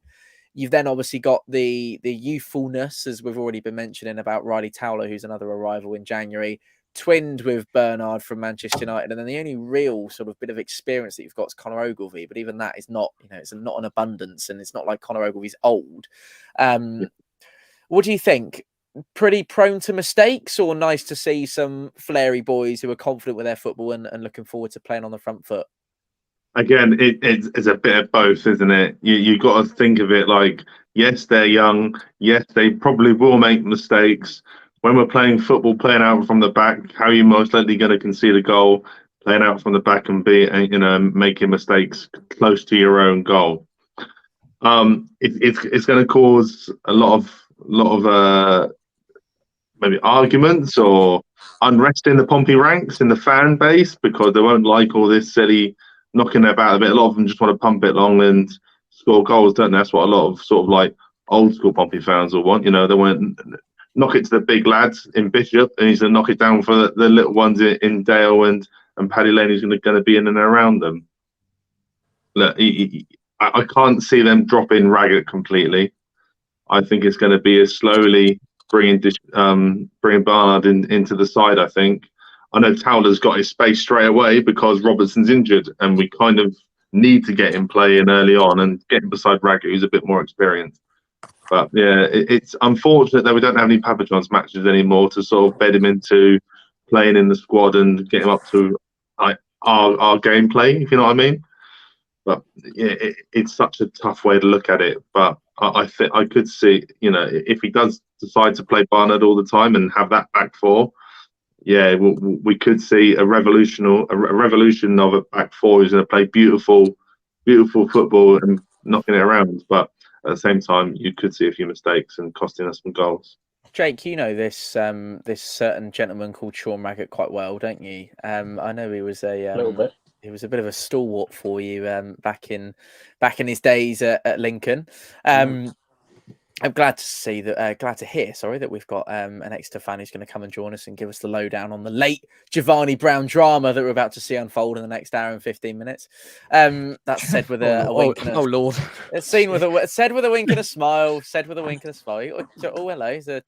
You've then obviously got the youthfulness, as we've already been mentioning, about Riley Towler, who's another arrival in January, twinned with Bernard from Manchester United. And then the only real sort of bit of experience that you've got is Conor Ogilvie. But even that is not, it's not an abundance, and it's not like Conor Ogilvie's old. What do you think? Pretty prone to mistakes, or nice to see some flary boys who are confident with their football and looking forward to playing on the front foot? Again, it's a bit of both, isn't it? You got to think of it like, yes, they're young. Yes, they probably will make mistakes. When we're playing football, playing out from the back, how are you most likely going to concede a goal? Playing out from the back and making mistakes close to your own goal. It's going to cause a lot of maybe arguments or unrest in the Pompey ranks, in the fan base, because they won't like all this silly knocking their about a bit. A lot of them just want to pump it long and score goals, don't they? That's what a lot of sort of like old school Pompey fans will want. They want knock it to the big lads in Bishop, and he's going to knock it down for the little ones in Dale and Paddy Lane, who's going to be in and around them. Look, I can't see them dropping Raggett completely. I think it's going to be a slowly bringing Barnard into the side. I think. I know Towler's got his space straight away because Robertson's injured, and we kind of need to get him playing early on and get him beside Raggett, who's a bit more experienced. But yeah, it's unfortunate that we don't have any Papa John's matches anymore to sort of bed him into playing in the squad and get him up to our gameplay, if you know what I mean. But yeah, it's such a tough way to look at it. But I think I could see, if he does decide to play Barnard all the time and have that back four, yeah, we could see a revolution of a back four who's going to play beautiful football and knocking it around. But at the same time, you could see a few mistakes and costing us some goals. Jake, you know this this certain gentleman called Sean Maggott quite well, don't you? I know he was a little bit. He was a bit of a stalwart for you back in his days at Lincoln. I'm glad to see that. Glad to hear, sorry, that we've got an Exeter fan who's going to come and join us and give us the lowdown on the late Giovanni Brown drama that we're about to see unfold in the next hour and 15 minutes. That's said with a wink. And oh Lord! It's said with a wink and a smile. Said with a wink and a smile. Oh, hello.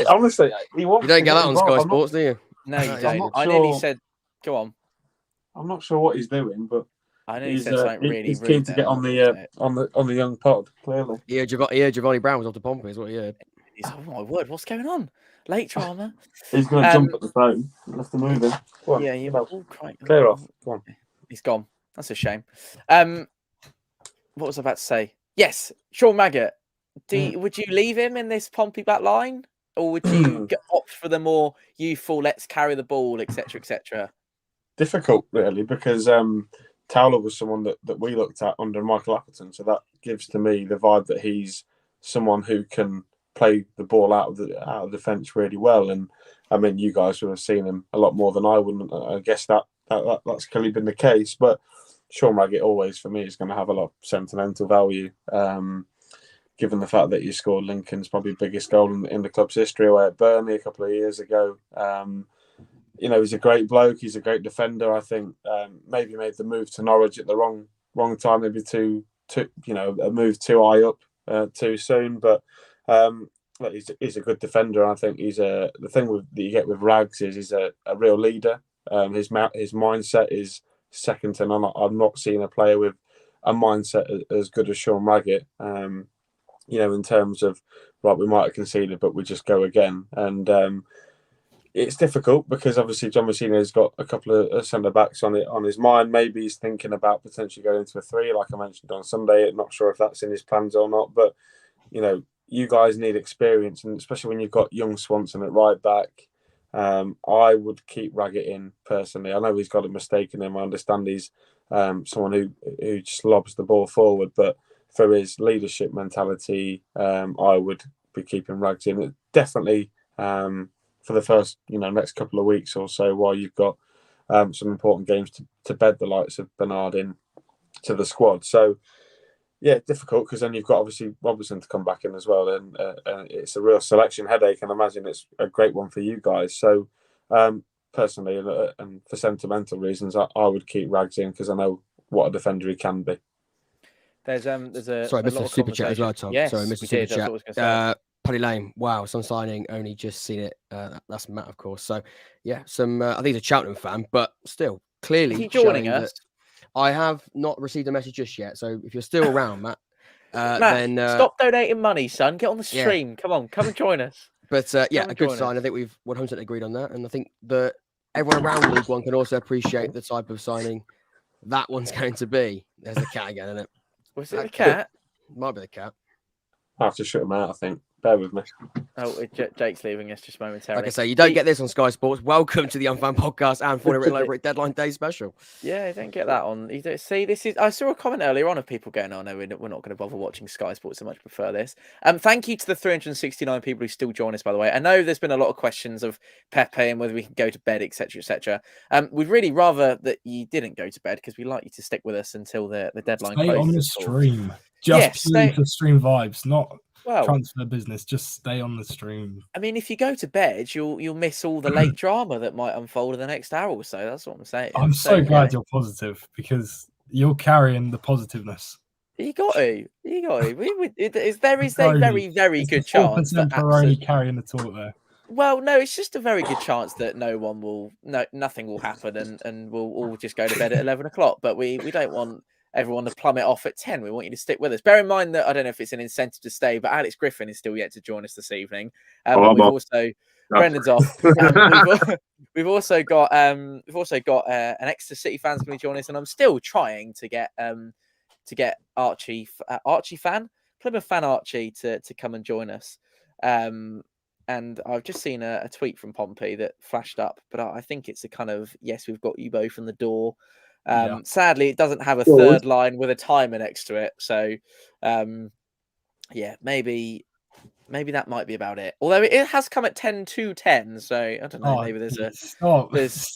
Honestly, he wants. You don't get that on Sky Sports, do you? No, you I'm don't. not I nearly sure. said, "Go on." I'm not sure what he's doing, but I know he said something really. he's rude keen to there. get on the young pod. Clearly, Yeah, Giovanni Brown was off the Pompey, is what he heard. He's, oh my word, what's going on? Late drama. he's going to jump at the phone. He'll have to move him. Go on, Yeah, you know, all quite clear off. Go on. He's gone. That's a shame. What was I about to say? Yes, Sean Maggott. Would you leave him in this Pompey back line, or would you opt for the more youthful, let's carry the ball, etc., etc.? Difficult, really, because Towler was someone that we looked at under Michael Appleton, so that gives to me the vibe that he's someone who can play the ball out of defence really well. And I mean, you guys would have seen him a lot more than I would. I guess that's clearly been the case. But Sean Maggott always, for me, is going to have a lot of sentimental value, given the fact that he scored Lincoln's probably biggest goal in the club's history away at Burnley a couple of years ago. He's a great bloke. He's a great defender. I think maybe made the move to Norwich at the wrong time, maybe a move too high up too soon. But he's a good defender. I think the thing that you get with Rags is he's a real leader. His mindset is second to none. I've not seen a player with a mindset as good as Sean Maggott. In terms of right, we might have conceded, but we just go again. And it's difficult because obviously John Messina's got a couple of centre backs on his mind. Maybe he's thinking about potentially going into a 3, like I mentioned on Sunday. I'm not sure if that's in his plans or not. But you guys need experience, and especially when you've got young Swanson at right back. I would keep Raggett in personally. I know he's got a mistake in him. I understand he's someone who just lobs the ball forward, but for his leadership mentality, I would be keeping Rags in. Definitely for the first next couple of weeks or so, while you've got some important games to bed the likes of Bernard in to the squad. So yeah, difficult because then you've got obviously Robertson to come back in as well, and it's a real selection headache, and I imagine it's a great one for you guys. So personally, and for sentimental reasons, I would keep Rags in because I know what a defender he can be. There's a sorry, Mr. Super Chat as well, Tom. Yes, sorry, Mr. Super Chat. Say. Paddy Lane, wow, some signing, only just seen it. That's Matt, of course. So yeah, I think he's a Cheltenham fan, but still clearly Is he joining us? I have not received a message just yet. So if you're still around, Matt, then stop donating money, son. Get on the stream. Yeah. Come and join us. But a good sign. I think we've 100% agreed on that, and I think that everyone around League One can also appreciate the type of signing that one's going to be. There's the cat again, isn't it? Was it the cat? Might be the cat. I have to shut him out, I think. Bear with me. Oh, Jake's leaving us just momentarily. Like I say, you don't get this on Sky Sports. Welcome to the Unfan Podcast and for written over at Deadline Day special. Yeah, you don't get that on. You don't see this is. I saw a comment earlier on of people going, "Oh no, we're not going to bother watching Sky Sports. So much prefer this." Thank you to the 369 people who still join us. By the way, I know there's been a lot of questions of Pepe and whether we can go to bed, etc., etc. We'd really rather that you didn't go to bed because we like you to stick with us until the deadline. Stay closes on the stream, just for stream vibes, not. Transfer business, just stay on the stream. I mean, if you go to bed, you'll miss all the late drama that might unfold in the next hour or so. That's what I'm saying. I'm so glad you're positive because you're carrying the positiveness. You got to. There is a very, very good chance that we're only carrying the talk there. Well, no, it's just a very good chance that nothing will happen, and we'll all just go to bed at 11 o'clock. But we don't want everyone to plummet off at 10. We want you to stick with us. Bear in mind that I don't know if it's an incentive to stay, but Alex Griffin is still yet to join us this evening. Oh, But we've I'm also Brendan's off. We've also got an Exeter City fans going to join us, and I'm still trying to get Archie fan, Plymouth fan Archie to come and join us. And I've just seen a tweet from Pompey that flashed up, but I think it's a kind of, yes, we've got you both in the door. Sadly, it doesn't have a third line with a timer next to it. So, yeah, maybe that might be about it. Although it has come at 10 to 10. So, I don't know, maybe there's 5 minutes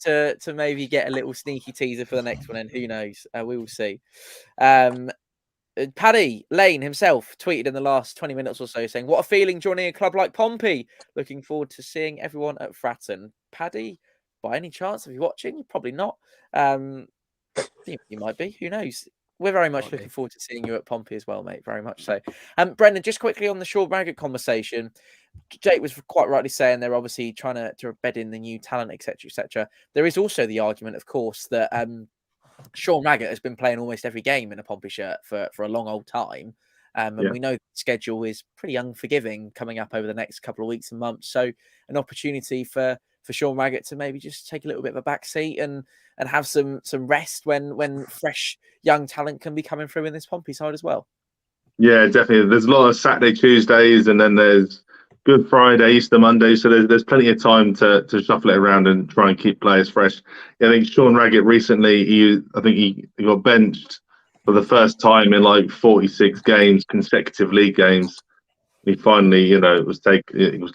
to maybe get a little sneaky teaser for the next one. And who knows? We will see. Paddy Lane himself tweeted in the last 20 minutes or so saying, "What a feeling joining a club like Pompey. Looking forward to seeing everyone at Fratton." Paddy, by any chance, are you watching? Probably not. You might be. Who knows? We're very much looking forward to seeing you at Pompey as well, mate. Very much so. Brendan, just quickly on the Sean Raggett conversation, Jake was quite rightly saying they're obviously trying to bed in the new talent, etc., etc. There is also the argument, of course, that Sean Raggett has been playing almost every game in a Pompey shirt for a long old time. And we know the schedule is pretty unforgiving coming up over the next couple of weeks and months. So an opportunity for Sean Raggett to maybe just take a little bit of a back seat and have some rest when fresh young talent can be coming through in this Pompey side as well. Yeah, definitely. There's a lot of Saturday, Tuesdays, and then there's Good Friday, Easter Monday. So there's plenty of time to shuffle it around and try and keep players fresh. I think Sean Raggett recently, he got benched for the first time in like 46 games, consecutive league games. He finally, he was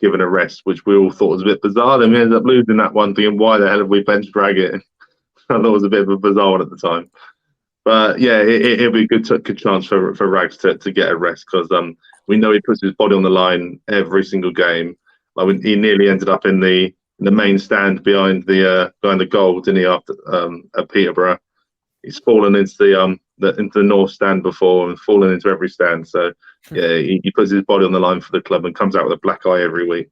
given a rest, which we all thought was a bit bizarre. Then we ended up losing that one, thinking, why the hell have we benched Raggett? I thought it was a bit of a bizarre one at the time. But yeah, it'll be a good chance for Rags to get a rest, because we know he puts his body on the line every single game. Like he nearly ended up in the main stand behind the goal, didn't he? After at Peterborough, he's fallen into the north stand before and fallen into every stand. So yeah, he puts his body on the line for the club and comes out with a black eye every week.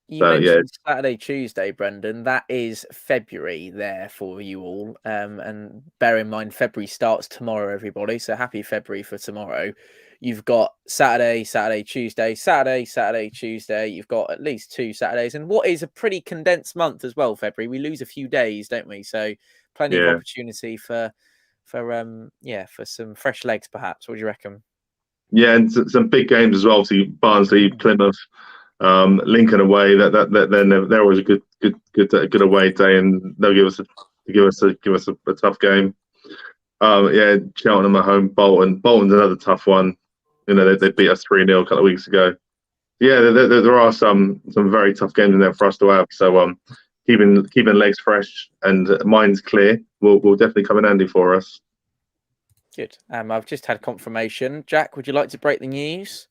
You mentioned Saturday, Tuesday, Brendan. That is February there for you all. And bear in mind, February starts tomorrow, everybody. So happy February for tomorrow. You've got Saturday, Tuesday, Saturday, Tuesday. You've got at least 2 Saturdays. And what is a pretty condensed month as well, February. We lose a few days, don't we? So plenty of opportunity for some fresh legs, perhaps. What do you reckon? Yeah, and some big games as well. Obviously, Barnsley, Plymouth. Lincoln away. They're always a good away day, and they'll give us a tough game. Cheltenham at home, Bolton's another tough one. They beat us 3-0 a couple of weeks ago. Yeah, there are some very tough games in there for us to have. So keeping legs fresh and minds clear will definitely come in handy for us. Good. I've just had confirmation. Jack, would you like to break the news?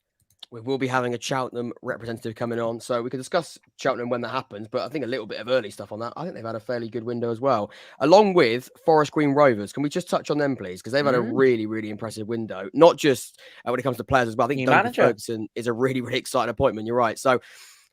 We will be having a Cheltenham representative coming on, so we can discuss Cheltenham when that happens, but I think a little bit of early stuff on that. I think they've had a fairly good window as well, along with Forest Green Rovers. Can we just touch on them, please? Because they've had a really, really impressive window, not just when it comes to players as well. I think Duncan Ferguson is a really, really exciting appointment. You're right. So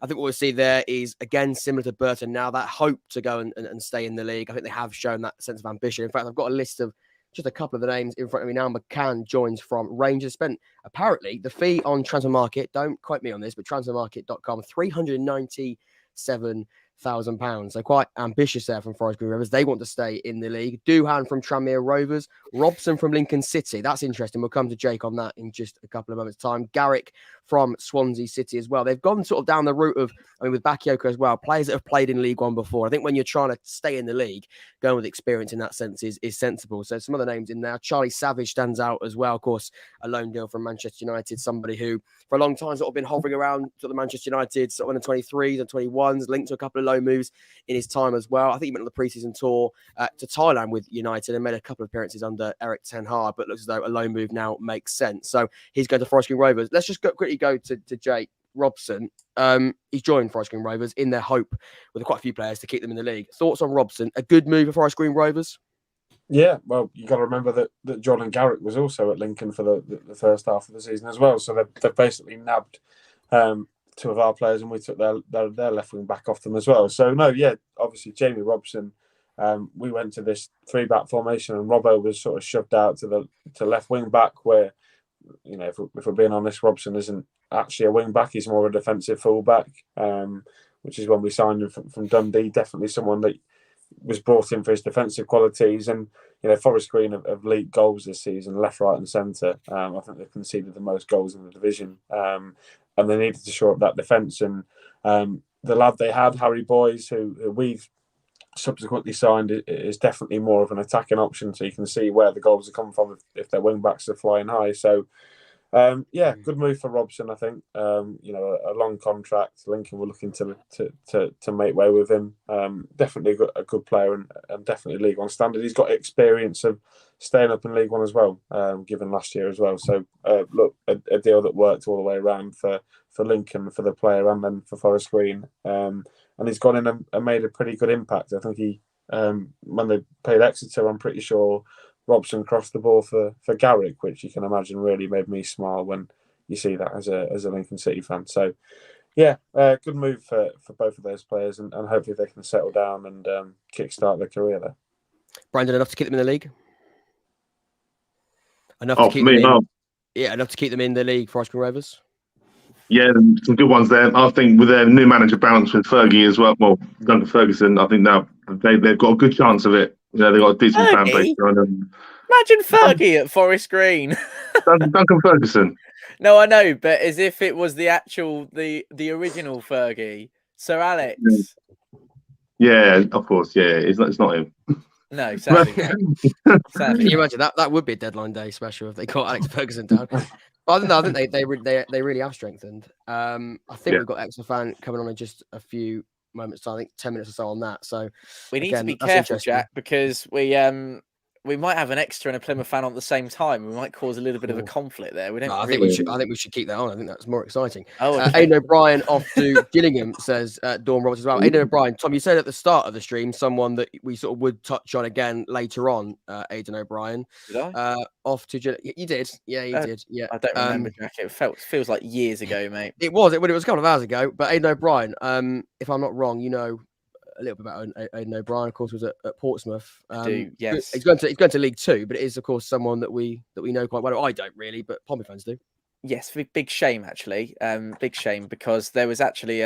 I think what we'll see there is, again, similar to Burton now, that hope to go and stay in the league. I think they have shown that sense of ambition. In fact, I've got a list of just a couple of the names in front of me now. McCann joins from Rangers. Spent apparently the fee on Transfermarkt. Don't quote me on this, but Transfermarkt.com, £397,000. So quite ambitious there from Forest Green Rovers. They want to stay in the league. Doohan from Tranmere Rovers. Robson from Lincoln City. That's interesting. We'll come to Jake on that in just a couple of moments' time. Garrick from Swansea City as well. They've gone sort of down the route of, with Bakayoko as well, players that have played in League One before. I think when you're trying to stay in the league, going with experience in that sense is sensible. So some other names in there. Charlie Savage stands out as well. Of course, a loan deal from Manchester United, somebody who for a long time sort of been hovering around sort of Manchester United, sort of in the 23s and 21s, linked to a couple of loan moves in his time as well. I think he went on the preseason tour to Thailand with United and made a couple of appearances under Eric Ten Hag, but looks as though a loan move now makes sense. So he's going to Forest Green Rovers. Let's just quickly go to Jake Robson. He's joined Forest Green Rovers in their hope with quite a few players to keep them in the league. Thoughts on Robson? A good move for Forest Green Rovers? Yeah, well, you got to remember that John and Garrick was also at Lincoln for the first half of the season as well. So they've basically nabbed 2 of our players, and we took their left wing back off them as well. So no, yeah, obviously Jamie Robson we went to this 3-back formation, and Robbo was sort of shoved out to left wing back, where, you know, if we're being honest, Robson isn't actually a wing back; he's more a defensive full back, which is when we signed him from Dundee. Definitely someone that was brought in for his defensive qualities, and Forest Green have leaked goals this season, left, right, and centre. I think they've conceded the most goals in the division, and they needed to shore up that defence. And the lad they had, Harry Boys, who we've subsequently signed, is definitely more of an attacking option. So you can see where the goals are coming from if their wing backs are flying high. So. Good move for Robson, I think. A long contract. Lincoln were looking to make way with him. Definitely a good player and definitely League One standard. He's got experience of staying up in League One as well, given last year as well. So, a deal that worked all the way around for Lincoln, for the player, and then for Forest Green. And he's gone in and made a pretty good impact. I think he, when they played Exeter, I'm pretty sure Robson crossed the ball for Garrick, which you can imagine really made me smile when you see that as a Lincoln City fan. So, good move for both of those players, and hopefully they can settle down and kickstart their career there. Brandon, enough to keep them in the league? Enough to keep them in the league, Forest Green Rovers? Yeah, some good ones there. I think with their new manager bounce with Fergie as well, Duncan Ferguson, I think now they've got a good chance of it. They've got a decent fan base. Imagine Fergie at Forest Green. Duncan Ferguson. No, I know, but as if it was the original Fergie, Sir Alex. Yeah, of course. Yeah, it's not him. No, sadly. Can you imagine that? That would be a deadline day special if they got Alex Ferguson down. I think they really have strengthened. I think we've got Exeter fan coming on in just a few moments. I think 10 minutes or so on that. So we need to be careful, Jack, because we might have an Exeter and a Plymouth fan on at the same time. We might cause a little bit of a conflict there. I think we should keep that on. I think that's more exciting. Aidan O'Brien off to Gillingham says Dawn Roberts as well. Aidan O'Brien, Tom, you said at the start of the stream someone that we sort of would touch on again later on. Aidan O'Brien. Did I? Off to Gillingham. You did. Yeah, you did. Yeah. I don't remember, Jack. It feels like years ago, mate. It was a couple of hours ago. But Aidan O'Brien, if I'm not wrong, a little bit about Aidan O'Brien, of course, was at Portsmouth. Yes, he's going to League Two, but it is, of course, someone that we know quite well. I don't really, but Pompey fans do. Yes, big shame actually. Big shame because there was actually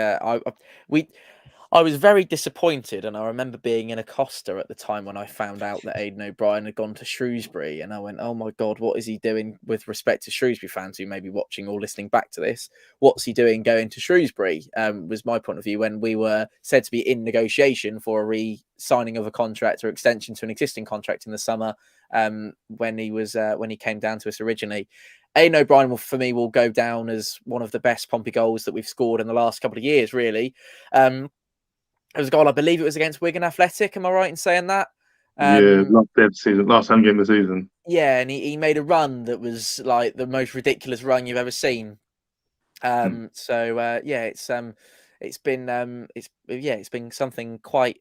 I was very disappointed, and I remember being in a Costa at the time when I found out that Aidan O'Brien had gone to Shrewsbury, and I went, "Oh my God, what is he doing?" With respect to Shrewsbury fans who may be watching or listening back to this, what's he doing going to Shrewsbury? Was my point of view when we were said to be in negotiation for a re-signing of a contract or extension to an existing contract in the summer. When he came down to us originally. Aidan O'Brien for me will go down as one of the best Pompey goals that we've scored in the last couple of years, really. It was a goal, I believe it was against Wigan Athletic. Am I right in saying that? Last home game of the season. Yeah, and he made a run that was like the most ridiculous run you've ever seen. It's been something quite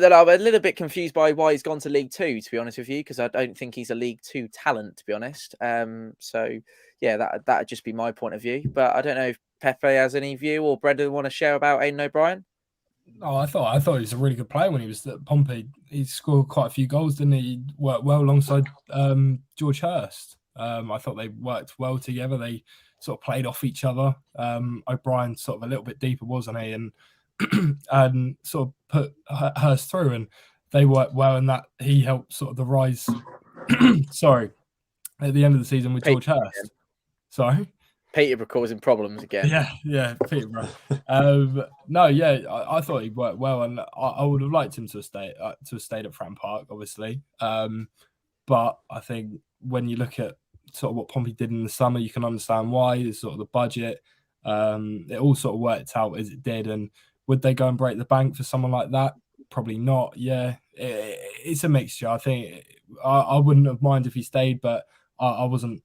that I'm a little bit confused by why he's gone to League Two, to be honest with you, because I don't think he's a League Two talent, to be honest. That'd just be my point of view. But I don't know if Pepe has any view or Brendan want to share about Aidan O'Brien. Oh, I thought he was a really good player when he was at Pompey. He scored quite a few goals, didn't he? He worked well alongside George Hurst. I thought they worked well together. They sort of played off each other. O'Brien sort of a little bit deeper, wasn't he? And sort of put Hurst through, and they worked well, and that he helped sort of the rise. Sorry, at the end of the season with George Hurst. Sorry. Peterborough causing problems again. Yeah, Peterborough. I thought he worked well, and I would have liked him to have stayed at Fratton Park, obviously. But I think when you look at sort of what Pompey did in the summer, you can understand why. It's sort of the budget. It all sort of worked out as it did. And would they go and break the bank for someone like that? Probably not. Yeah, it's a mixture. I think I wouldn't have minded if he stayed, but I wasn't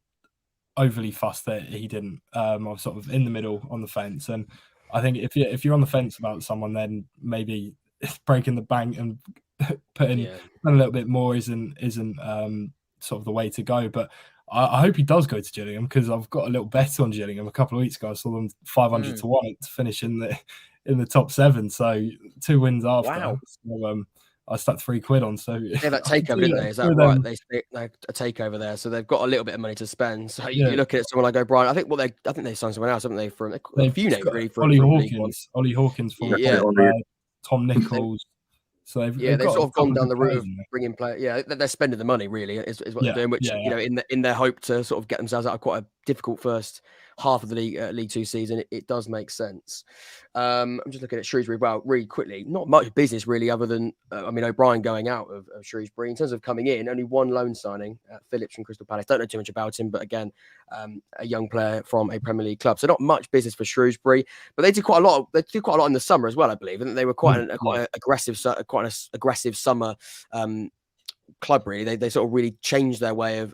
overly fussed that he didn't. I was sort of in the middle on the fence, and I think if you're on the fence about someone, then maybe breaking the bank and putting a little bit more isn't sort of the way to go. But I hope he does go to Gillingham, because I've got a little bet on Gillingham a couple of weeks ago. I saw them 500 to 1 to finish in the top 7, so 2 wins after. Wow. So, I stuck £3 on. So Yeah, that takeover, didn't they? Is that right? They a takeover there, so they've got a little bit of money to spend. So you're looking at someone like O'Brien. I think they signed someone else, haven't they? From a few names really. Ollie Hawkins from Tom Nichols. So they've sort of gone down the route of in bringing players. Yeah, they're spending the money really is what they're doing, which in their hope to sort of get themselves out of quite a difficult first half of the League Two season, it does make sense. I'm just looking at Shrewsbury really quickly. Not much business really, other than O'Brien going out of Shrewsbury. In terms of coming in, only one loan signing, Phillips from Crystal Palace. Don't know too much about him, but again, a young player from a Premier League club. So not much business for Shrewsbury, but they did quite a lot. They did quite a lot in the summer as well, I believe. And they were quite an aggressive summer. Club really. They sort of really changed their way of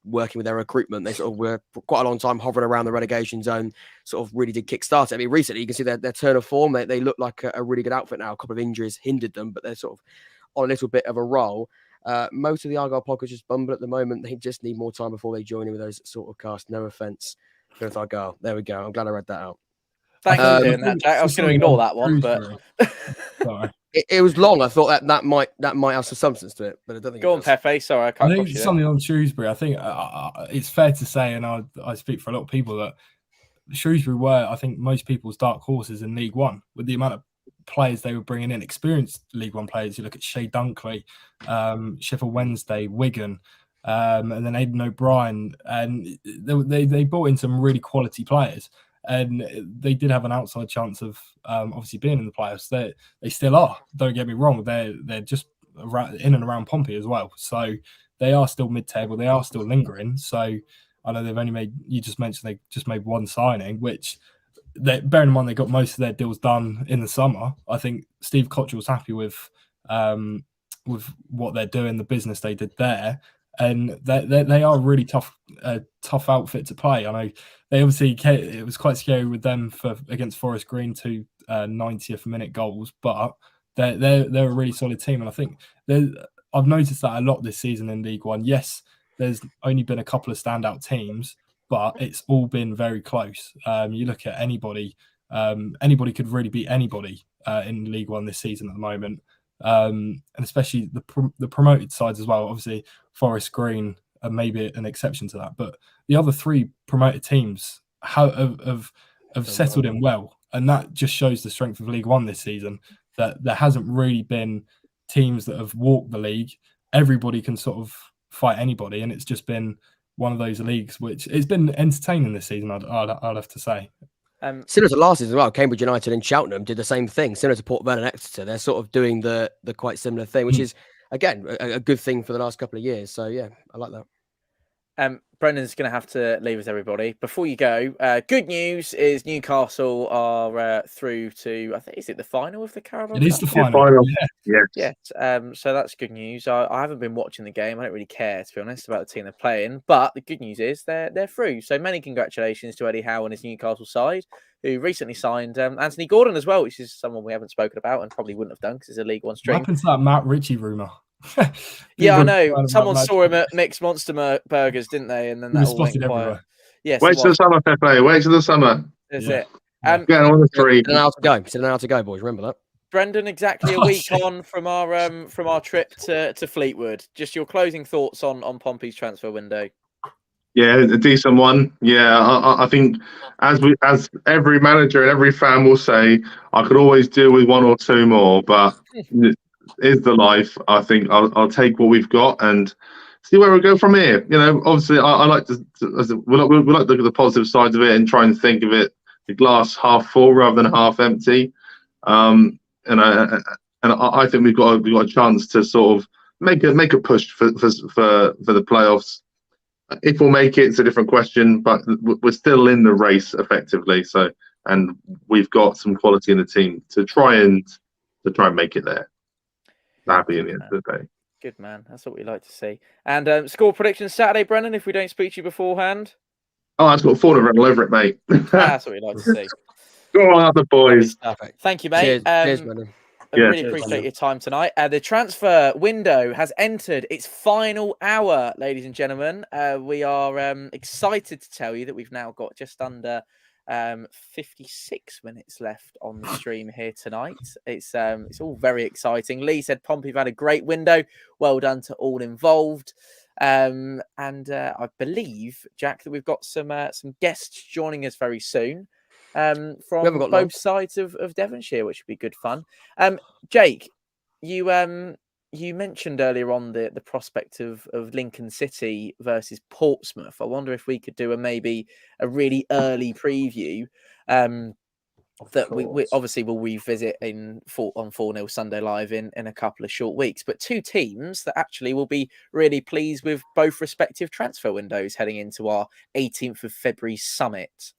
working with their recruitment. They sort of were for quite a long time hovering around the relegation zone, sort of really did kickstart it. I mean, recently you can see their turn of form. They look like a really good outfit now. A couple of injuries hindered them, but they're sort of on a little bit of a roll. Most of the Argyle podcast just bumble at the moment. They just need more time before they join in with those sort of casts. No offense, Philip Argyle. There we go. I'm glad I read that out. Thanks for doing that, Jack. I was going to ignore that one, but sorry. It was long. I thought that might have some substance to it, but I don't think. Go on, Pepe. Sorry, I can't. I think something on Shrewsbury. I think it's fair to say, and I speak for a lot of people, that Shrewsbury were, I think, most people's dark horses in League One with the amount of players they were bringing in, experienced League One players. You look at Shea Dunkley, Sheffield Wednesday, Wigan, and then Aidan O'Brien, and they brought in some really quality players. And they did have an outside chance of obviously being in the playoffs. They still are. Don't get me wrong. They're just in and around Pompey as well. So they are still mid-table. They are still lingering. So I know they've only made. You just mentioned they just made one signing, which bearing in mind they got most of their deals done in the summer. I think Steve Cottrell's happy with what they're doing, the business they did there. And they are a really tough outfit to play. I know they obviously it was quite scary with them against Forest Green, 2 90th minute goals, but they're a really solid team. And I think I've noticed that a lot this season in League One. Yes, there's only been a couple of standout teams, but it's all been very close. You look at anybody could really beat anybody in League One this season at the moment. And especially the promoted sides as well. Obviously, Forest Green are maybe an exception to that, but the other 3 promoted teams have settled in well, and that just shows the strength of League One this season. That there hasn't really been teams that have walked the league. Everybody can sort of fight anybody, and it's just been one of those leagues which it's been entertaining this season. I'd have to say. Similar to last season as well, Cambridge United and Cheltenham did the same thing. Similar to Port Vale and Exeter, they're sort of doing the quite similar thing, which is again a good thing for the last couple of years. So yeah, I like that. Brendan's going to have to leave us, everybody. Before you go, good news is Newcastle are through to, I think, is it the final of the Carabao Cup? It is the final. Yes. So that's good news. I haven't been watching the game. I don't really care, to be honest, about the team they're playing. But the good news is they're through. So many congratulations to Eddie Howe and his Newcastle side, who recently signed Anthony Gordon as well, which is someone we haven't spoken about and probably wouldn't have done because it's a League One stream. What happened to that Matt Ritchie rumour? Yeah, I know. Someone saw him at Mixed Monster Burgers, didn't they? And then that all went quiet. Yes. Wait till the summer, Pepe. Wait till the summer. That's it. Get on the 3. Still an hour to go, boys. Remember that. Brendan, exactly a week on from our trip to Fleetwood. Just your closing thoughts on Pompey's transfer window. Yeah, a decent one. Yeah, I think as every manager and every fan will say, I could always do with 1 or 2 more, but is the life. I think I'll take what we've got and see where we go from here. You know, obviously, I like to we like to look at the positive sides of it and try and think of it the glass half full rather than half empty. And I think we've got a chance to sort of make a push for the playoffs. If we'll make it, it's a different question, but we're still in the race effectively. So, and we've got some quality in the team to try and make it there. That'd be in the end of the day. Good man. That's what we like to see. And score predictions Saturday, Brendan, if we don't speak to you beforehand. Oh, I've got 4 all over it, mate. That's what we like to see. Go on, other boys. Thank you, mate. Cheers, Brendan. I really appreciate your time tonight. The transfer window has entered its final hour, ladies and gentlemen. We are excited to tell you that we've now got just under 56 minutes left on the stream here tonight. It's all very exciting. Lee said, Pompey have had a great window. Well done to all involved. And I believe, Jack, that we've got some guests joining us very soon from both sides of Devonshire, which would be good fun. Jake, you mentioned earlier on the prospect of Lincoln City versus Portsmouth. I wonder if we could do maybe a really early preview that we obviously will revisit on 4-0 Sunday Live in a couple of short weeks. But two teams that actually will be really pleased with both respective transfer windows heading into our 18th of February summit.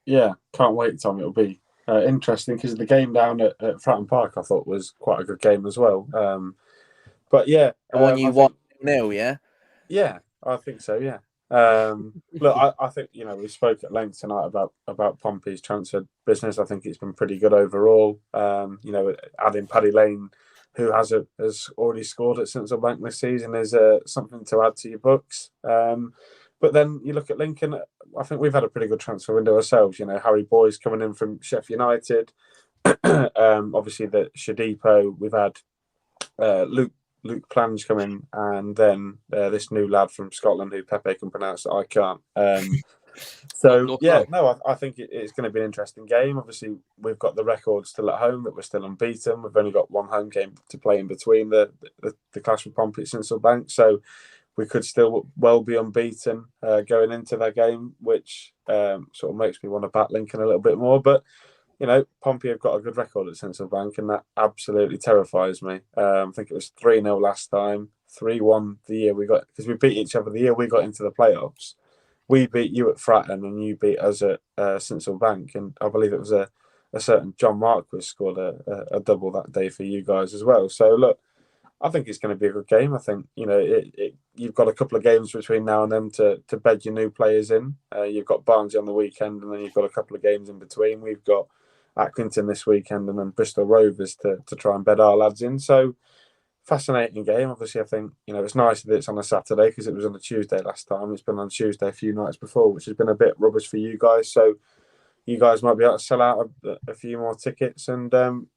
Yeah, can't wait, Tom. It'll be interesting because the game down at Fratton Park I thought was quite a good game as well. But yeah, the one you won 0, yeah? Yeah, I think so, yeah. Look, I think, we spoke at length tonight about Pompey's transfer business. I think it's been pretty good overall. Adding Paddy Lane, who has already scored at Central Bank this season, is something to add to your books. But then you look at Lincoln, I think we've had a pretty good transfer window ourselves. Harry Boy's coming in from Sheffield United. Obviously, the Shadipo, we've had Luke Plange come in, and then this new lad from Scotland who Pepe can pronounce that I can't. I think it's going to be an interesting game. Obviously, we've got the record still at home that we're still unbeaten. We've only got one home game to play in between the clash with Pompey at Central Bank, so we could still well be unbeaten going into that game, which sort of makes me want to back Lincoln a little bit more. But Pompey have got a good record at Central Bank, and that absolutely terrifies me. I think it was 3-0 last time, 3-1 the year we got, because we beat each other the year we got into the playoffs. We beat you at Fratton, and you beat us at Central Bank, and I believe it was a certain John Marquis scored a double that day for you guys as well. So look, I think it's going to be a good game. I think you've got a couple of games between now and then to bed your new players in. You've got Barnsley on the weekend, and then you've got a couple of games in between. We've got Accrington this weekend, and then Bristol Rovers to try and bed our lads in. So fascinating game. Obviously, I think it's nice that it's on a Saturday because it was on a Tuesday last time. It's been on Tuesday a few nights before, which has been a bit rubbish for you guys. So you guys might be able to sell out a few more tickets, and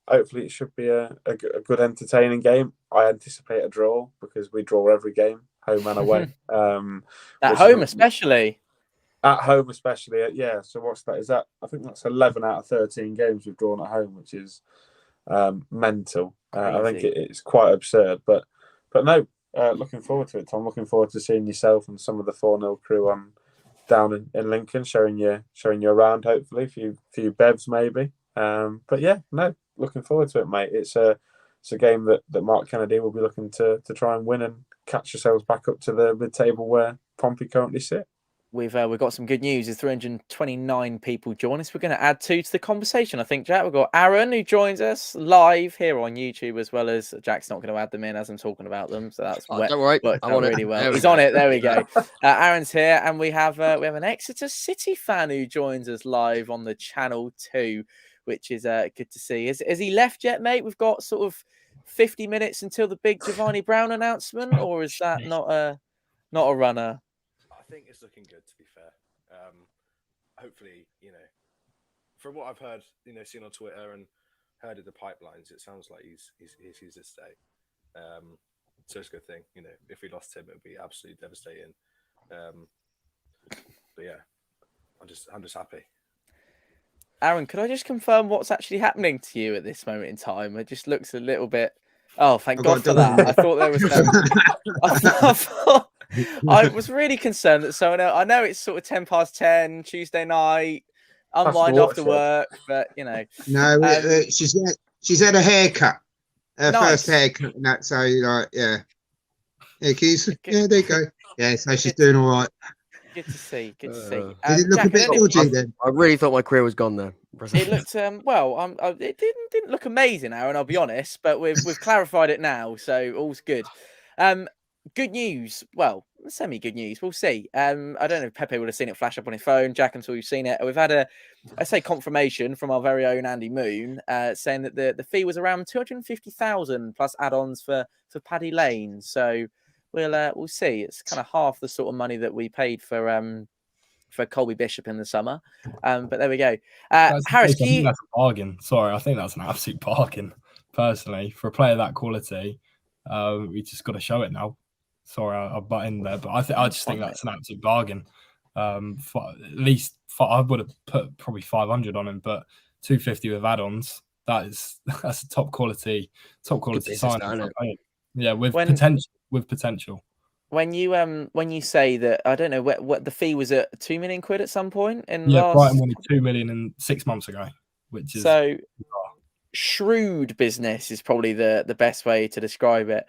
hopefully it should be a good, entertaining game. I anticipate a draw because we draw every game, home and away. At home, especially. At home, especially, yeah. So what's that? Is that? I think that's 11 out of 13 games we've drawn at home, which is mental. I think it's quite absurd, but no. Looking forward to it, Tom. Looking forward to seeing yourself and some of the 4-0 crew down in Lincoln, showing you around. Hopefully, a few bevs maybe. But yeah, no. Looking forward to it, mate. It's a game that Mark Kennedy will be looking to try and win and catch yourselves back up to the mid-table where Pompey currently sit. We've got some good news. There's 329 people join us. We're going to add 2 to the conversation, I think, Jack. We've got Aaron, who joins us live here on YouTube, as well as Jack's not going to add them in as I'm talking about them. So that's don't worry. I'm on really it. well. He's on it. There we go. Aaron's here, and we have an Exeter City fan who joins us live on the channel too, which is good to see. Has he left yet, mate? We've got sort of 50 minutes until the big Giovanni Brown announcement, or is that not a runner? I think it's looking good, to be fair. Hopefully, from what I've heard, seen on Twitter and heard of the pipelines, it sounds like he's to stay. So it's a good thing. If we lost him, it would be absolutely devastating. But yeah, I'm just happy. Aaron, could I just confirm what's actually happening to you at this moment in time? It just looks a little bit. Oh, thank God for that. I thought there was. I was really concerned that I know it's sort of 10:10 Tuesday night, unwind after work, but No, she's had a haircut, first haircut, and that. So yeah, keys. Yeah, there you go. Yeah, so she's doing all right. Good to see. Good to see. Did it look Jack, a bit dodgy then? I really thought my career was gone there. It looked it didn't look amazing, Aaron. I'll be honest, but we've clarified it now, so all's good. Good news. Well, semi-good news. We'll see. I don't know if Pepe would have seen it flash up on his phone. Jack, until you've seen it. We've had confirmation from our very own Andy Moon, saying that the fee was around 250,000 plus add-ons for Paddy Lane. So we'll see. It's kind of half the sort of money that we paid for for Colby Bishop in the summer. But there we go. That's Harris, I think that's a bargain. Sorry, I think that's an absolute bargain. Personally, for a player that quality, we just got to show it now. Sorry, I butt in there, but I just think that's an absolute bargain. For at least I would have put probably 500 on him, but 250 with add-ons. That's a top quality sign. Yeah, with potential. When you say that, I don't know what the fee was at £2 million at some point in Brighton wanted 2 million in 6 months ago, which is so shrewd business is probably the best way to describe it.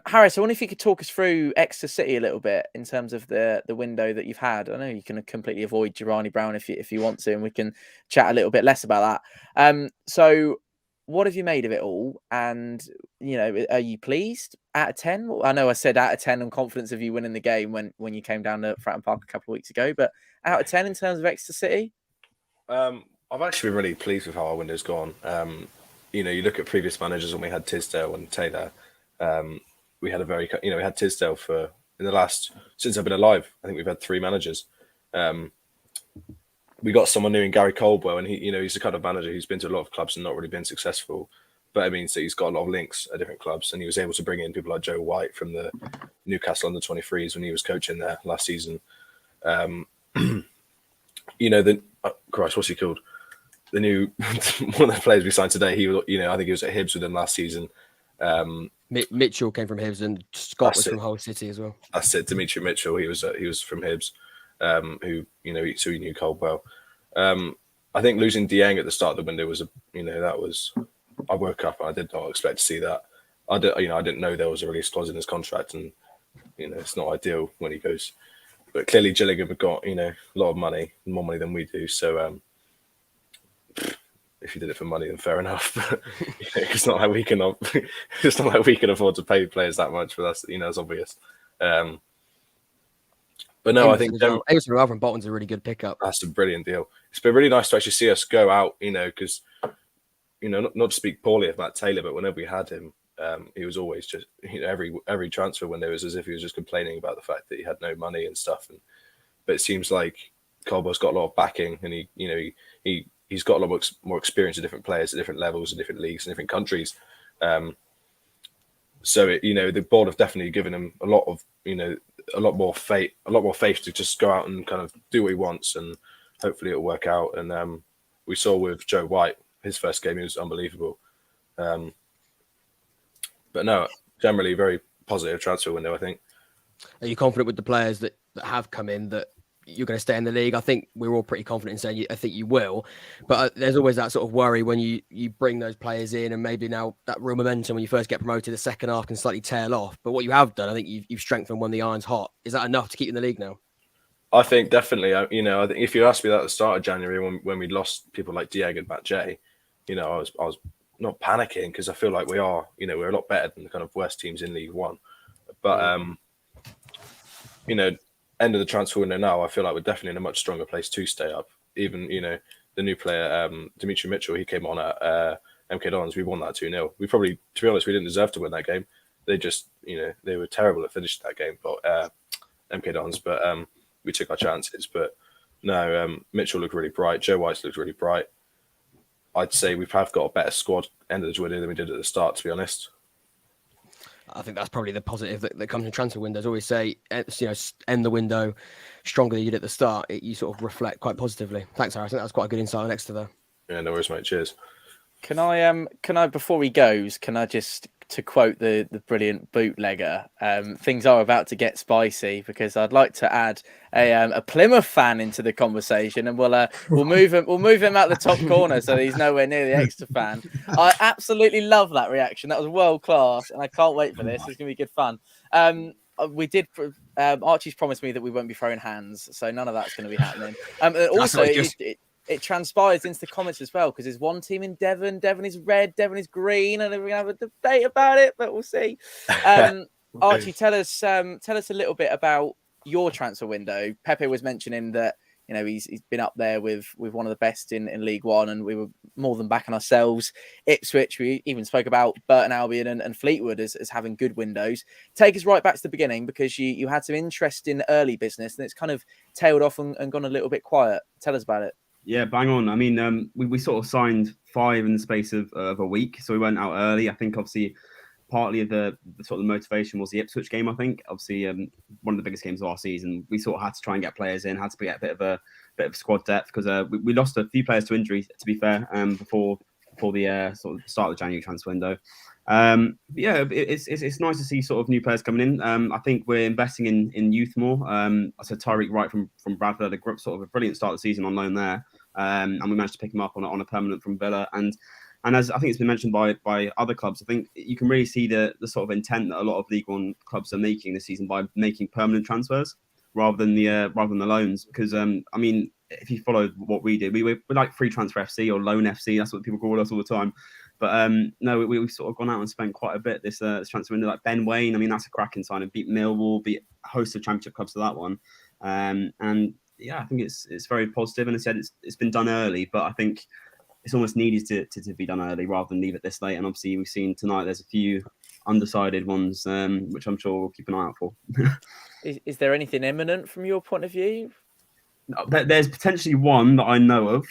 Harris, I wonder if you could talk us through Exeter City a little bit in terms of the window that you've had. I know you can completely avoid Girani Brown if you want to, and we can chat a little bit less about that. So what have you made of it all? And, are you pleased? Out of 10? I know I said out of 10 on confidence of you winning the game when you came down to Fratton Park a couple of weeks ago, but out of 10 in terms of Exeter City? I've actually been really pleased with how our window's gone. You look at previous managers when we had Tisdale and Taylor. We had we had Tisdale since I've been alive. I think we've had 3 managers. We got someone new in Gary Caldwell, and he's the kind of manager who's been to a lot of clubs and not really been successful. But it means that he's got a lot of links at different clubs, and he was able to bring in people like Joe White from the Newcastle under 23s when he was coaching there last season. Christ, what's he called? The new one of the players we signed today. He was, I think he was at Hibs with them last season. Mitchell came from Hibs, and Scott was from Hull City as well. That's it, Dimitri Mitchell. He was from Hibs, who he knew Caldwell. I think losing Dieng at the start of the window was I woke up and I did not expect to see that. I didn't know there was a release clause in his contract, and it's not ideal when he goes. But clearly Gillingham have got a lot of money, more money than we do. So if you did it for money, then fair enough. But, it's not like we can. It's not like we can afford to pay players that much. But that's obvious. But no, I think Emerson from Bolton's a really good pickup. That's a brilliant deal. It's been really nice to actually see us go out. Because not to speak poorly of Matt Taylor, but whenever we had him, he was always just every transfer window was as if he was just complaining about the fact that he had no money and stuff. But it seems like Caldwell's got a lot of backing, and he's got a lot more experience with different players at different levels, in different leagues, in different countries. So the board have definitely given him a lot more faith to just go out and kind of do what he wants, and hopefully it'll work out. And we saw with Joe White, his first game, he was unbelievable. But no, generally very positive transfer window, I think. Are you confident with the players that have come in that you're going to stay in the league? I think we're all pretty confident in saying I think you will, but there's always that sort of worry when you bring those players in, and maybe now that real momentum when you first get promoted, the second half can slightly tail off. But what you have done, I think you've strengthened when the iron's hot. Is that enough to keep in the league now? I think definitely. I think if you asked me that at the start of January when we lost people like Diego and Matt J, I was not panicking, because I feel like we are, we're a lot better than the kind of worst teams in League One. But end of the transfer window now, I feel like we're definitely in a much stronger place to stay up. Even, the new player, Dimitri Mitchell, he came on at MK Dons. We won that 2-0. We probably, to be honest, we didn't deserve to win that game. They just, they were terrible at finishing that game, but MK Dons. But we took our chances. But no, Mitchell looked really bright. Joe White looked really bright. I'd say we've got a better squad end of the window than we did at the start, to be honest. I think that's probably the positive that comes in transfer windows. Always say, end the window stronger than you did at the start. You sort of reflect quite positively. Thanks, Harris. I think that's quite a good insight on Exeter there. Yeah, no worries, mate. Cheers. Can I before he goes, can I just, to quote the brilliant bootlegger, things are about to get spicy, because I'd like to add a Plymouth fan into the conversation, and we'll move him out the top corner so he's nowhere near the Exeter fan. I absolutely love that reaction. That was world class, and I can't wait for this. It's gonna be good fun. Archie's promised me that we won't be throwing hands, so none of that's going to be happening. Also, it transpires into the comments as well, because there's one team in Devon. Devon is red, Devon is green, and we're going to have a debate about it, but we'll see. Archie, tell us a little bit about your transfer window. Pepe was mentioning that he's been up there with one of the best in League One, and we were more than backing ourselves. Ipswich, we even spoke about Burton Albion and Fleetwood as having good windows. Take us right back to the beginning, because you had some interest in early business, and it's kind of tailed off and gone a little bit quiet. Tell us about it. Yeah, bang on. I mean, we sort of signed 5 in the space of a week, so we went out early. I think obviously partly of the sort of motivation was the Ipswich game. I think obviously one of the biggest games of our season. We sort of had to try and get players in, had to get a bit of squad depth, because we lost a few players to injury, to be fair, before the sort of start of the January transfer window. It's nice to see sort of new players coming in. I think we're investing in youth more. I said Tyreek Wright from Bradford, sort of a brilliant start of the season on loan there, and we managed to pick him up on a permanent from Villa. And as I think it's been mentioned by other clubs, I think you can really see the sort of intent that a lot of League One clubs are making this season by making permanent transfers rather than the loans. Because I mean, if you follow what we did, we're like free transfer FC or loan FC. That's what people call us all the time. But no, we've sort of gone out and spent quite a bit this transfer window. Like Ben Waine, I mean, that's a cracking signing. Beat Millwall, beat a host of Championship clubs to that one. And yeah, I think it's very positive. And I said it's been done early, but I think it's almost needed to be done early rather than leave it this late. And obviously, we've seen tonight there's a few undecided ones, which I'm sure we'll keep an eye out for. Is there anything imminent from your point of view? There's potentially one that I know of,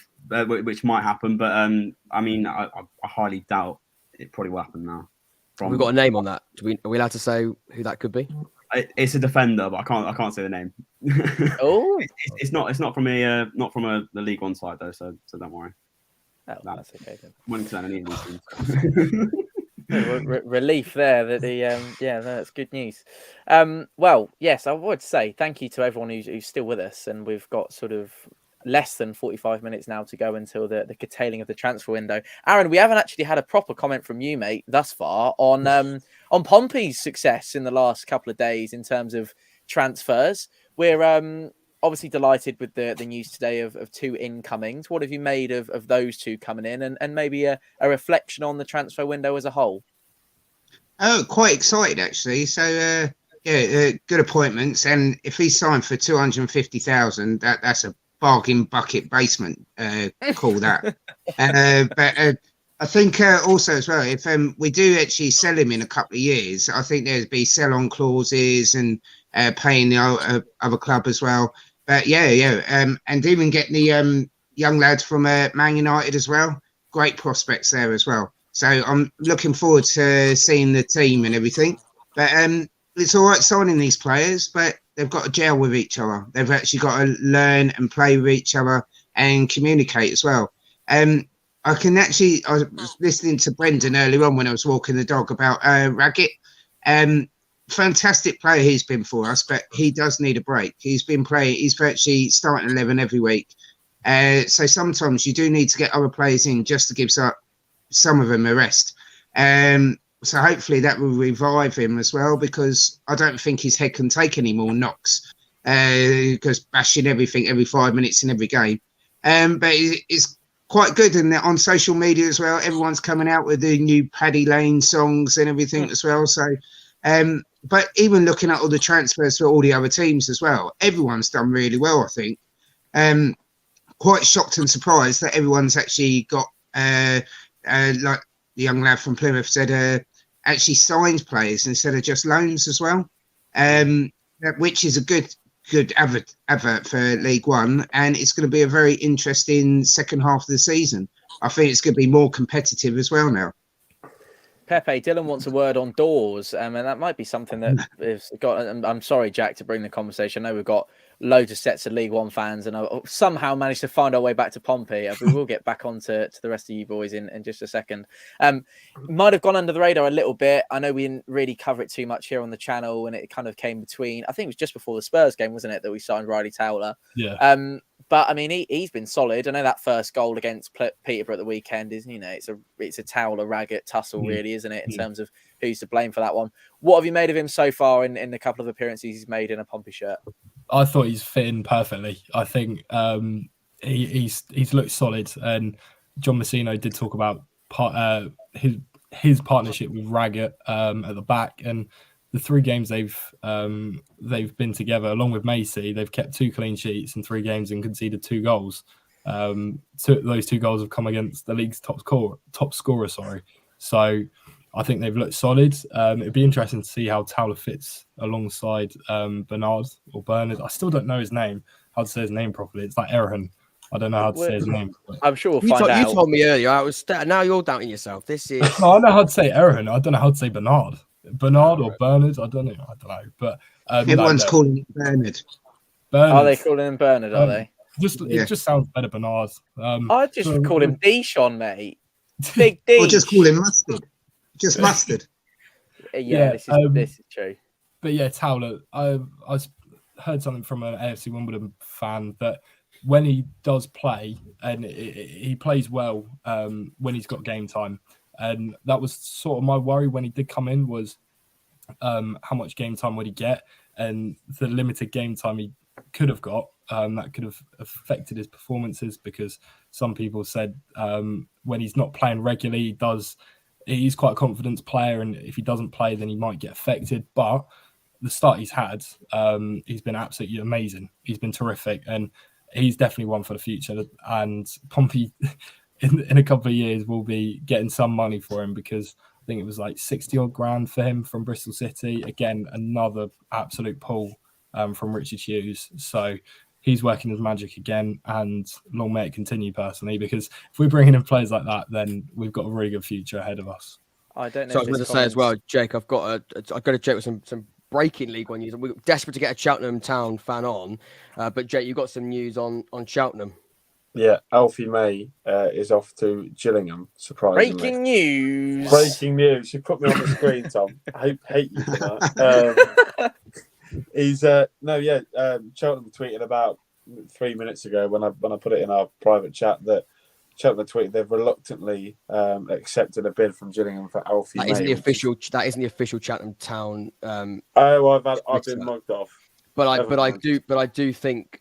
which might happen, but I mean, I highly doubt it probably will happen now. We've got a name on that. Are we allowed to say who that could be? It's a defender, but I can't say the name. Oh, it's not from the League One side though, so don't worry. Oh, that's okay then. Wouldn't concern any of these things. Relief there that that's good news. Well, yes, I would say thank you to everyone who's still with us, and we've got sort of less than 45 minutes now to go until the curtailing of the transfer window. Aaron, we haven't actually had a proper comment from you, mate, thus far on Pompey's success in the last couple of days in terms of transfers. We're obviously delighted with the news today of 2 incomings. What have you made of those 2 coming in, and maybe a reflection on the transfer window as a whole? Oh, quite excited actually. So good appointments, and if he's signed for 250,000, that's a bargain bucket basement call that. But I think also as well, if we do actually sell him in a couple of years, I think there'd be sell-on clauses and paying the other club as well. But and even getting the young lad from Man United as well. Great prospects there as well. So I'm looking forward to seeing the team and everything. But it's all right signing these players, but they've got to gel with each other. They've actually got to learn and play with each other and communicate as well. I was listening to Brendan earlier on when I was walking the dog about Raggett. Fantastic player he's been for us, but he does need a break. He's virtually starting 11 every week. So sometimes you do need to get other players in just to give some of them a rest. So hopefully that will revive him as well, because I don't think his head can take any more knocks, because bashing everything every 5 minutes in every game. But it's quite good, and on social media as well, everyone's coming out with the new Paddy Lane songs and everything as well. So, but even looking at all the transfers for all the other teams as well, everyone's done really well, I think. Quite shocked and surprised that everyone's actually got, like the young lad from Plymouth said, actually signed players instead of just loans as well, which is a good advert for League One, and it's going to be a very interesting second half of the season. I think it's going to be more competitive as well now. Pepe, Dylan wants a word on doors, and that might be something that is got. I'm sorry, Jack, to bring the conversation. I know we've got loads of sets of League One fans, and I somehow managed to find our way back to Pompey. We will get back on to the rest of you boys in just a second. Might have gone under the radar a little bit. I know we didn't really cover it too much here on the channel, and it kind of came between. I think it was just before the Spurs game, wasn't it, that we signed Riley Towler? Yeah. But I mean, he's been solid. I know that first goal against Peterborough at the weekend is, it's a Towler Raggett tussle, really, isn't it, in terms of who's to blame for that one. What have you made of him so far in the couple of appearances he's made in a Pompey shirt? I thought he's fit in perfectly. I think he's looked solid, and John Messino did talk about his partnership with Raggett at the back, and the 3 games they've been together, along with Macy, they've kept 2 clean sheets in 3 games and conceded 2 goals. Those 2 goals have come against the league's top scorer. Sorry, so I think they've looked solid. It'd be interesting to see how Towler fits alongside Bernard or Bernard. I still don't know his name. How to say his name properly? It's like Erhan. I don't know how to say his name. But... I'm sure we'll find out. You told me earlier. Now you're doubting yourself. This is. No, I know how to say Erhan. I don't know how to say Bernard. Bernard or Bernard. I don't know. But everyone's calling it Bernard. Are they calling him Bernard? Are they? It just sounds better, Bernard. I'd just call him Dishon, mate. Big D. Or just call him Mustard. Just Mustard. Yeah, this is true. But yeah, Towler, I heard something from an AFC Wimbledon fan that when he does play, and he plays well when he's got game time. And that was sort of my worry when he did come in was how much game time would he get? And the limited game time he could have got, that could have affected his performances, because some people said when he's not playing regularly, he's quite a confidence player, and if he doesn't play, then he might get affected. But the start he's had, he's been absolutely amazing. He's been terrific, and he's definitely one for the future. And Pompey, in a couple of years, will be getting some money for him, because I think it was like 60 odd grand for him from Bristol City. Again, another absolute pull from Richard Hughes. So he's working his magic again, and long may it continue, personally, because if we're bringing in players like that, then we've got a really good future ahead of us. I don't know. So I was going to say as well, Jake, I've got to check with some breaking League One news. We're desperate to get a Cheltenham Town fan on, but Jake, you got some news on Cheltenham. Yeah, Alfie May is off to Gillingham, surprisingly. Breaking news. Breaking news. You put me on the screen, Tom. I hate you for that. Cheltenham tweeted about 3 minutes ago when I put it in our private chat that Cheltenham tweeted they've reluctantly accepted a bid from Gillingham for Alfie May. That isn't the official Cheltenham Town. I've been mugged off. But I do think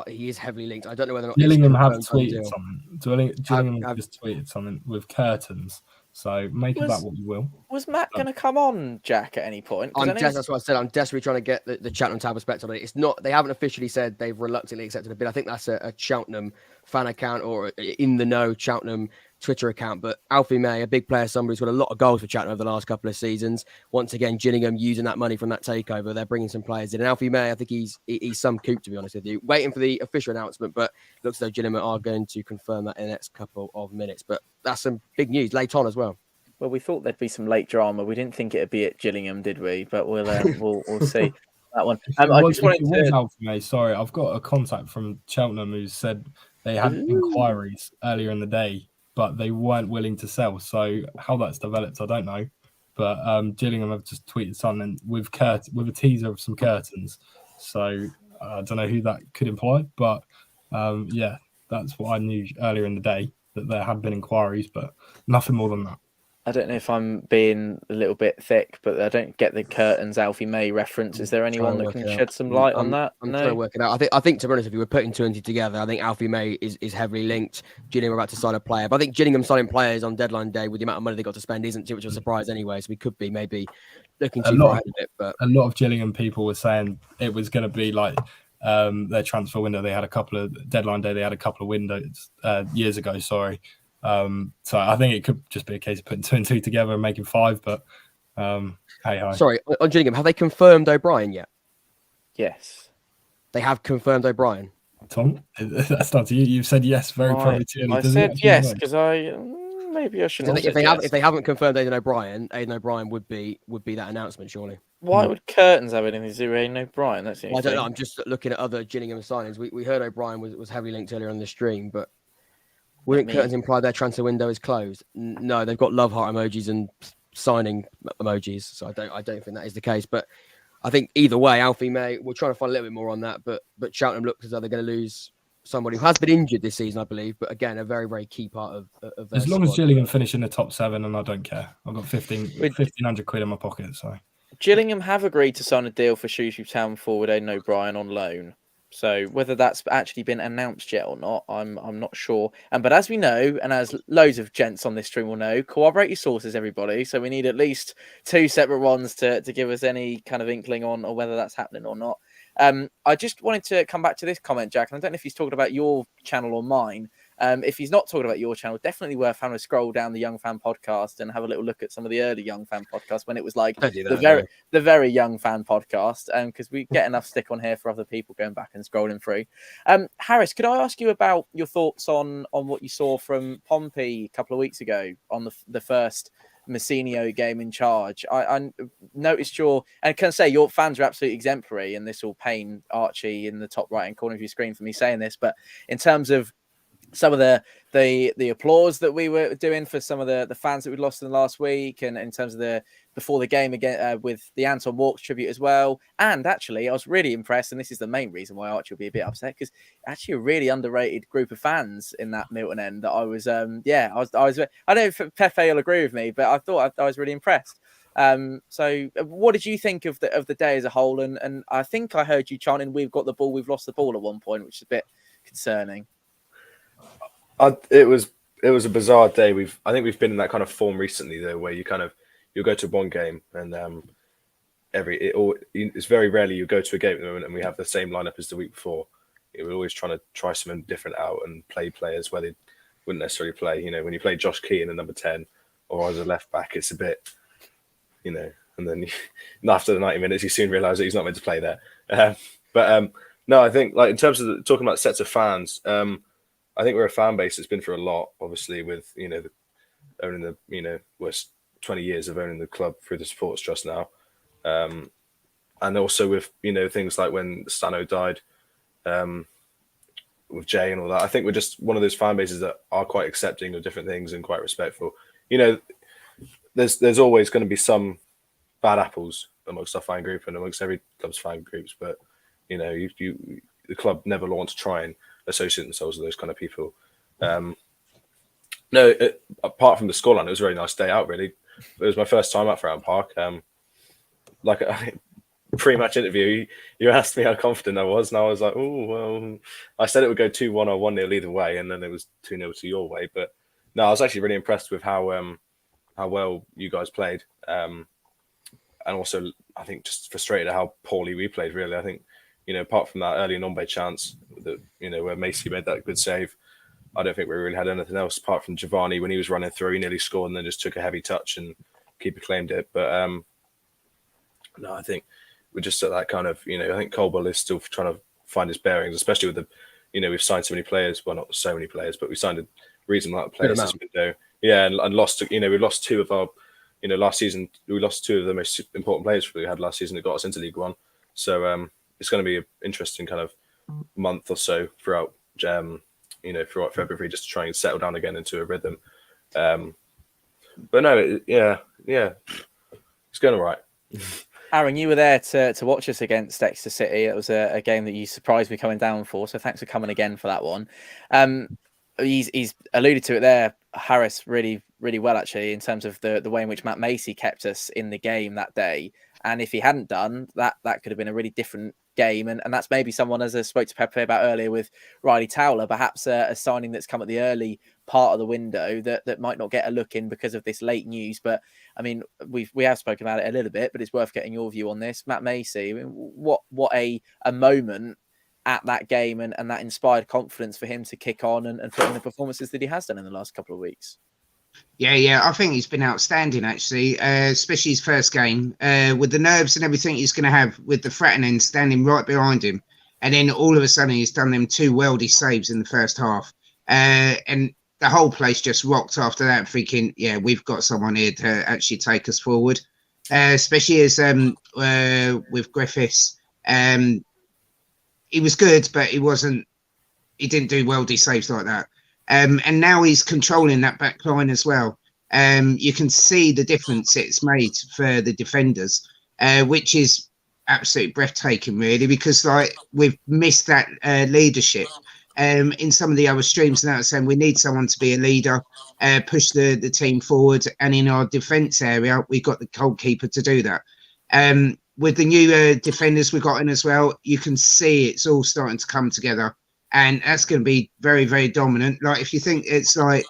he is heavily linked. I don't know whether or not Gillingham have tweeted something. Gillingham have just tweeted something with curtains. So make of that what you will. Was Matt going to come on, Jack, at any point? That's what I said. I'm desperately trying to get the Cheltenham Town perspective on it. It's not. They haven't officially said they've reluctantly accepted a bid. I think that's a Cheltenham fan account or in the know Cheltenham Twitter account. But Alfie May, a big player, somebody who's got a lot of goals for Cheltenham over the last couple of seasons. Once again, Gillingham using that money from that takeover, they're bringing some players in. And Alfie May, I think he's some coop, to be honest with you. Waiting for the official announcement, but looks as though Gillingham are going to confirm that in the next couple of minutes. But that's some big news late on as well. Well, we thought there'd be some late drama. We didn't think it'd be at Gillingham, did we? But we'll see that one. I just wanted to. May, sorry, I've got a contact from Cheltenham who said they had inquiries earlier in the day, but they weren't willing to sell. So how that's developed, I don't know. But Gillingham have just tweeted something with a teaser of some curtains. So I don't know who that could imply, but yeah, that's what I knew earlier in the day, that there had been inquiries, but nothing more than that. I don't know if I'm being a little bit thick, but I don't get the curtains Alfie May reference. Is there anyone that can shed some light on that? I'm trying to work it out. I think to be honest, if you were putting 2 and 2 together, I think Alfie May is heavily linked. Gillingham are about to sign a player, but I think Gillingham signing players on deadline day with the amount of money they got to spend isn't too much of a surprise anyway. So we could be maybe looking too far ahead of it. But a lot of Gillingham people were saying it was going to be like their transfer window. They had a couple of deadline day. They had a couple of windows years ago. Sorry. So I think it could just be a case of putting 2 and 2 together and making 5, but hey. Sorry, on Gillingham, have they confirmed O'Brien yet? Yes. They have confirmed O'Brien. Tom, that's down to you. You've said yes very prematurely. I said yes because maybe I should. If they haven't confirmed Aidan O'Brien would be that announcement, surely. Why would curtains have anything to do with Aidan O'Brien? That's I don't know. I'm just looking at other Gillingham signings. We heard O'Brien was heavily linked earlier on the stream, but wouldn't curtains imply their transfer window is closed? No, they've got love heart emojis and signing emojis, so I don't think that is the case. But I think either way, Alfie May, we're trying to find a little bit more on that. But Cheltenham looks as though they're going to lose somebody who has been injured this season, I believe. But again, a very, very key part of their as long squad. as Gillingham finish in the top 7, and I don't care. I've got 1,500 quid in my pocket. So Gillingham have agreed to sign a deal for Sheffield Town forward Aidan O'Brien on loan. So whether that's actually been announced yet or not, I'm not sure. But as we know, and as loads of gents on this stream will know, corroborate your sources, everybody. So we need at least 2 separate ones to give us any kind of inkling on or whether that's happening or not. I just wanted to come back to this comment, Jack, and I don't know if he's talking about your channel or mine. If he's not talking about your channel, definitely worth having a scroll down the Young Fan podcast and have a little look at some of the early Young Fan podcasts when it was like the very Young Fan podcast. Because we get enough stick on here for other people going back and scrolling through. Harris, could I ask you about your thoughts on what you saw from Pompey a couple of weeks ago on the first Messinio game in charge? I noticed and can I say your fans are absolutely exemplary, and this will pain Archie in the top right hand corner of your screen for me saying this, but in terms of some of the applause that we were doing for some of the fans that we'd lost in the last week, and in terms of the before the game again with the Anton Walkes tribute as well. And actually, I was really impressed, and this is the main reason why Archie will be a bit upset, because actually a really underrated group of fans in that Milton end that I was I don't know if Pepe will agree with me, but I thought I was really impressed. So what did you think of the day as a whole? And I think I heard you chanting, "We've got the ball, we've lost the ball" at one point, which is a bit concerning. It was a bizarre day. I think we've been in that kind of form recently, though, where you'll go to one game and it's very rarely you go to a game at the moment and we have the same lineup as the week before. We're always trying to try something different out and play players where they wouldn't necessarily play. When you play Josh Keane in number 10 or as a left back, it's a bit, and then after the 90 minutes, you soon realise that he's not meant to play there. No, I think like in terms of talking about sets of fans, I think we're a fan base that's been through a lot, obviously, with owning the worst 20 years of owning the club through the Supporters Trust now, and also with things like when Stano died, with Jay and all that. I think we're just one of those fan bases that are quite accepting of different things and quite respectful. There's always going to be some bad apples amongst our fan group and amongst every club's fan groups, but the club never want to try and associate themselves with those kind of people. Apart from the scoreline, it was a very nice day out, really. It was my first time out for Fratton Park. Pre-match interview, you asked me how confident I was, and I was like, oh, well, I said it would go 2-1 or 1-0 either way, and then it was 2-0 to your way. But no, I was actually really impressed with how well you guys played. And also, I think just frustrated at how poorly we played, really. I think, apart from that early Nombe chance, that where Macy made that good save, I don't think we really had anything else apart from Giovanni when he was running through. He nearly scored and then just took a heavy touch and keeper claimed it. But no, I think we're just at that kind of, I think Colwell is still trying to find his bearings, especially with we've signed so many players. Well, not so many players, but we signed a reasonable amount of players this window. Yeah, and lost, we lost 2 of our, last season, we lost 2 of the most important players we had last season that got us into League One. So it's going to be an interesting kind of month or so throughout February, just to try and settle down again into a rhythm. But no, it's going all right. Aaron, you were there to watch us against Exeter City. It was a game that you surprised me coming down for, so thanks for coming again for that one. He's alluded to it there, Harris, really, really well, actually, in terms of the way in which Matt Macy kept us in the game that day. And if he hadn't done that, that could have been a really different game. And that's maybe someone, as I spoke to Pepe about earlier with Riley Towler, perhaps a signing that's come at the early part of the window that might not get a look in because of this late news. But I mean, we have spoken about it a little bit, but it's worth getting your view on this. Matt Macy, I mean, what a moment at that game and that inspired confidence for him to kick on and put in the performances that he has done in the last couple of weeks. Yeah, I think he's been outstanding, actually, especially his first game, with the nerves and everything he's going to have with the Fratton end standing right behind him. And then all of a sudden he's done them 2 worldy saves in the first half. And the whole place just rocked after that, thinking, yeah, we've got someone here to actually take us forward, especially as with Griffiths. He was good, but he didn't do worldy saves like that. And now he's controlling that back line as well. You can see the difference it's made for the defenders, which is absolutely breathtaking, really, because like we've missed that leadership in some of the other streams now, saying we need someone to be a leader, push the team forward, and in our defence area, we've got the goalkeeper to do that. with the new defenders we got in as well, you can see it's all starting to come together, and that's going to be very, very dominant. Like if you think it's like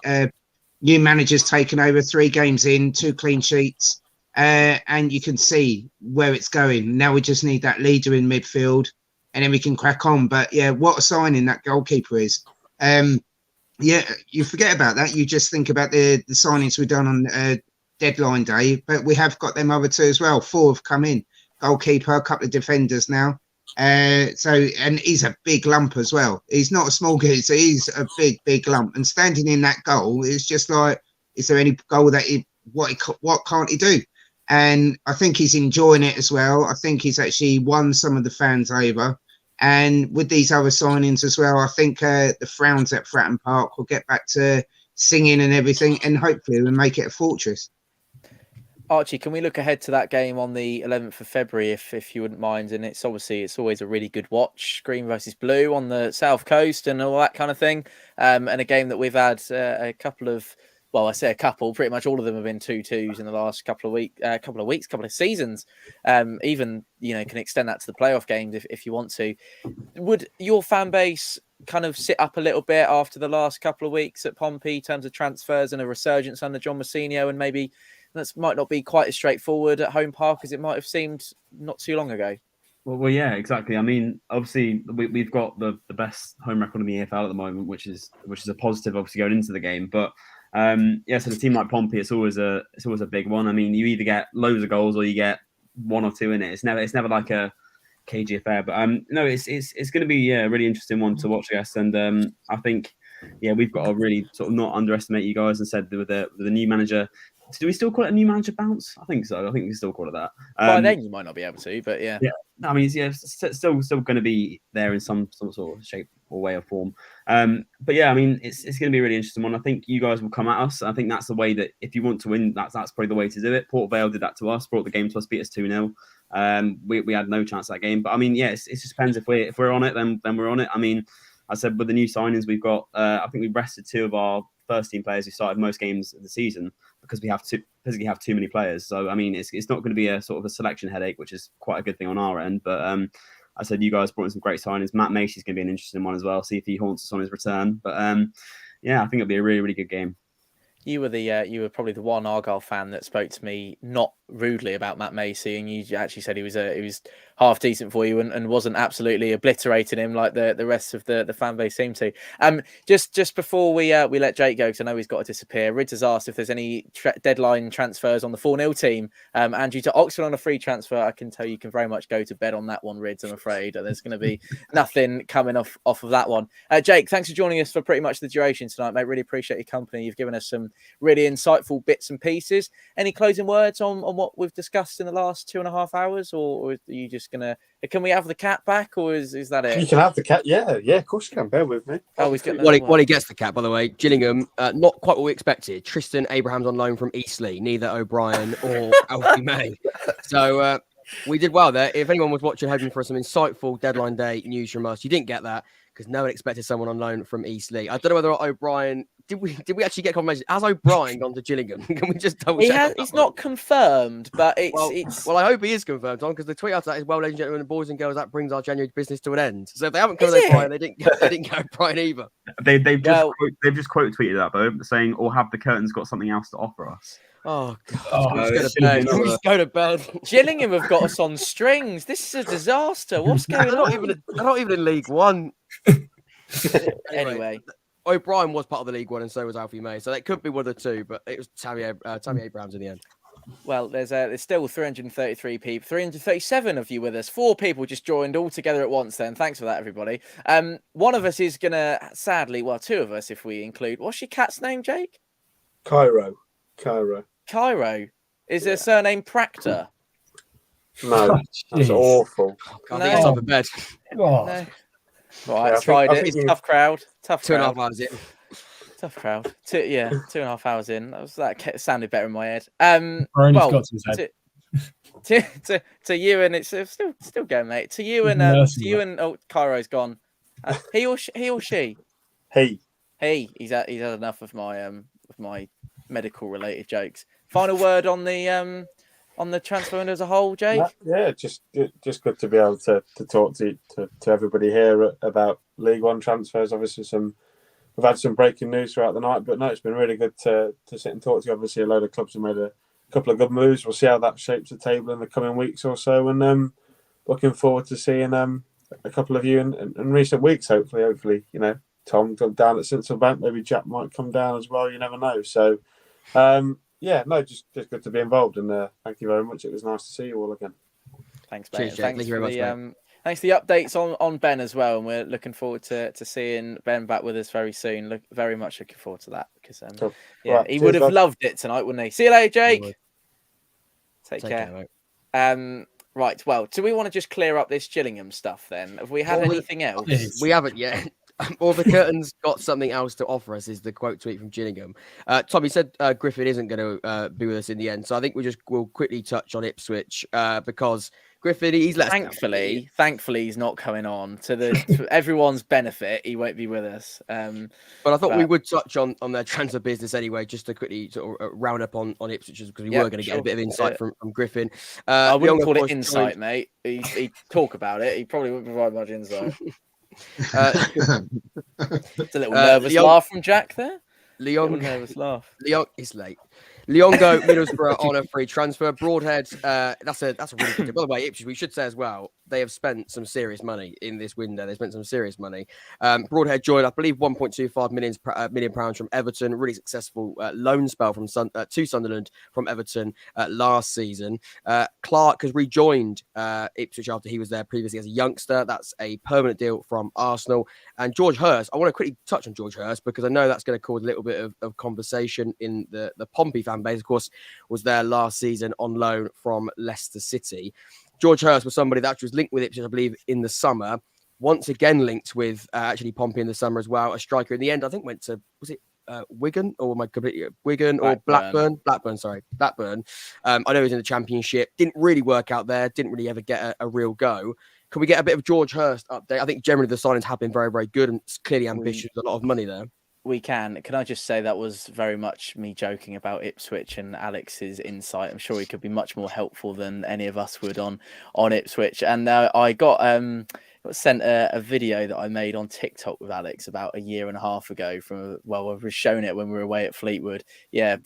new managers taken over 3 games in, 2 clean sheets, and you can see where it's going. Now we just need that leader in midfield, and then we can crack on. But yeah, what a signing that goalkeeper is. Yeah, you forget about that. You just think about the signings we've done on deadline day, but we have got them other 2 as well. 4 have come in. Goalkeeper, a couple of defenders now. And he's a big lump as well. He's not a small guy, so he's a big lump. And standing in that goal is just like, is there any goal that what can't he do? And I think he's enjoying it as well. I think he's actually won some of the fans over. And with these other signings as well, I think the frowns at Fratton Park will get back to singing and everything, and hopefully we'll make it a fortress. Archie, can we look ahead to that game on the 11th of February, if you wouldn't mind? And it's always a really good watch, green versus blue on the south coast and all that kind of thing. And a game that we've had a couple of, well, I say a couple, pretty much all of them have been 2-2s in the last couple of seasons. Even, can extend that to the playoff games if you want to. Would your fan base kind of sit up a little bit after the last couple of weeks at Pompey in terms of transfers and a resurgence under John Mousinho, and maybe that might not be quite as straightforward at home park as it might have seemed not too long ago? Well, yeah, exactly. I mean, obviously, we've got the best home record in the EFL at the moment, which is a positive, obviously, going into the game. But so the team like Pompey, it's always a big one. I mean, you either get loads of goals or you get 1 or 2 in it. It's never like a cagey affair. But no, it's going to be a really interesting one to watch, I guess. And I think we've got to really sort of not underestimate you guys. And said with the new manager. Do we still call it a new manager bounce? I think so. I think we still call it that. By then you might not be able to, but yeah. Yeah. I mean, it's still going to be there in some sort of shape or way or form. But yeah, I mean, it's going to be a really interesting one. I think you guys will come at us. I think that's the way that if you want to win, that's probably the way to do it. Port Vale did that to us, brought the game to us, beat us 2-0. We had no chance at that game. But I mean, it just depends if we're on it, then we're on it. I mean, I said with the new signings we've got, I think we rested 2 of our first team players who started most games of the season because we physically have too many players. So I mean, it's not going to be a sort of a selection headache, which is quite a good thing on our end. But I said you guys brought in some great signings. Matt Macy's going to be an interesting one as well. See if he haunts us on his return. But I think it'll be a really, really good game. You were probably the one Argyle fan that spoke to me not rudely about Matt Macy, and you actually said he was half decent for you and wasn't absolutely obliterating him like the rest of the fan base seemed to. Just before we let Jake go, because I know he's got to disappear. Rids has asked if there's any deadline transfers on the 4-0 team. Andrew to Oxford on a free transfer. I can tell you can very much go to bed on that one, Rids. I'm afraid there's going to be nothing coming off of that one. Jake, thanks for joining us for pretty much the duration tonight, mate. Really appreciate your company. You've given us some really insightful bits and pieces. Any closing words on what we've discussed in the last 2.5 hours, or are you just gonna? Can we have the cat back, or is that it? You can have the cat. Yeah, of course you can. Bear with me. Oh, he's getting while he gets the cat, by the way. Gillingham, not quite what we expected. Tristan Abrahams on loan from Eastleigh, neither O'Brien or Alfie May. So we did well there. If anyone was watching, hoping for some insightful deadline day news from us, you didn't get that because no one expected someone on loan from Eastleigh. I don't know whether O'Brien. Did we actually get confirmation? Has O'Brien gone to Gillingham? Can we just double check? He's not confirmed, but it's. Well, I hope he is confirmed, Tom, because the tweet after that is, well, ladies and gentlemen, boys and girls, that brings our January business to an end. So if they haven't come O'Brien, they didn't get O'Brien either. They've just quote tweeted that though, saying, "Or have the curtains got something else to offer us?" Oh God! Can we just go to bed? Gillingham have got us on strings. This is a disaster. What's going on? They're not even in League One. Anyway. O'Brien was part of the League One, and so was Alfie May. So that could be one of the two, but it was Tammy Abrahams in the end. Well, there's still 333 people, 337 of you with us. 4 people just joined all together at once. Then thanks for that, everybody. One of us is gonna, sadly, 2 of us, if we include. What's your cat's name, Jake? Cairo. Is their surname Practor? No, that's awful. I think it's on the bed. No. Right, I tried it. It's tough crowd. Tough 2.5 hours in. Tough crowd. 2.5 hours in. That sounded better in my head. To you, and it's still going, mate. To you and Cairo's gone. He or she? He. He's had enough of my medical related jokes. Final word on the on the transfer window as a whole, Jake? Yeah, just good to be able to talk to everybody here about League One transfers. Obviously, we've had some breaking news throughout the night, but no, it's been really good to sit and talk to you. Obviously, a load of clubs have made a couple of good moves. We'll see how that shapes the table in the coming weeks or so, and looking forward to seeing a couple of you in recent weeks. Hopefully, Tom down at Sincil Bank. Maybe Jack might come down as well. You never know. So, just good to be involved, and thank you very much. It was nice to see you all again. Thanks, mate. Cheers, Jake. Thank you very much, mate. Thanks for the updates on Ben as well, and we're looking forward to seeing Ben back with us very soon. Very much looking forward to that because Cool. right, he would have loved it tonight, wouldn't he? See you later, Jake. Take care. Right. Well, do we want to just clear up this Gillingham stuff then? Have we had anything else? We haven't yet. Or the curtain's got something else to offer us, is the quote tweet from Gillingham. Tommy said Griffin isn't going to be with us in the end, so I think we'll quickly touch on Ipswich because Griffin, he's let us down. Thankfully, he's not coming on to everyone's benefit. He won't be with us. But I thought we would touch on their transfer business anyway, just to quickly sort of round up on Ipswich because we were going to get a bit of insight from Griffin. I wouldn't call it insight, mate. He'd talk about it. He probably wouldn't provide much insight. It's a little nervous laugh from Jack there. Nervous laugh. It's late. Leongo, Middlesbrough on a free transfer. Broadhead, that's a really good deal. By the way, Ipswich, we should say as well, they have spent some serious money in this window. They spent some serious money. Broadhead joined, I believe, £1.25 million from Everton. Really successful loan spell to Sunderland from Everton last season. Clark has rejoined Ipswich after he was there previously as a youngster. That's a permanent deal from Arsenal. And George Hurst, I want to quickly touch on George Hurst because I know that's going to cause a little bit of conversation in the Pompey fan base. Of course, was there last season on loan from Leicester City. George Hurst was somebody that was linked with Ipswich, I believe, in the summer. Once again linked with actually Pompey in the summer as well. A striker in the end, I think, went to, was it Wigan or Wigan or Blackburn? Blackburn. I know he was in the Championship. Didn't really work out there. Didn't really ever get a real go. Can we get a bit of George Hurst update? I think generally the signings have been very, very good and it's clearly ambitious. A lot of money there. We can. Can I just say that was very much me joking about Ipswich and Alex's insight. I'm sure he could be much more helpful than any of us would on Ipswich. And I got sent a video that I made on TikTok with Alex about a year and a half ago. I was shown it when we were away at Fleetwood. Yeah,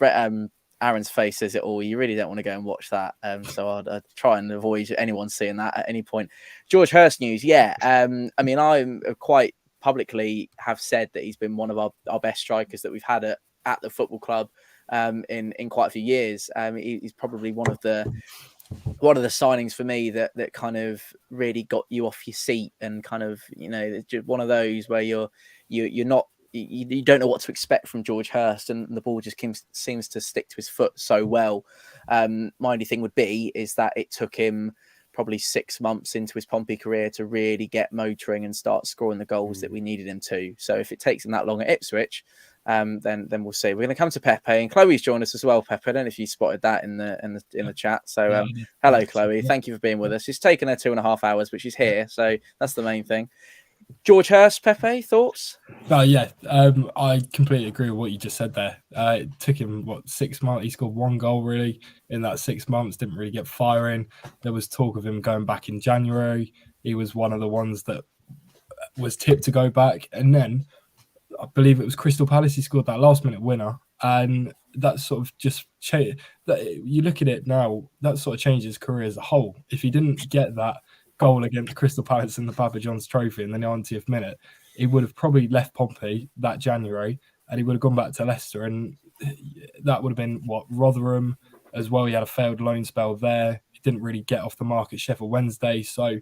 Aaron's face says it all. You really don't want to go and watch that. So I'd try and avoid anyone seeing that at any point. George Hurst news. Yeah. I mean, I'm quite publicly have said that he's been one of our best strikers that we've had at the football club in quite a few years. He's probably one of the signings for me that kind of really got you off your seat and kind of, just one of those where you don't know what to expect from George Hurst and the ball just seems to stick to his foot so well. My only thing would be is that it took him probably 6 months into his Pompey career to really get motoring and start scoring the goals that we needed him to. So if it takes him that long at Ipswich, then we'll see. We're going to come to Pepe, and Chloe's joined us as well. Pepe, I don't know if you spotted that in the chat. So hello, Chloe. Thank you for being with us. It's taken her 2.5 hours, but she's here, so that's the main thing. George Hurst, Pepe, thoughts? I completely agree with what you just said there. It took him 6 months. He scored 1 goal really in that 6 months. Didn't really get firing. There was talk of him going back in January. He was one of the ones that was tipped to go back, and then I believe it was Crystal Palace. He scored that last-minute winner, and that sort of just changed. You look at it now, that sort of changed his career as a whole. If he didn't get that goal against Crystal Palace in the Papa John's Trophy in the 90th minute, he would have probably left Pompey that January and he would have gone back to Leicester, and that would have been Rotherham as well. He had a failed loan spell there. He didn't really get off the mark at Sheffield Wednesday, so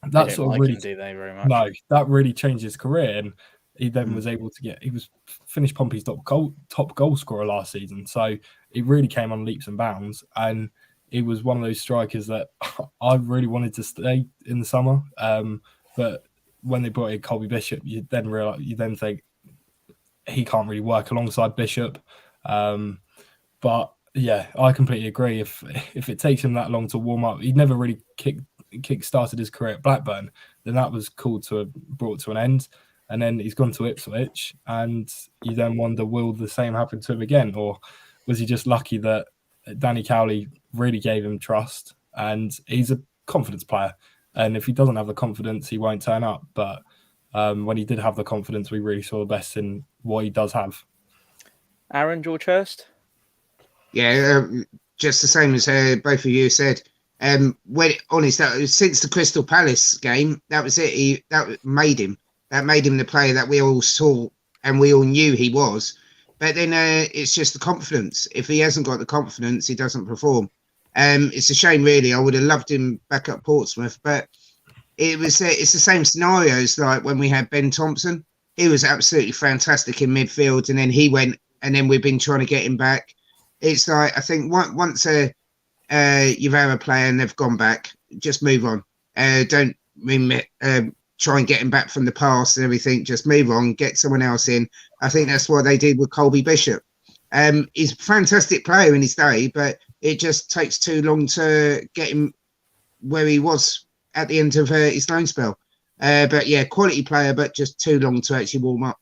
that sort of really do they very much. No, that really changed his career, and he then was able to finished Pompey's top goal scorer last season. So he really came on leaps and bounds, and he was one of those strikers that I really wanted to stay in the summer. But when they brought in Colby Bishop, you then think he can't really work alongside Bishop. But yeah, I completely agree. If it takes him that long to warm up, he'd never really kick-started his career at Blackburn, then that was brought to an end. And then he's gone to Ipswich, and you then wonder, will the same happen to him again? Or was he just lucky that Danny Cowley really gave him trust, and he's a confidence player. And if he doesn't have the confidence, he won't turn up. But when he did have the confidence, we really saw the best in what he does have. Aaron, George Hurst? Yeah, just the same as both of you said. Since the Crystal Palace game, that was it. That made him the player that we all saw and we all knew he was. But then it's just the confidence. If he hasn't got the confidence, he doesn't perform. It's a shame, really. I would have loved him back at Portsmouth, but it's the same scenario as like when we had Ben Thompson. He was absolutely fantastic in midfield, and then he went, and then we've been trying to get him back. It's like, I think once you've had a player and they've gone back, just move on. Don't try and get him back from the past and everything. Just move on, get someone else in. I think that's what they did with Colby Bishop. He's a fantastic player in his day, but it just takes too long to get him where he was at the end of his loan spell. But yeah, quality player, but just too long to actually warm up.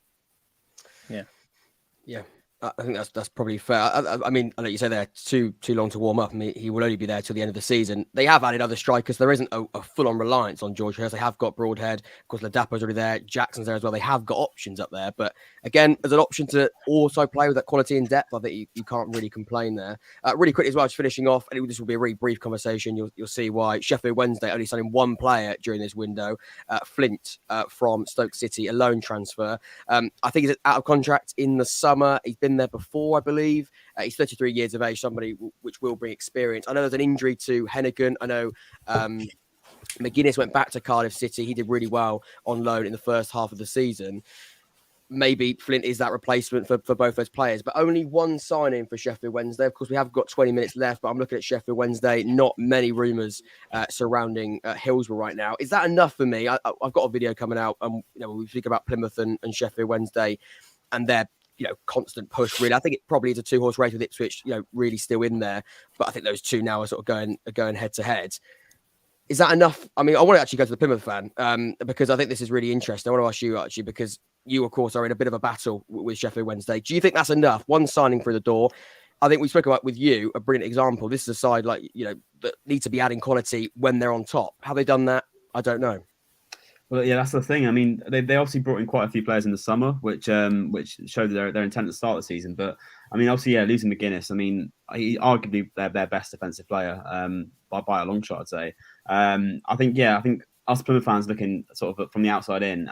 Yeah. I think that's probably fair. I mean, I know you say they're too long to warm up. I mean, he will only be there till the end of the season. They have added other strikers. There isn't a full-on reliance on George Hurst. They have got Broadhead. Of course, Ladapo's already there. Jackson's there as well. They have got options up there. But again, as an option to also play with that quality and depth, I think you can't really complain there. Really quickly as well, just finishing off, and this will be a really brief conversation. You'll see why Sheffield Wednesday only signing one player during this window, Flint from Stoke City, a loan transfer. I think he's out of contract in the summer. He's been there before, I believe. He's 33 years of age, somebody which will bring experience. I know there's an injury to Hennigan. I know McGuinness went back to Cardiff City. He did really well on loan in the first half of the season. Maybe Flint is that replacement for both those players, but only one signing for Sheffield Wednesday. Of course, we have got 20 minutes left, but I'm looking at Sheffield Wednesday. Not many rumours surrounding Hillsborough right now. Is that enough for me? I've got a video coming out, when we speak about Plymouth and Sheffield Wednesday and their constant push. Really, I think it probably is a 2-horse race with Ipswich, really still in there. But I think those two now are sort of going head to head. Is that enough? I mean, I want to actually go to the Plymouth fan because I think this is really interesting. I want to ask you actually, because you, of course, are in a bit of a battle with Sheffield Wednesday. Do you think that's enough? One signing through the door. I think we spoke about with you a brilliant example. This is a side that need to be adding quality when they're on top. Have they done that? I don't know. Well, yeah, that's the thing. I mean, they obviously brought in quite a few players in the summer, which showed their intent to start the season. But I mean, obviously, yeah, losing McGuinness. I mean, he arguably their best defensive player by a long shot, I'd say. I think us Plymouth fans looking sort of from the outside in,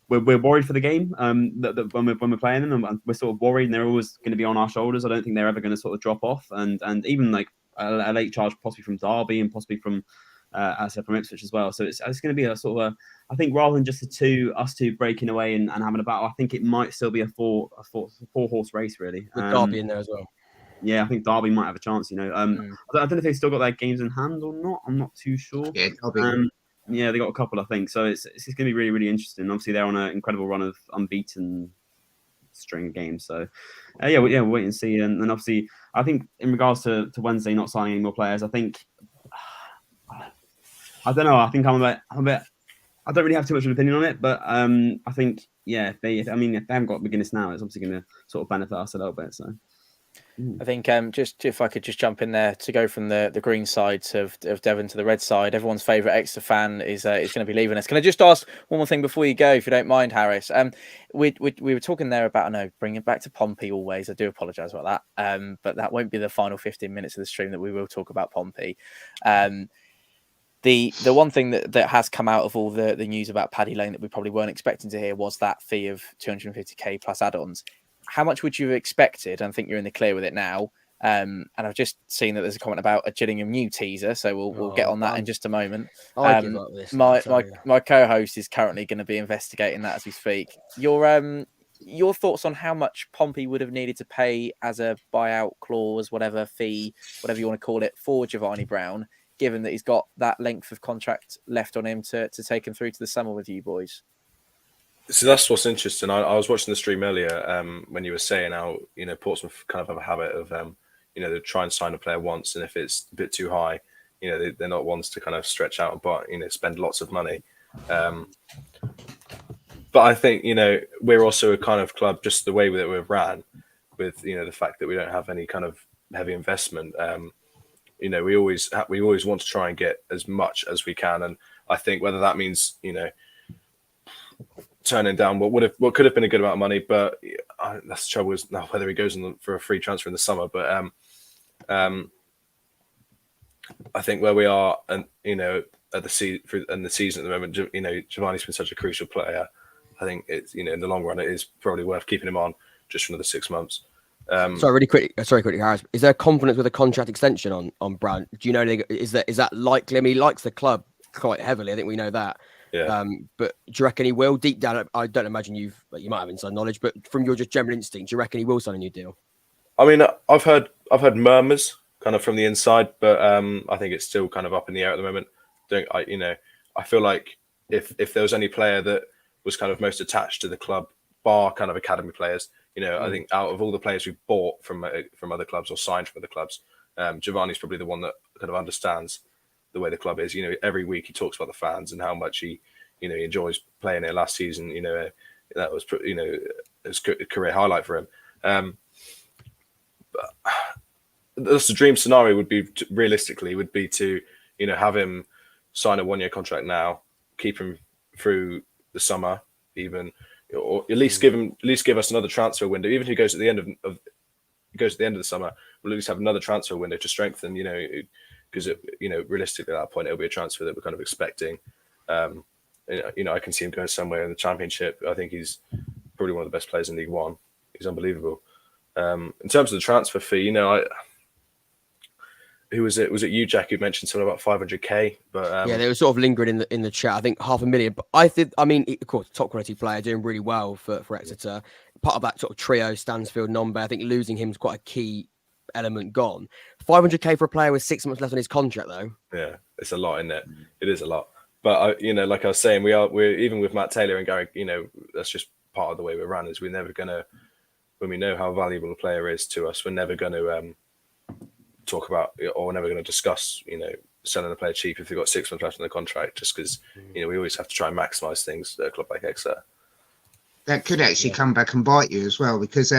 we're worried for the game. That when we're playing them, and we're sort of worried, and they're always going to be on our shoulders. I don't think they're ever going to sort of drop off, and even like a late charge, possibly from Derby and possibly from. As I said, from Ipswich as well. So it's going to be a sort of I think rather than just us two breaking away and having a battle, I think it might still be a four horse race really. With Derby in there as well. Yeah, I think Derby might have a chance. I don't know if they've still got their games in hand or not. I'm not too sure. Yeah, Derby. Yeah, they got a couple, I think. So it's going to be really, really interesting. Obviously, they're on an incredible run of unbeaten string games. So we'll wait and see. And obviously, I think in regards to Wednesday not signing any more players, I think. I don't know. I think I'm a bit. I don't really have too much of an opinion on it, but I think if they haven't got McGuinness now, it's obviously going to sort of benefit us a little bit. So I think just if I could just jump in there to go from the green side of Devon to the red side, everyone's favourite Exeter fan is going to be leaving us. Can I just ask one more thing before you go, if you don't mind, Harris? We were talking there about bringing it back to Pompey always. I do apologise about that, but that won't be the final 15 minutes of the stream that we will talk about Pompey. The one thing that has come out of all the news about Paddy Lane that we probably weren't expecting to hear was that fee of 250k plus add-ons. How much would you have expected? I think you're in the clear with it now. And I've just seen that there's a comment about a Gillingham new teaser, so we'll get on that in just a moment. My co-host is currently going to be investigating that as we speak. Your thoughts on how much Pompey would have needed to pay as a buyout clause, whatever fee, whatever you want to call it, for Giovanni Brown, given that he's got that length of contract left on him to take him through to the summer with you boys? So that's what's interesting. I was watching the stream earlier when you were saying how, Portsmouth kind of have a habit of, they try and sign a player once, and if it's a bit too high, they're not ones to kind of stretch out and buy, spend lots of money. But I think, we're also a kind of club, just the way that we've ran with, the fact that we don't have any kind of heavy investment. you know, we always want to try and get as much as we can. And I think whether that means, you know, turning down what could have been a good amount of money, but that's the trouble is now whether he goes for a free transfer in the summer. But I think where we are, and you know, at the season at the moment, you know, Giovanni's been such a crucial player. I think it's, you know, in the long run, it is probably worth keeping him on just for another 6 months. Sorry, quickly, Harris. Is there confidence with a contract extension on Brown? Do you know, is that likely? I mean, he likes the club quite heavily. I think we know that. Yeah. But do you reckon he will? Deep down, I don't imagine you might have inside knowledge, but from your just general instinct, do you reckon he will sign a new deal? I mean, I've heard murmurs kind of from the inside, but I think it's still kind of up in the air at the moment. I feel like if there was any player that was kind of most attached to the club, bar kind of academy players, you know, I think out of all the players we bought from other clubs or signed from other clubs, Giovanni's probably the one that kind of understands the way the club is. You know, every week he talks about the fans and how much he enjoys playing here. Last season, you know, that was, you know, it was a career highlight for him. But that's the dream scenario would be to, you know, have him sign a 1-year contract now, keep him through the summer, even, or at least give us another transfer window. Even if he goes at the end of the summer, we'll at least have another transfer window to strengthen, you know, because you know, realistically at that point it'll be a transfer that we're kind of expecting. You know, I can see him going somewhere in the Championship. I think he's probably one of the best players in League One. He's unbelievable. In terms of the transfer fee, you know, who was it? Was it you, Jack, who mentioned something about 500k? But yeah, they were sort of lingering in the chat. I think 500,000. But I mean, of course, top quality player doing really well for Exeter. Part of that sort of trio, Stansfield, Nombe. I think losing him is quite a key element gone. 500k for a player with 6 months left on his contract, though. Yeah, it's a lot, isn't it? It is a lot. But you know, like I was saying, we're even with Matt Taylor and Gary. You know, that's just part of the way we're run. Is we're never gonna, when we know how valuable a player is to us, we're never going to talk about, or we're never going to discuss, you know, selling a player cheap if they've got 6 months left on the contract, just because, you know, we always have to try and maximise things at a club like Exeter. That could actually come back and bite you as well, because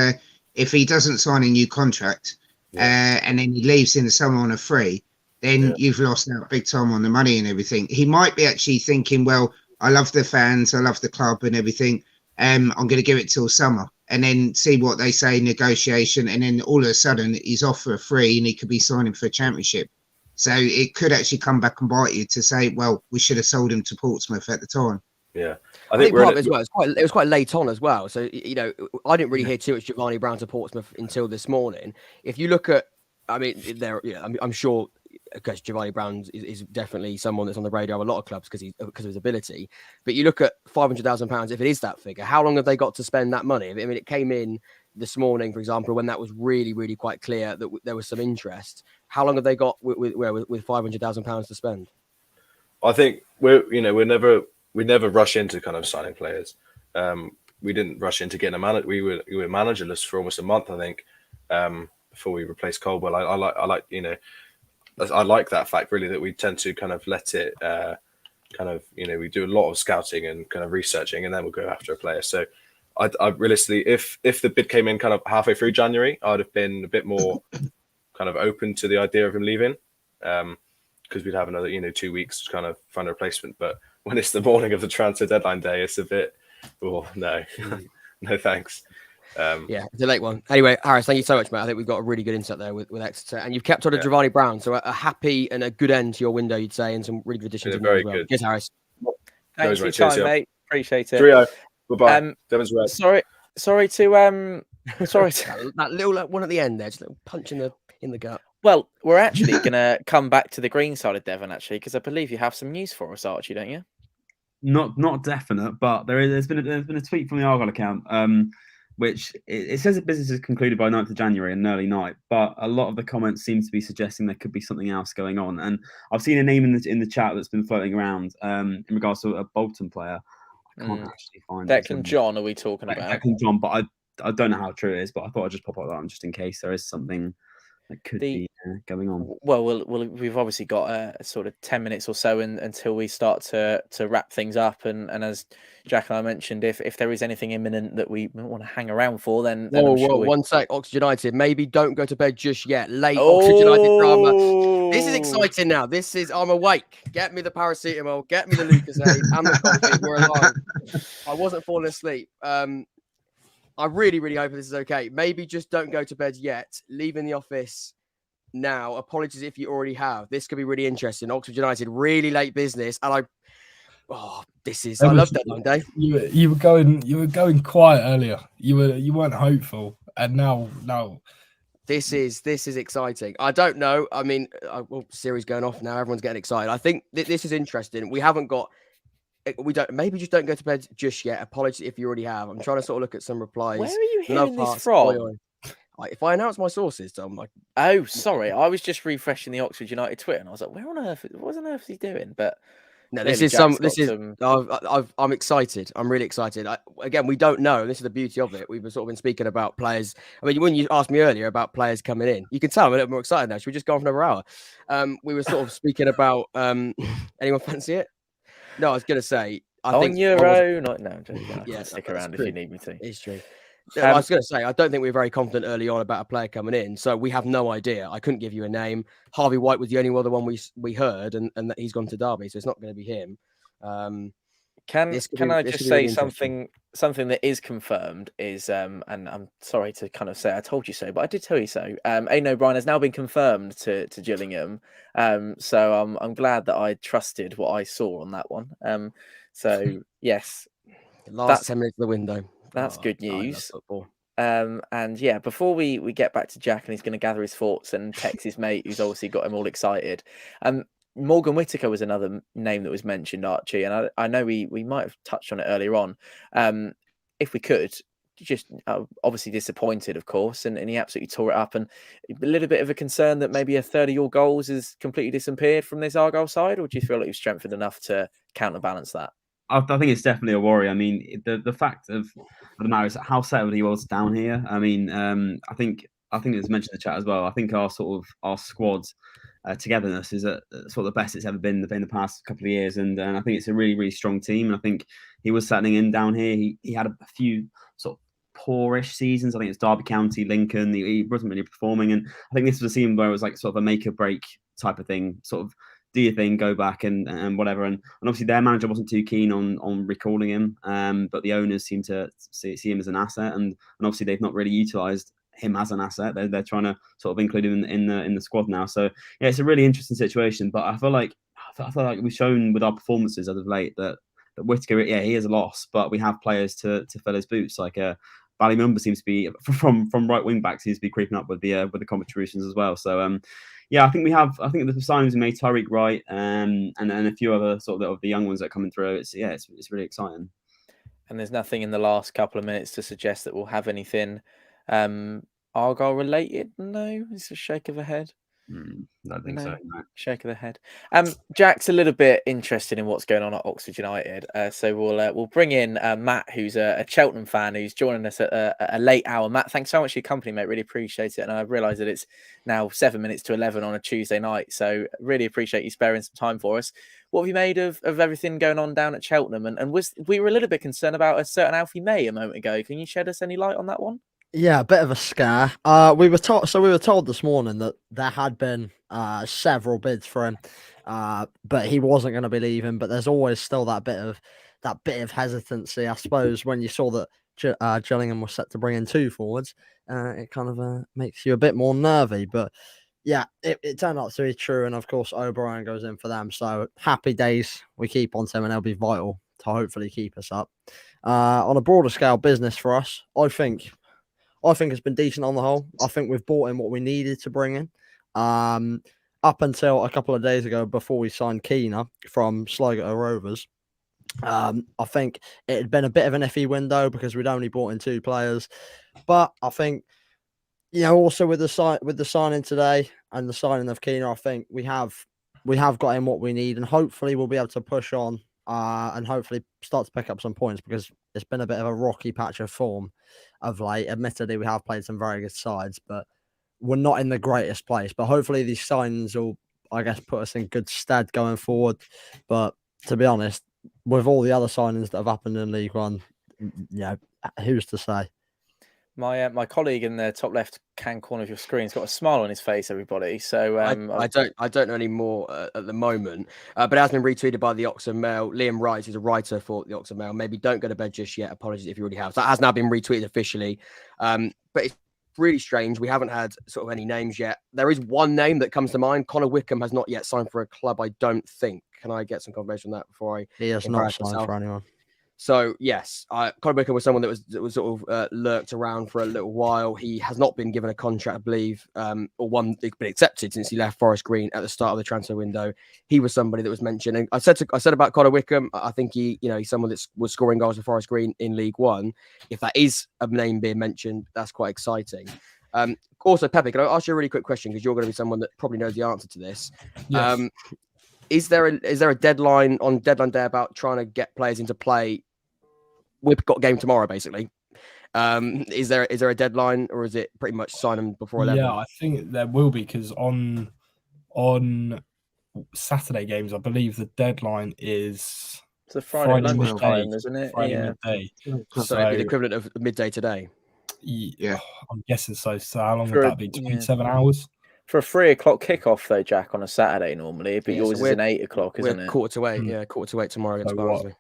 if he doesn't sign a new contract and then he leaves in the summer on a free, then you've lost out big time on the money and everything. He might be actually thinking, well, I love the fans, I love the club and everything. I'm going to give it till summer and then see what they say, negotiation. And then all of a sudden he's off for a free and he could be signing for a Championship. So it could actually come back and bite you to say, well, we should have sold him to Portsmouth at the time. Yeah, I think part of it as well. It was quite late on as well. So, you know, I didn't really hear too much Giovanni Brown to Portsmouth until this morning. If you look at, I mean, I'm sure, because Giovanni Brown is definitely someone that's on the radar of a lot of clubs because of his ability. But you look at £500,000, if it is that figure, how long have they got to spend that money? I mean, it came in this morning, for example, when that was really, really quite clear that there was some interest. How long have they got with £500,000 to spend? I think we never rush into kind of signing players. We didn't rush into getting a manager. We were managerless for almost a month, I think, before we replaced Caldwell. I like that fact, really, that we tend to kind of let it we do a lot of scouting and kind of researching, and then we'll go after a player. So I realistically, if the bid came in kind of halfway through January, I'd have been a bit more kind of open to the idea of him leaving, because we'd have another 2 weeks to kind of find a replacement. But when it's the morning of the transfer deadline day, it's a bit, no thanks. It's a late one. Anyway, Harris, thank you so much, mate. I think we've got a really good insight there with Exeter, and you've kept on to Giovanni Brown, so a happy and a good end to your window, you'd say, and some really good additions. Very as well. good. Cheers, Harris. Thanks for your time, mate. Appreciate it. Cheerio. Bye-bye. Sorry to that little one at the end there, just a little punch in the gut. Well, we're actually going to come back to the green side of Devon, actually, because I believe you have some news for us, Archie, don't you? Not definite, but there's been a tweet from the Argyle account, which it says the business is concluded by 9th of January and an early night, but a lot of the comments seem to be suggesting there could be something else going on. And I've seen a name in the chat that's been floating around in regards to a Bolton player. I can't actually find Declan John, are we talking about? Declan John, but I don't know how true it is, but I thought I'd just pop up that one just in case there is something that could be. going on. Well, we've obviously got a sort of 10 minutes or so until we start to wrap things up. And as Jack and I mentioned, if there is anything imminent that we want to hang around for, then Whoa, I'm sure one sec, Oxford United. Maybe don't go to bed just yet. Late Oxford United drama. This is exciting now. I'm awake. Get me the paracetamol. Get me the Lucozade and the coffee. We're alive. I wasn't falling asleep. I really, really hope this is okay. Maybe just don't go to bed yet. Leaving the office now. Apologies if you already have. This could be really interesting. Oxford United, really late business. And I love deadline day. You were going quiet earlier. You weren't hopeful. And now this is exciting. I don't know. I mean, series going off now. Everyone's getting excited. I think this is interesting. Maybe just don't go to bed just yet. Apologies if you already have. I'm trying to sort of look at some replies. Where are you hearing this from? If I announce my sources, Tom. Oh, sorry. I was just refreshing the Oxford United Twitter, and I was like, what on earth is he doing? But no, I'm excited. I'm really excited. Again, we don't know. This is the beauty of it. We've sort of been speaking about players. I mean, when you asked me earlier about players coming in, you can tell I'm a little more excited now. Should we just go on for another hour? We were sort of speaking about. Anyone fancy it? No, I was going to say. I think your own. No, I'm joking. Yeah, stick around if you need me to. It's true. I was going to say, I don't think we were very confident early on about a player coming in, so we have no idea. I couldn't give you a name. Harvey White was the only other one we heard, and that he's gone to Derby, so it's not going to be him. Can I just say something that is confirmed is, and I'm sorry to kind of say I told you so, but I did tell you so. Aidan O'Brien has now been confirmed to Gillingham, so I'm glad that I trusted what I saw on that one. So yes, last 10 minutes of the window. That's good news. And yeah, before we get back to Jack, and he's going to gather his thoughts and text his mate, who's obviously got him all excited. Morgan Whittaker was another name that was mentioned, Archie, and I know we might have touched on it earlier on. If we could, just obviously disappointed, of course, and he absolutely tore it up. And a little bit of a concern that maybe a third of your goals has completely disappeared from this Argyle side, or do you feel like you've strengthened enough to counterbalance that? I think it's definitely a worry. I mean, the fact of the matter is how settled he was down here. I mean, I think it was mentioned in the chat as well. I think our squad togetherness is sort of the best it's ever been in the past couple of years, and I think it's a really, really strong team. And I think he was settling in down here. He had a few sort of poorish seasons. I think it's Derby County, Lincoln. He wasn't really performing, and I think this was a season where it was like sort of a make or break type of thing. Sort of do your thing, go back and whatever. And obviously their manager wasn't too keen on recalling him, but the owners seem to see him as an asset, and obviously they've not really utilised him as an asset. They're trying to sort of include him in the squad now. So yeah, it's a really interesting situation. But I feel like we've shown with our performances as of late that Whittaker, yeah, he is a loss, but we have players to fill his boots. Like Ballymumba seems to be from right wing back seems to be creeping up with the contributions as well. So yeah, I think the signings we made, Tyreek Wright, and a few other sort of the young ones that are coming through. It's really exciting. And there's nothing in the last couple of minutes to suggest that we'll have anything Argyle related. No, it's a shake of the head. I think so. No. Shake of the head. Jack's a little bit interested in what's going on at Oxford United, so we'll bring in Matt, who's a Cheltenham fan, who's joining us at a late hour. Matt, thanks so much for your company, mate. Really appreciate it, and I realise that it's now 7 minutes to 11 on a Tuesday night, so really appreciate you sparing some time for us. What have you made of everything going on down at Cheltenham? And we were a little bit concerned about a certain Alfie May a moment ago. Can you shed us any light on that one? Yeah, a bit of a scare. We were told this morning that there had been several bids for him, but he wasn't going to be leaving. But there's always still that bit of hesitancy, I suppose, when you saw that Gillingham was set to bring in two forwards. It kind of makes you a bit more nervy. But yeah, it turned out to be true, and of course O'Brien goes in for them. So happy days. We keep on to him, and they'll be vital to hopefully keep us up. On a broader scale, business for us, I think it's been decent on the whole. I think we've brought in what we needed to bring in. Up until a couple of days ago, before we signed Keener from Sligo Rovers, I think it had been a bit of an iffy window because we'd only brought in two players. But I think, also with the signing today and the signing of Keener, I think we have got in what we need, and hopefully we'll be able to push on and hopefully start to pick up some points, because it's been a bit of a rocky patch of form of late. Admittedly, we have played some very good sides, but we're not in the greatest place. But hopefully these signings will, I guess, put us in good stead going forward. But to be honest, with all the other signings that have happened in League One, who's to say? My colleague in the top left hand corner of your screen's got a smile on his face, everybody. So I don't know any more at the moment, but it has been retweeted by the Oxford Mail. Liam Wright, who's a writer for the Oxford Mail. Maybe don't go to bed just yet. Apologies if you already have. So that has now been retweeted officially. But it's really strange. We haven't had sort of any names yet. There is one name that comes to mind. Connor Wickham has not yet signed for a club, I don't think. Can I get some confirmation on that before I? He has not signed for anyone. So yes, Connor Wickham was someone that was sort of lurked around for a little while. He has not been given a contract, I believe, or one that's been accepted since he left Forest Green at the start of the transfer window. He was somebody that was mentioned. And I said about Connor Wickham, I think he's someone that was scoring goals for Forest Green in League One. If that is a name being mentioned, that's quite exciting. Also, Pepe, can I ask you a really quick question, because you're going to be someone that probably knows the answer to this? Yes. Is there a deadline on deadline day about trying to get players into play? We've got a game tomorrow, basically. Is there a deadline, or is it pretty much sign them before 11? Yeah, I think there will be, because on Saturday games, I believe the deadline is it's a Friday midday, isn't it? Friday midday. So it'd be the equivalent of midday today. Yeah, I'm guessing so. So how long would that be? 27 hours? For a 3 o'clock kickoff, though, Jack, on a Saturday normally, but yours is an 8 o'clock, isn't it? Quarter to 8, yeah, quarter to 8 tomorrow against Barnsley.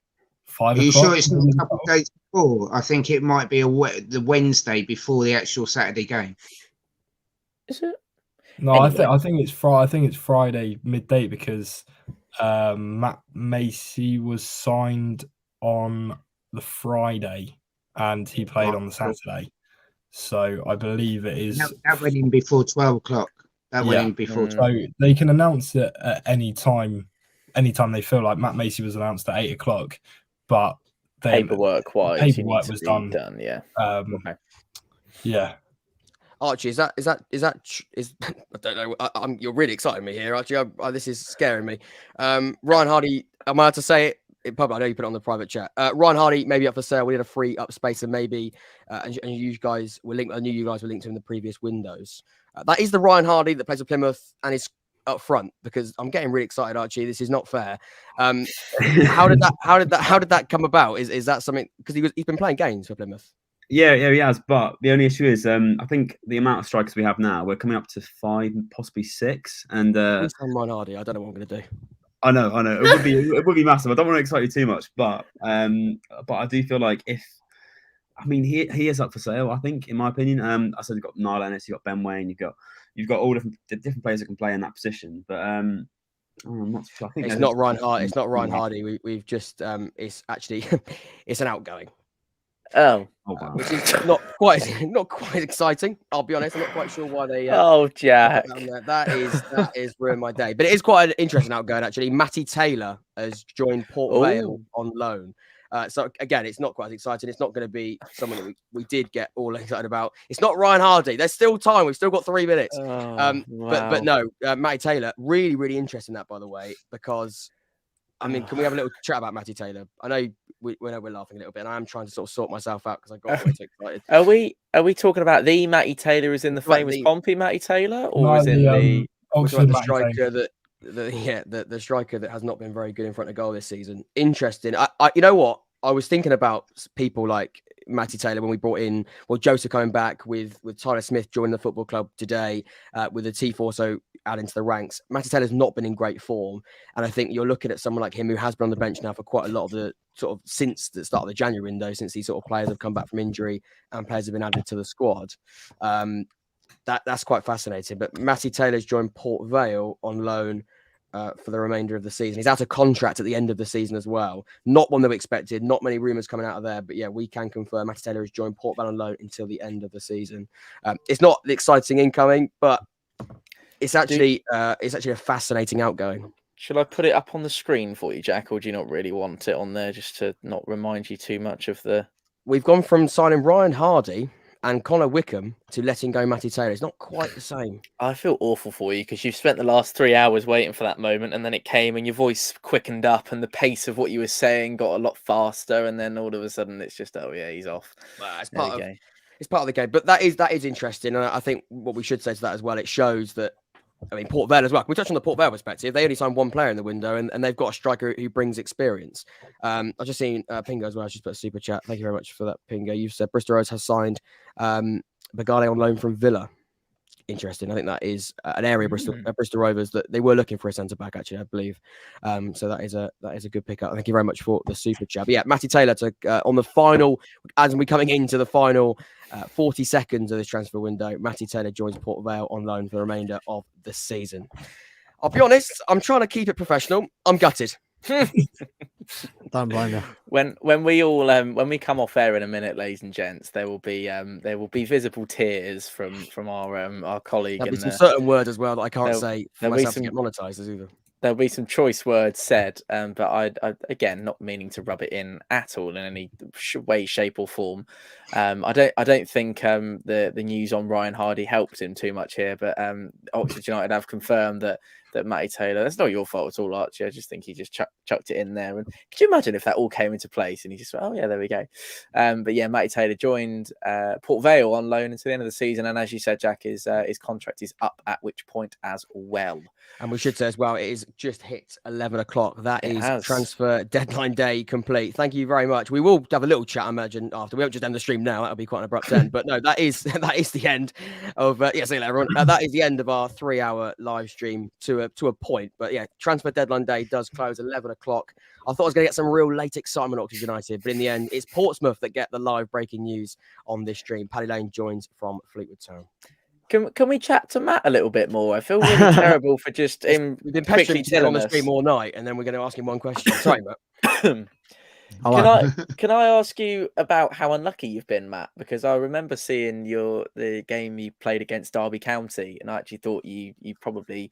5 Are you o'clock? sure it's not a couple of days before? I think it might be the Wednesday before the actual Saturday game. Is it? No, anyway. I think it's Friday. I think it's Friday midday, because Matt Macy was signed on the Friday and he played on the Saturday. So I believe it is. That went in before 12 o'clock. That went in before 12. So they can announce it at any time they feel like. Matt Macy was announced at 8 o'clock, but paperwork was done. Yeah. Okay. Yeah. Archie, is that I don't know. You're really exciting me here, Archie. This is scaring me. Ryan Hardy, am I allowed to say it? Probably, I know you put it on the private chat. Ryan Hardy maybe up for sale. We had a free up space, and maybe and you guys were linked. I knew you guys were linked to him in the previous windows. That is the Ryan Hardy that plays for Plymouth and is up front, because I'm getting really excited, Archie. This is not fair. How did that come about? Is that something, because he's been playing games for Plymouth? Yeah, he has. But the only issue is, I think the amount of strikers we have now, we're coming up to 5, possibly 6. And Ryan Hardy, I don't know what I'm going to do. I know. It would be massive. I don't want to excite you too much, but I do feel like he is up for sale. I think, in my opinion. I said you've got Niall Ennis, you've got Ben Wayne, you've got all different players that can play in that position. But I'm not sure. I think it's not Ryan Hardy. It's not Ryan Hardy. We've just it's actually it's an outgoing. Oh wow. Which is not quite exciting. I'll be honest. I'm not quite sure why they. Jack, that is ruined my day. But it is quite an interesting outgoing, actually. Matty Taylor has joined Port Vale on loan. So again, it's not quite as exciting. It's not going to be someone that we did get all excited about. It's not Ryan Hardy. There's still time. We've still got 3 minutes. Wow. But no, Matty Taylor, really, really interesting that, by the way, because I mean, can we have a little chat about Matty Taylor? I know we're laughing a little bit, and I am trying to sort of sort myself out because I got way too excited. Are we talking about the Matty Taylor is in the famous Pompey Matty Taylor, or is in the striker the striker that has not been very good in front of goal this season? Interesting. I you know what? I was thinking about people like Matty Taylor when we brought in, Joseph coming back with Tyler Smith joining the football club today, with the T4 also adding to the ranks. Matty Taylor's not been in great form, and I think you're looking at someone like him who has been on the bench now for quite a lot of the sort of since the start of the January window, since these sort of players have come back from injury and players have been added to the squad. That's quite fascinating. But Matty Taylor's joined Port Vale on loan for the remainder of the season. He's out of contract at the end of the season as well. Not one that we expected. Not many rumours coming out of there. But yeah, we can confirm Matty Taylor has joined Port Vale on loan until the end of the season. It's not the exciting incoming, but it's actually a fascinating outgoing. Shall I put it up on the screen for you, Jack, or do you not really want it on there just to not remind you too much of the... We've gone from signing Ryan Hardy and Connor Wickham to letting go Matty Taylor. It's not quite the same. I feel awful for you because you've spent the last 3 hours waiting for that moment, and then it came and your voice quickened up and the pace of what you were saying got a lot faster, and then all of a sudden it's just, oh yeah, he's off. Well, it's It's part of the game, but that is interesting, and I think what we should say to that as well, it shows that. I mean, Port Vale as well. We touched on the Port Vale perspective. They only signed one player in the window, and they've got a striker who brings experience. I've just seen Pingo as well. I just put a super chat. Thank you very much for that, Pingo. You've said Bristol Rovers has signed Bagale on loan from Villa. Interesting. I think that is an area Bristol Rovers that they were looking for a centre back, actually, I believe. So that is a good pickup. Thank you very much for the super chat. But yeah, Matty Taylor on the final, as we're coming into the final 40 seconds of this transfer window, Matty Taylor joins Port Vale on loan for the remainder of the season. I'll be honest, I'm trying to keep it professional. I'm gutted. Don't blame you. When we come off air in a minute, ladies and gents, there will be visible tears from our colleague. There'll be some certain words as well that I can't say for myself to get monetized as either. There'll be some choice words said, but I again not meaning to rub it in at all in any way, shape, or form. I don't think the news on Ryan Hardy helped him too much here, but Oxford United have confirmed that Matty Taylor, that's not your fault at all, Archie. I just think he just chucked it in there. And could you imagine if that all came into place and he just went, oh yeah, there we go. But yeah, Matty Taylor joined Port Vale on loan until the end of the season, and as you said, Jack, his contract is up at which point as well. And we should say as well, it is just hit 11 o'clock. That is transfer deadline day complete. Thank you very much. We will have a little chat, I imagine, after. We won't just end the stream now. That'll be quite an abrupt end. But no, that is the end of see you later, everyone. That is the end of our 3-hour live stream to a point. But yeah, transfer deadline day does close 11 o'clock. I thought I was going to get some real late excitement, Oxford United, but in the end, it's Portsmouth that get the live breaking news on this stream. Paddy Lane joins from Fleetwood Town. Can we chat to Matt a little bit more? I feel really terrible for just him. We've been quickly on the stream all night, and then we're going to ask him one question. Sorry, Matt. Can I ask you about how unlucky you've been, Matt? Because I remember seeing the game you played against Derby County, and I actually thought you probably.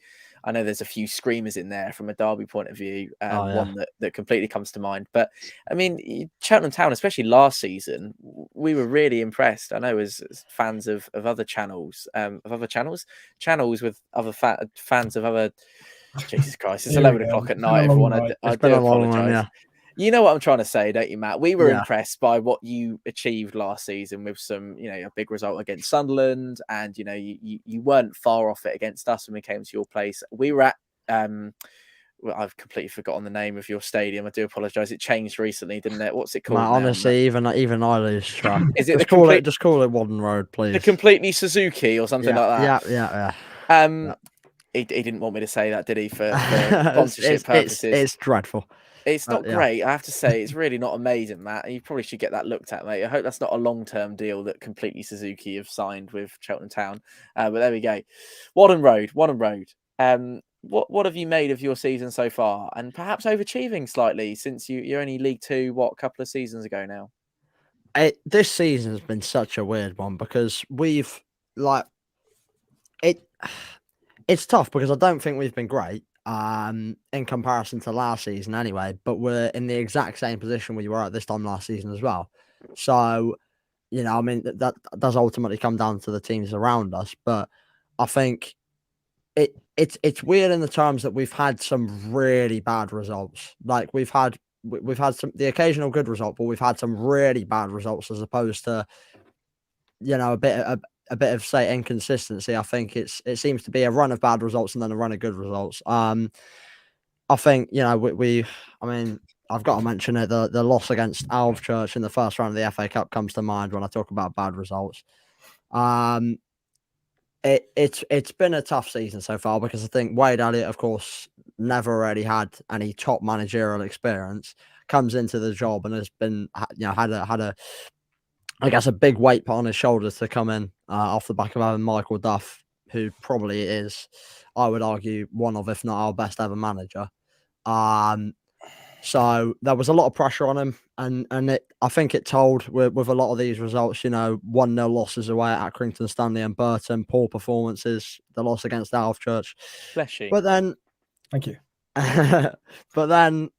I know there's a few screamers in there from a Derby point of view. One that completely comes to mind. But I mean, Cheltenham Town, especially last season, we were really impressed. I know as fans of other channels, channels with other fans of other. Jesus Christ! It's 11 o'clock at night. Everyone, I do apologise. You know what I'm trying to say, don't you, Matt? We were impressed by what you achieved last season with some, a big result against Sunderland, and you weren't far off it against us when we came to your place. We were at I've completely forgotten the name of your stadium. I do apologise. It changed recently, didn't it? What's it called? Matt, honestly, even I lose track. Is it just call it Wadden Road, please? The Completely Suzuki or something like that. Yeah. He didn't want me to say that, did he? For sponsorship purposes, it's dreadful. It's not great, I have to say. It's really not amazing, Matt. You probably should get that looked at, mate. I hope that's not a long-term deal that Completely Suzuki have signed with Cheltenham Town. But there we go. Wadden Road. What have you made of your season so far? And perhaps overachieving slightly since you're only League Two, a couple of seasons ago now? This season has been such a weird one because we've it's tough because I don't think we've been great. In comparison to last season anyway, but we're in the exact same position we were at this time last season as well. So, I mean, that does ultimately come down to the teams around us, but I think it's weird in the terms that we've had some really bad results. Like we've had the occasional good result, but we've had some really bad results as opposed to, a bit of say inconsistency. I think it seems to be a run of bad results and then a run of good results. I think I mean I've got to mention it. The loss against Ipswich in the first round of the FA Cup comes to mind when I talk about bad results. It's been a tough season so far because I think Wade Elliott, of course, never really had any top managerial experience. Comes into the job and has been had a I guess a big weight put on his shoulders to come in off the back of having Michael Duff, who probably is, I would argue, one of, if not our best ever manager. So there was a lot of pressure on him, and I think it told with a lot of these results. 1-0 losses away at Accrington Stanley and Burton, poor performances, the loss against Ipswich. Bless you. But then, thank you. But then,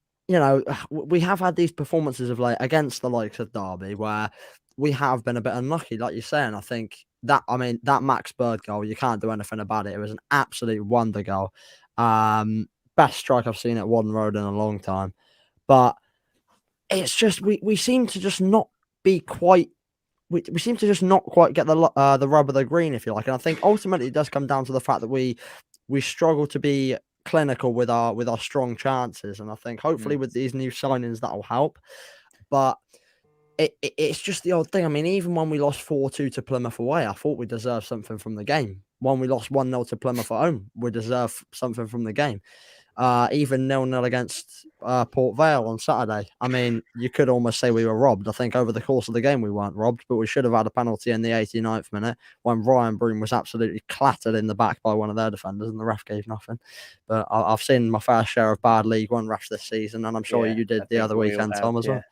we have had these performances of late against the likes of Derby where we have been a bit unlucky, like you're saying. I think that Max Bird goal, you can't do anything about it. It was an absolute wonder goal. Best strike I've seen at Wadden Road in a long time. But it's just, we seem to just not be quite we seem to just not quite get the rub of the green, if you like. And I think ultimately it does come down to the fact that we struggle to be clinical with our strong chances. And I think hopefully with these new signings that'll help. But it's just the old thing. I mean, even when we lost 4-2 to Plymouth away, I thought we deserved something from the game. When we lost 1-0 to Plymouth at home, we deserved something from the game. Even 0-0 against Port Vale on Saturday. I mean, you could almost say we were robbed. I think over the course of the game we weren't robbed, but we should have had a penalty in the 89th minute when Ryan Broom was absolutely clattered in the back by one of their defenders and the ref gave nothing. But I've seen my fair share of bad League One refs this season, and I'm sure you did the other weekend, Tom, as well.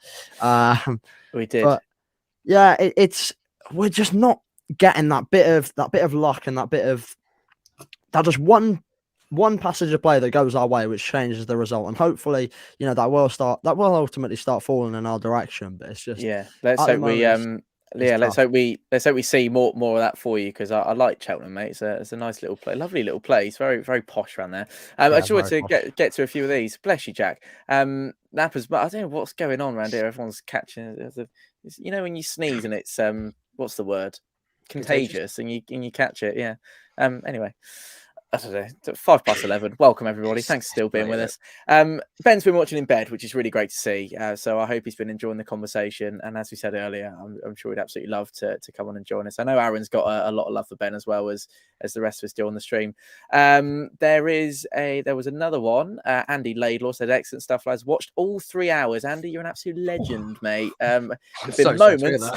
We did. But yeah, we're just not getting that bit of luck and that bit of that just one passage of play that goes our way, which changes the result, and hopefully, that will ultimately start falling in our direction. But it's just let's hope we see more of that for you, because I like Cheltenham, mate. It's a nice little play, lovely little place, very very posh around there. I just wanted to get to a few of these. Bless you, Jack. Nappers, but I don't know what's going on around here. Everyone's catching it. When you sneeze and it's what's the word? Contagious, and you catch it. Yeah. Anyway. I don't know, 11:05. Welcome, everybody. Thanks for still being with us. Ben's been watching in bed, which is really great to see. So I hope he's been enjoying the conversation. And as we said earlier, I'm sure he'd absolutely love to come on and join us. I know Aaron's got a lot of love for Ben as well as the rest of us do on the stream. There was another one. Andy Laidlaw said, excellent stuff, lads. Watched all 3 hours. Andy, you're an absolute legend, mate. There've been moments.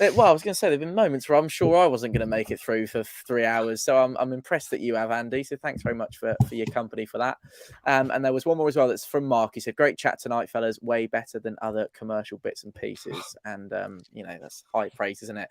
Well, I was going to say there've been moments where I'm sure I wasn't going to make it through for 3 hours. So I'm impressed that you have, Andy. So thanks very much for your company for that. And there was one more as well that's from Mark. He said, great chat tonight, fellas. Way better than other commercial bits and pieces. And, that's high praise, isn't it?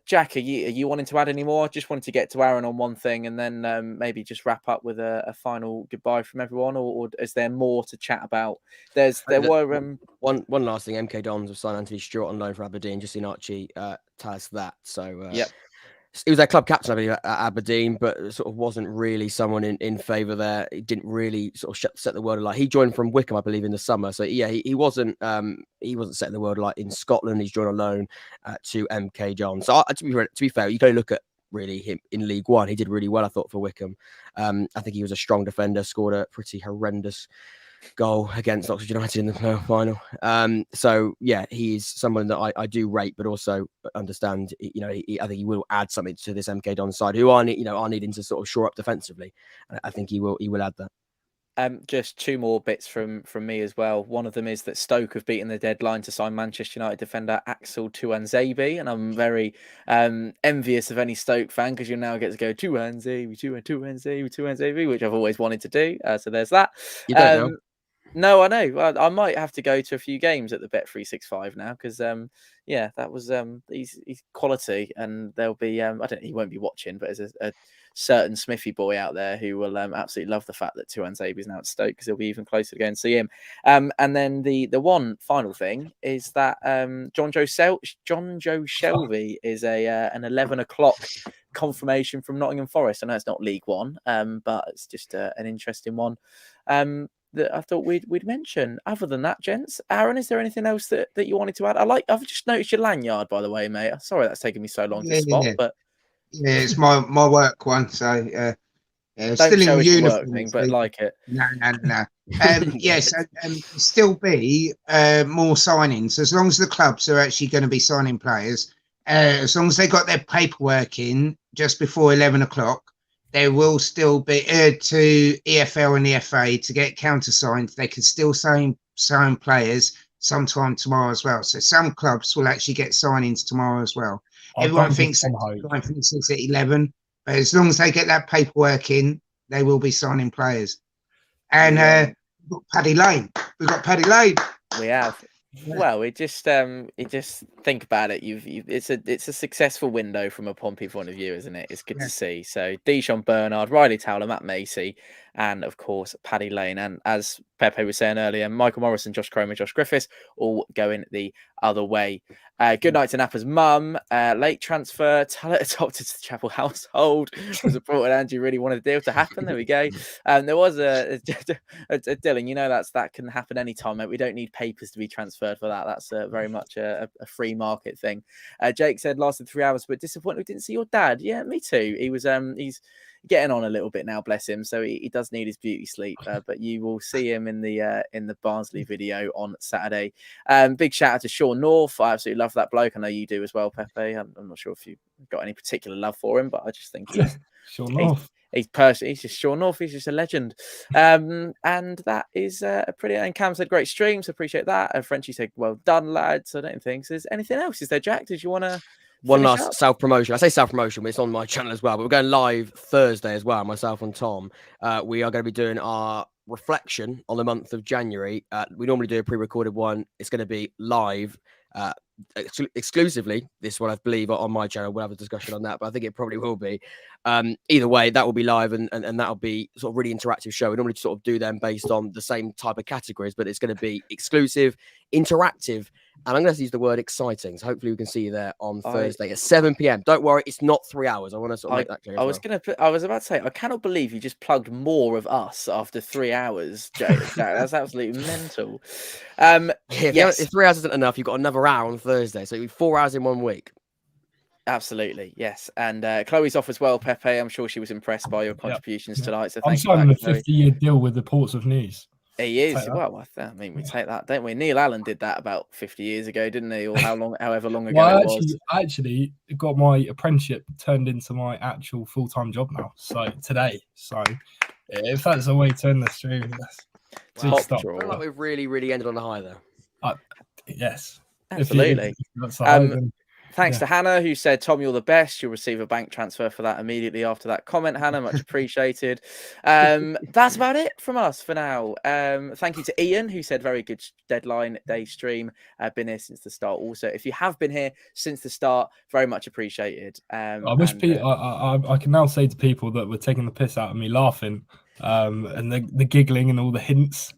Jack, are you wanting to add any more? I just wanted to get to Aaron on one thing and then maybe just wrap up with a final goodbye from everyone, or is there more to chat about? One last thing. MK Dons have signed Anthony Stewart on loan for Aberdeen. Just seen Archie tell us that. So he was their club captain, I believe, at Aberdeen, but sort of wasn't really someone in favour there. He didn't really sort of set the world alight. He joined from Wickham, I believe, in the summer. So yeah, he wasn't setting the world alight in Scotland. He's joined on loan to MK Dons. So to be fair, you can look at really him in League One. He did really well, I thought, for Wickham. I think he was a strong defender, scored a pretty horrendous goal against Oxford United in the final. So yeah, he's someone that I do rate, but also understand. I think he will add something to this MK Dons side, who are needing to sort of shore up defensively. I think he will add that. Just two more bits from me as well. One of them is that Stoke have beaten the deadline to sign Manchester United defender Axel Tuanzebe, and I'm very envious of any Stoke fan, because you'll now get to go Tuanzebe, which I've always wanted to do. So there's that. You don't know. No, I know. I might have to go to a few games at the Bet365 now, because that was he's quality, and there'll be he won't be watching, but there's a certain Smithy boy out there who will absolutely love the fact that Tuanzebe is now at Stoke, because he'll be even closer to go and see him. And then the one final thing is that John Joe Shelby is an 11 o'clock confirmation from Nottingham Forest. I know it's not League One, but it's just an interesting one. That I thought we'd mention. Other than that, gents, Aaron, is there anything else that you wanted to add? I've just noticed your lanyard, by the way, mate. Sorry that's taken me so long to spot, but it's my work one, so don't still show in us your uniform, work thing, but like it. No. Still be more signings, as long as the clubs are actually going to be signing players. As long as they got their paperwork in just before 11 o'clock. There will still be to EFL and EFA to get countersigned. They can still sign players sometime tomorrow as well. So some clubs will actually get signings tomorrow as well. Everyone thinks that finishes at 11, but as long as they get that paperwork in, they will be signing players. And we've got Paddy Lane. We have. Well, it just think about it. It's a successful window from a Pompey point of view, isn't it? It's good to see. So Deshaun Bernard, Riley Towler, Matt Macy, and of course Paddy Lane. And as Pepe was saying earlier, Michael Morrison, Josh Cromer, Josh Griffiths all going the other way. Good night to Napper's mum. Late transfer. Talent adopted to the Chapel household. Was reported Andrew really wanted the deal to happen. There we go. There was a Dylan. You know that can happen anytime, mate. We don't need papers to be transferred for that. That's very much a free market thing. Jake said lasted 3 hours, but disappointed we didn't see your dad. Yeah, me too. He was he's getting on a little bit now, bless him. So he does need his beauty sleep. But you will see him in the Barnsley video on Saturday. Big shout out to Sean North. I absolutely love that bloke. I know you do as well, Pepe. I'm not sure if you've got any particular love for him, but I just think he's Sean North. He's just Sean North. He's just a legend. And that is a pretty. And Cam said great streams. Appreciate that. And Frenchie said well done, lads. I don't think so. There's anything else. Is there, Jack? Did you want to? One last self-promotion. I say self-promotion, but it's on my channel as well. But we're going live Thursday as well, myself and Tom. We are going to be doing our reflection on the month of January. We normally do a pre-recorded one. It's going to be live exclusively. This one, I believe, on my channel. We'll have a discussion on that, but I think it probably will be. Either way, that will be live and that'll be sort of really interactive show. We normally sort of do them based on the same type of categories, but it's going to be exclusive, interactive, and I'm going to use the word exciting. So hopefully we can see you there on Thursday at 7 p.m. Don't worry, it's not 3 hours. I want to sort of make that clear. I was about to say, I cannot believe you just plugged more of us after 3 hours, Jay. That's absolutely mental. If 3 hours isn't enough, you've got another hour on Thursday. So you'll be 4 hours in 1 week. Absolutely, yes. And Chloe's off as well, Pepe. I'm sure she was impressed by your contributions tonight. So I'm signing a 50-year deal with the Portsmouth News. He is. Well, I mean, we take that, don't we? Neil Allen did that about 50 years ago, didn't he? Or however long ago it was. I actually got my apprenticeship turned into my actual full-time job now. So today. So if that's a way to end the stream, I feel like we've really, really ended on a high there. Yes. Absolutely. Thanks to Hannah, who said, Tom, you're the best. You'll receive a bank transfer for that immediately after that comment, Hannah. Much appreciated. That's about it from us for now. Thank you to Ian, who said, very good deadline day stream. Been here since the start also. If you have been here since the start, very much appreciated. I wish people, I can now say to people that were taking the piss out of me laughing and the giggling and all the hints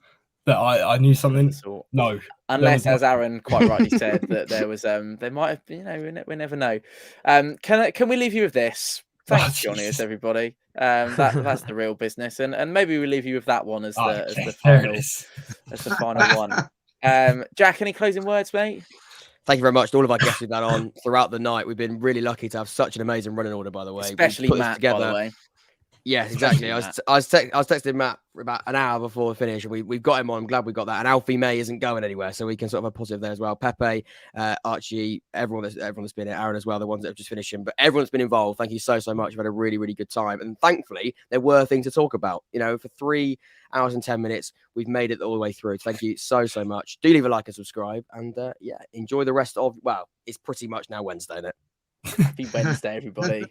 that I knew something. No. Unless, as Aaron quite rightly said, that there was they might have, we never know. Can we leave you with this? Thanks, Johnny, as everybody. That's the real business, and maybe we leave you with that one as the final one. Jack, any closing words, mate? Thank you very much to all of our guests who've been on throughout the night. We've been really lucky to have such an amazing running order, by the way. Especially Matt, by the way. Yes, exactly. I was texting Matt about an hour before the finish, and we've got him on. I'm glad we got that. And Alfie May isn't going anywhere, so we can sort of have a positive there as well. Pepe, Archie, everyone that's been here, Aaron as well, the ones that have just finished him. But everyone that's been involved, thank you so much. We've had a really, really good time. And thankfully, there were things to talk about. For 3 hours and 10 minutes, we've made it all the way through. Thank you so much. Do leave a like and subscribe. And enjoy the rest of, it's pretty much now Wednesday, isn't it? Happy Wednesday, everybody.